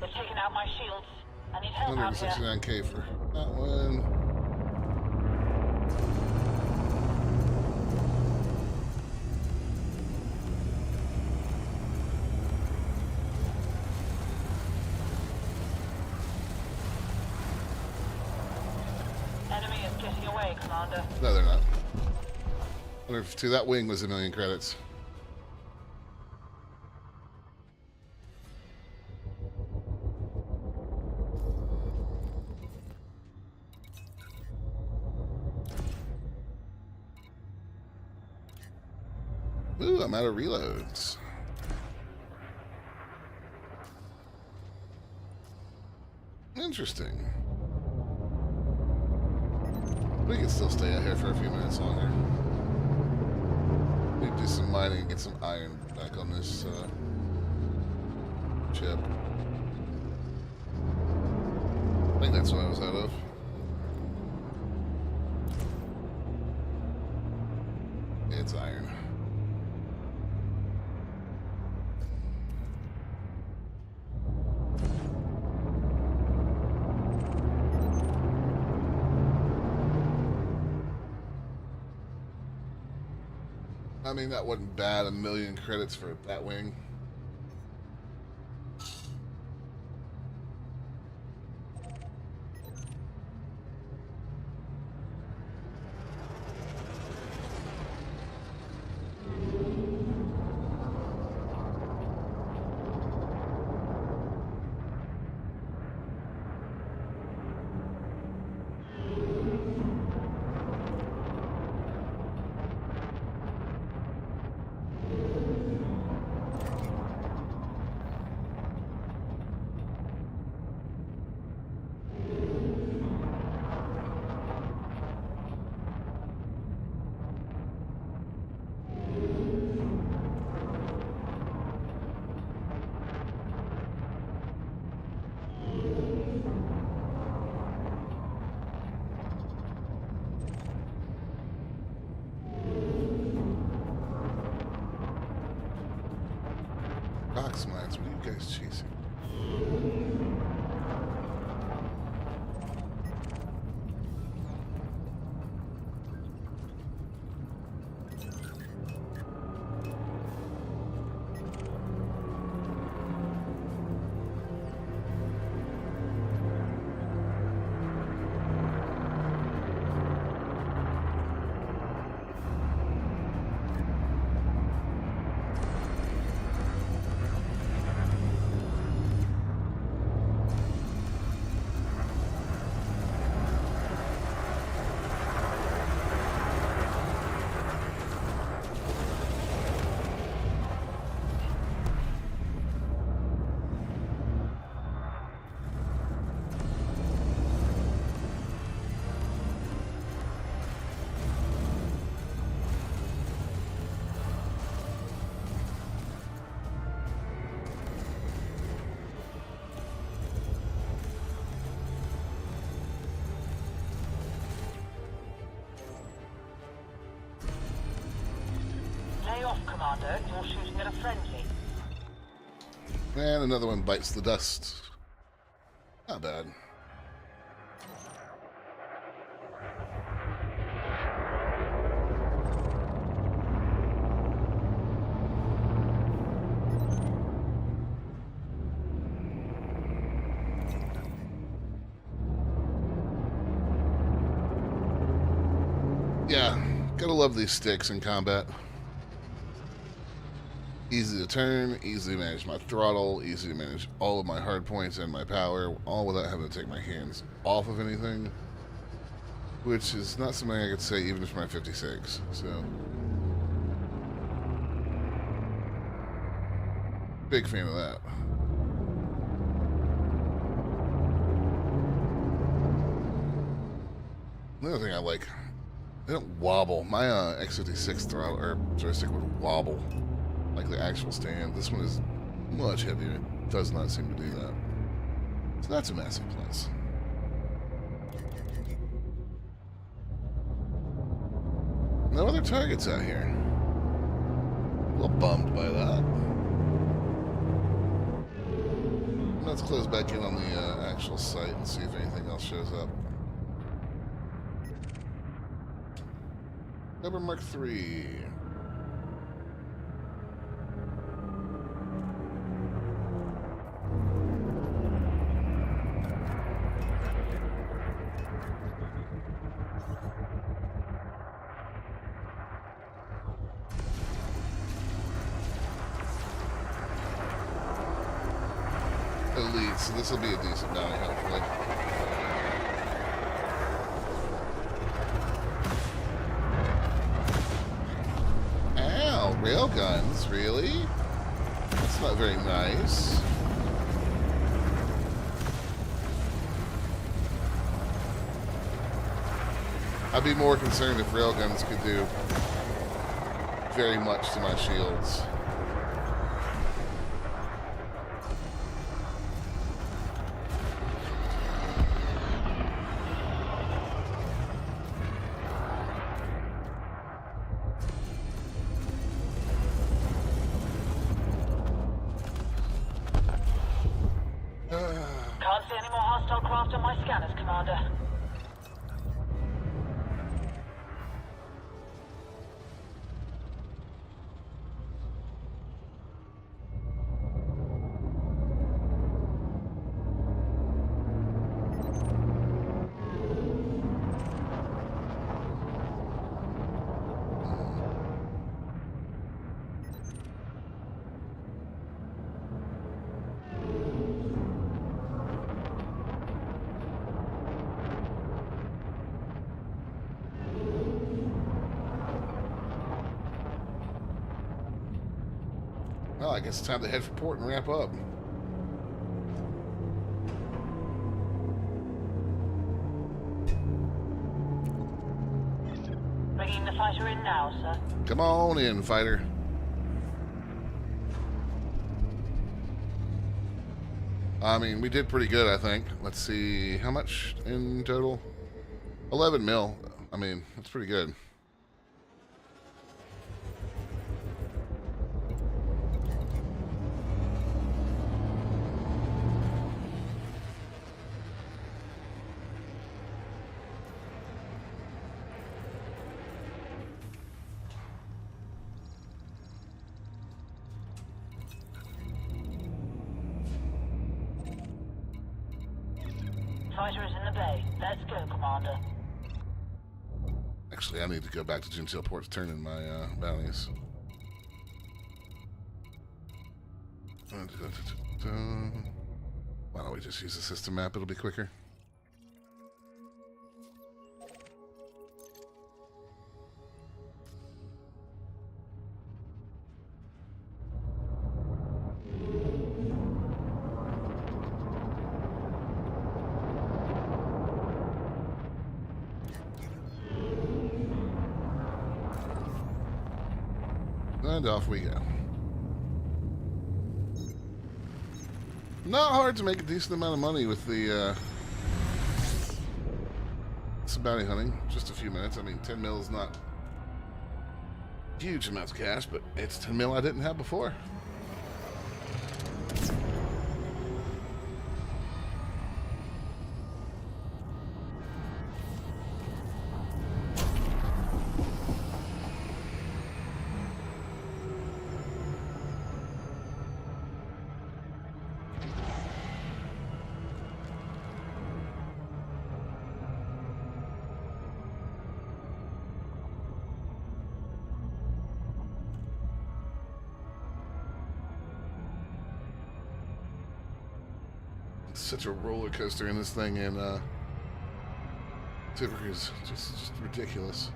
Speaker 2: They've taken out my shields. I need help out here.
Speaker 1: 169K for that one.
Speaker 2: Enemy is getting away, Commander.
Speaker 1: No, they're not. 152. That wing was 1,000,000 credits. Ooh, I'm out of reloads. Interesting. We can still stay out here for a few minutes longer. Need to do some mining and get some iron back on this chip. I think that's what I was out of. It's iron. I mean, that wasn't bad. 1,000,000 credits for that wing. Box mines, what are you guys chasing?
Speaker 2: Commander. You're shooting at a friendly.
Speaker 1: And another one bites the dust. Not bad. Yeah, gotta love these sticks in combat. Easy to turn, easy to manage my throttle, easy to manage all of my hard points and my power, all without having to take my hands off of anything. Which is not something I could say even for my 56, so... Big fan of that. Another thing I like, they don't wobble. My X56 throttle or joystick would wobble like the actual stand. This one is much heavier. It does not seem to do that. So that's a massive plus. No other targets out here. A little bummed by that. Let's close back in on the actual site and see if anything else shows up. Number Mark 3. Elite, so this will be a decent bounty, hopefully. Ow, railguns, really? That's not very nice. I'd be more concerned if railguns could do very much to my shields.
Speaker 2: Can't see any more hostile craft on my scanners, Commander.
Speaker 1: Well, I guess it's time to head for port and wrap up.
Speaker 2: Bringing the fighter in now, sir.
Speaker 1: Come on in, fighter. I mean, we did pretty good, I think. Let's see, how much in total? 11 mil. I mean, that's pretty good.
Speaker 2: Fighter is in the bay. Let's go, Commander.
Speaker 1: Actually, I need to go back to Gentile Port to turn in my bounties. Why don't we just use the system map? It'll be quicker. And off we go. Not hard to make a decent amount of money with the some bounty hunting. Just a few minutes. I mean, 10 mil is not huge amounts of cash, but it's 10 mil I didn't have before. Such a roller coaster in this thing, and typically is just ridiculous.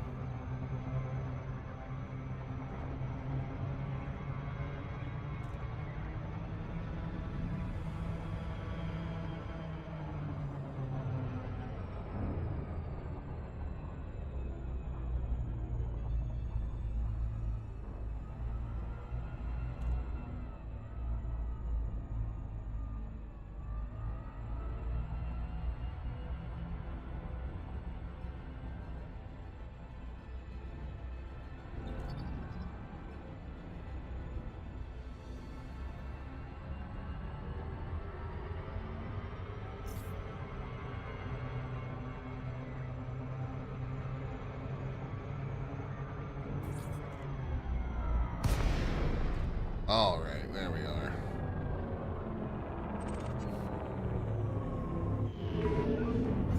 Speaker 1: All right, there we are.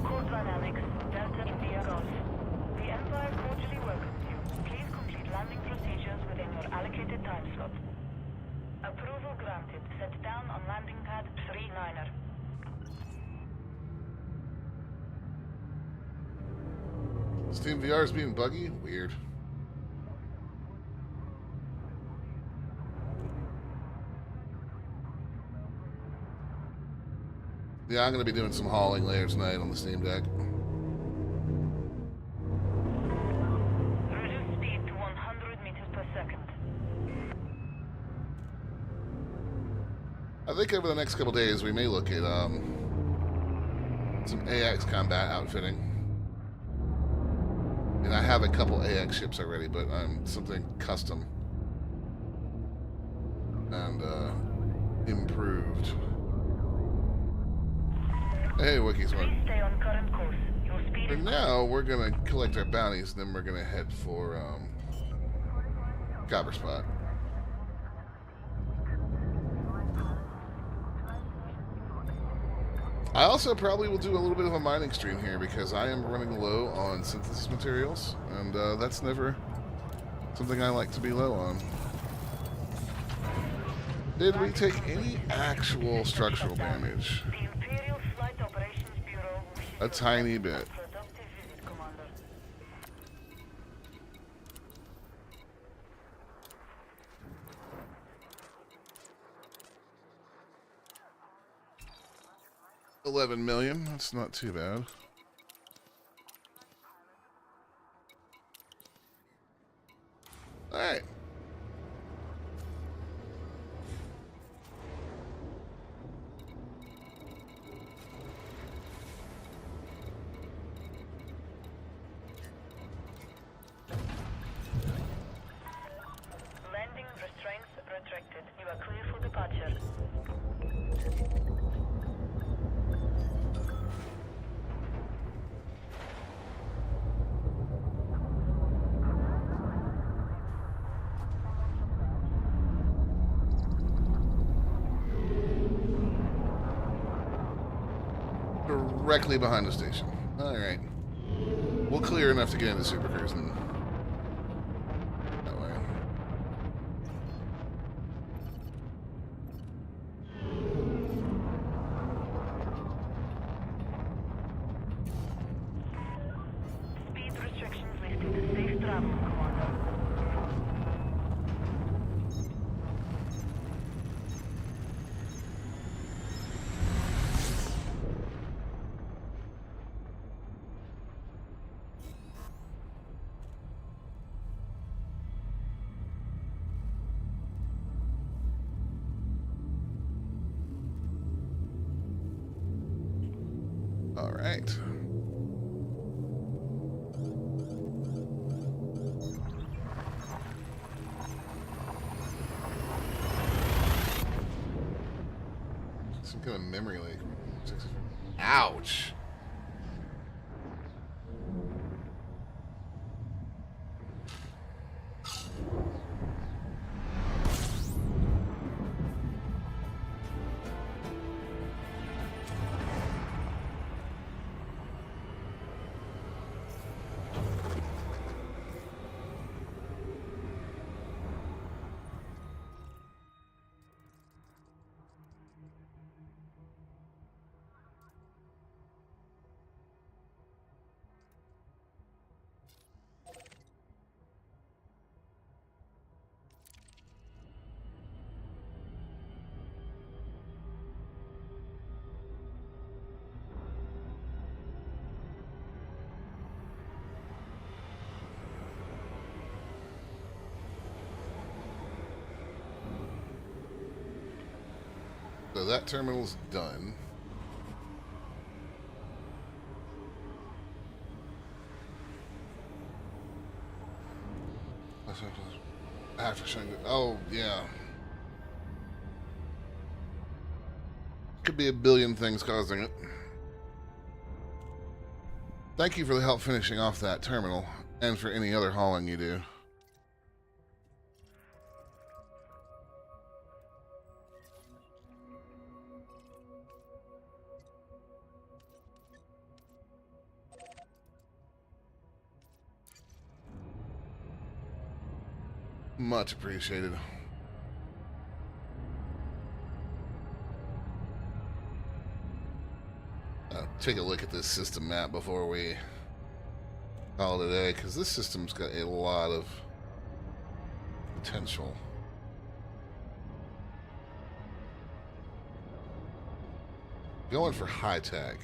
Speaker 2: Code Dynamics, Delta India Golf. The Empire cordially welcomes you. Please complete landing procedures within your allocated time slot. Approval granted. Set down on landing pad 39er.
Speaker 1: Steam VR is being buggy? Weird. Yeah, I'm going to be doing some hauling later tonight on the Steam Deck.
Speaker 2: Reduce speed to 100 meters per second.
Speaker 1: I think over the next couple days we may look at some AX combat outfitting. And I have a couple AX ships already, but something custom and improved. Hey, Wookiees,
Speaker 2: Please stay on current course. Your speed
Speaker 1: for
Speaker 2: is
Speaker 1: now, we're gonna collect our bounties, and then we're gonna head for Copper Spot. I also probably will do a little bit of a mining stream here because I am running low on synthesis materials, and that's never something I like to be low on. Did we take any actual structural damage?
Speaker 2: the Imperial Flight Operations Bureau wishes
Speaker 1: A tiny bit.
Speaker 2: productive visit, Commander.
Speaker 1: $11 million. That's not too bad. All right.
Speaker 2: Landing restraints retracted. You are clear for departure.
Speaker 1: Directly behind the station. All right. We'll clear enough to get into Super Cruise and that way.
Speaker 2: Speed restrictions lifted. Safe travel, Commander.
Speaker 1: All right. Got a memory leak. Ouch. So that terminal's done. After Shenanigans. Oh, yeah. Could be a billion things causing it. Thank you for the help finishing off that terminal, and for any other hauling you do. Much appreciated. Take a look at this system map before we call it a day, because this system's got a lot of potential. Going for high tech.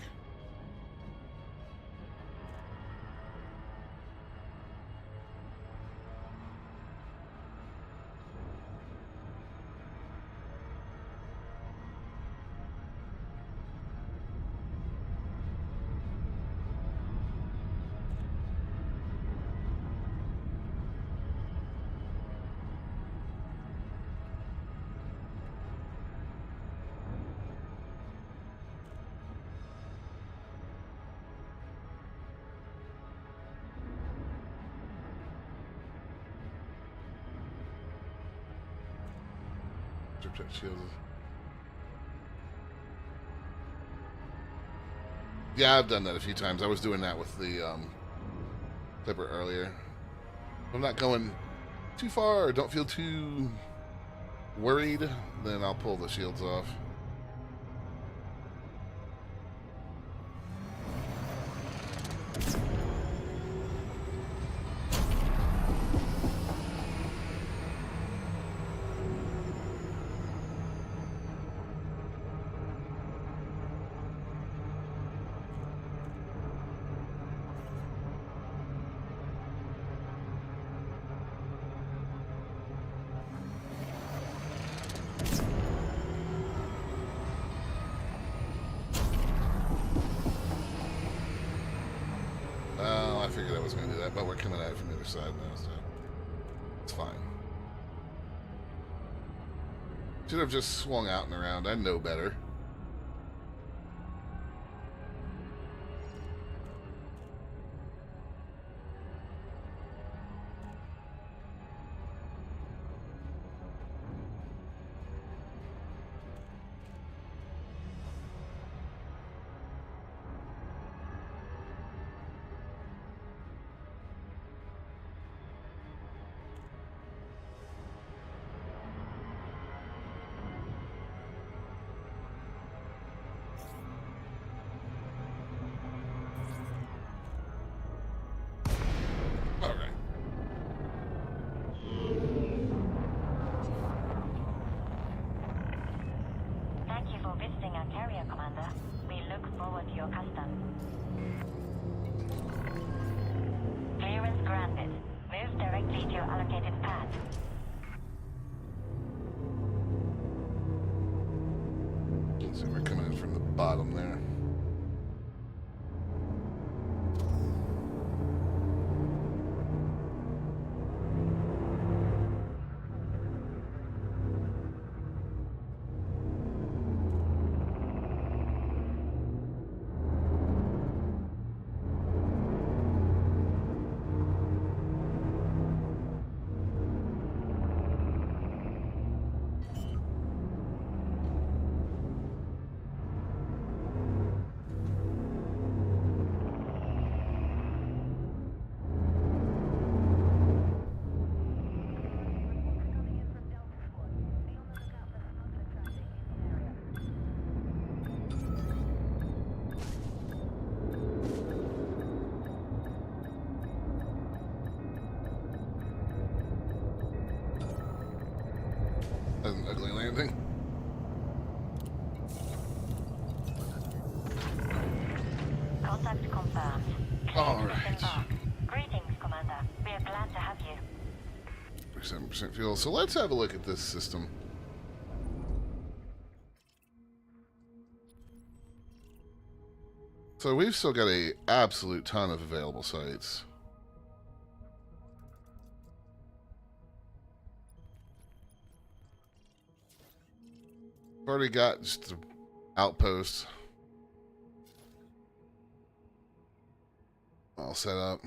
Speaker 1: Yeah, I've done that a few times. I was doing that with the Clipper earlier. If I'm not going too far or don't feel too worried, then I'll pull the shields off. I figured I was going to do that, but we're coming at it from the other side now, so it's fine. Should have just swung out and around. I know better.
Speaker 5: Visiting our carrier, Commander. We look forward to your custom. Clearance granted. Move directly to your allocated path.
Speaker 1: So we're coming in from the bottom there. An ugly landing.
Speaker 5: Contact confirmed.
Speaker 1: All
Speaker 5: Cleared to
Speaker 1: right.
Speaker 5: disembark. Greetings, Commander. We are glad to have you.
Speaker 1: 7% fuel. So let's have a look at this system. So we've still got a absolute ton of available sites. We've already got just an outpost all set up.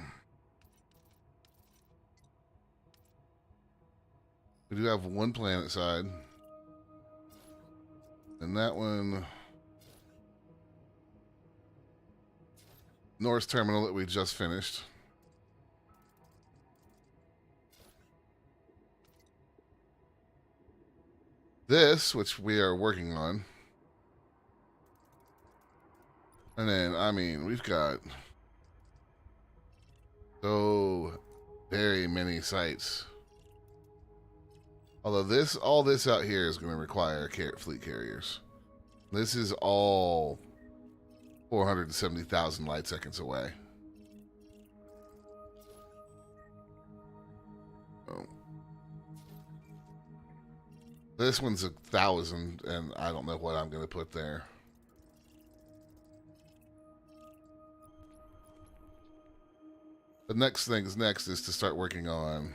Speaker 1: We do have one planet side. And that one, North Terminal that we just finished. This, which we are working on. And then, I mean, we've got so very many sites. Although all this out here is going to require fleet carriers. This is all 470,000 light seconds away. Oh. This one's 1,000, and I don't know what I'm going to put there. The next thing's next is to start working on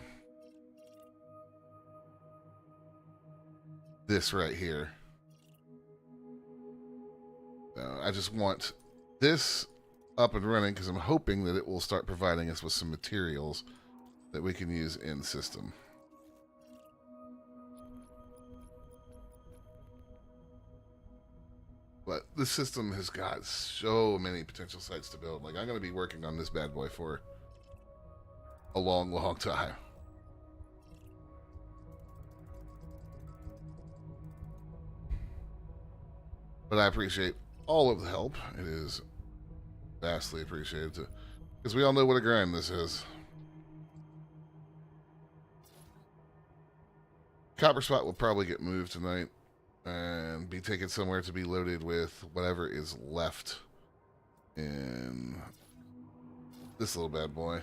Speaker 1: this right here. I just want this up and running because I'm hoping that it will start providing us with some materials that we can use in system. But this system has got so many potential sites to build. Like, I'm going to be working on this bad boy for a long, long time. But I appreciate all of the help. It is vastly appreciated. Because we all know what a grind this is. Copper Spot will probably get moved tonight and be taken somewhere to be loaded with whatever is left in this little bad boy.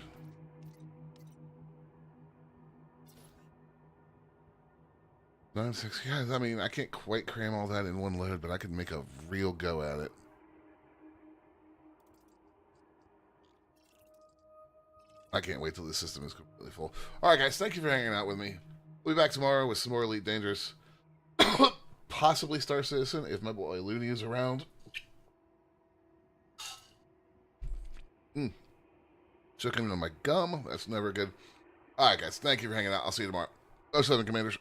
Speaker 1: Yeah, I mean, I can't quite cram all that in one load, but I can make a real go at it. I can't wait till this system is completely full. All right, guys, thank you for hanging out with me. We'll be back tomorrow with some more Elite Dangerous. Possibly Star Citizen if my boy Looney is around. Choking on my gum. That's never good. All right, guys, thank you for hanging out. I'll see you tomorrow. 07 Commanders.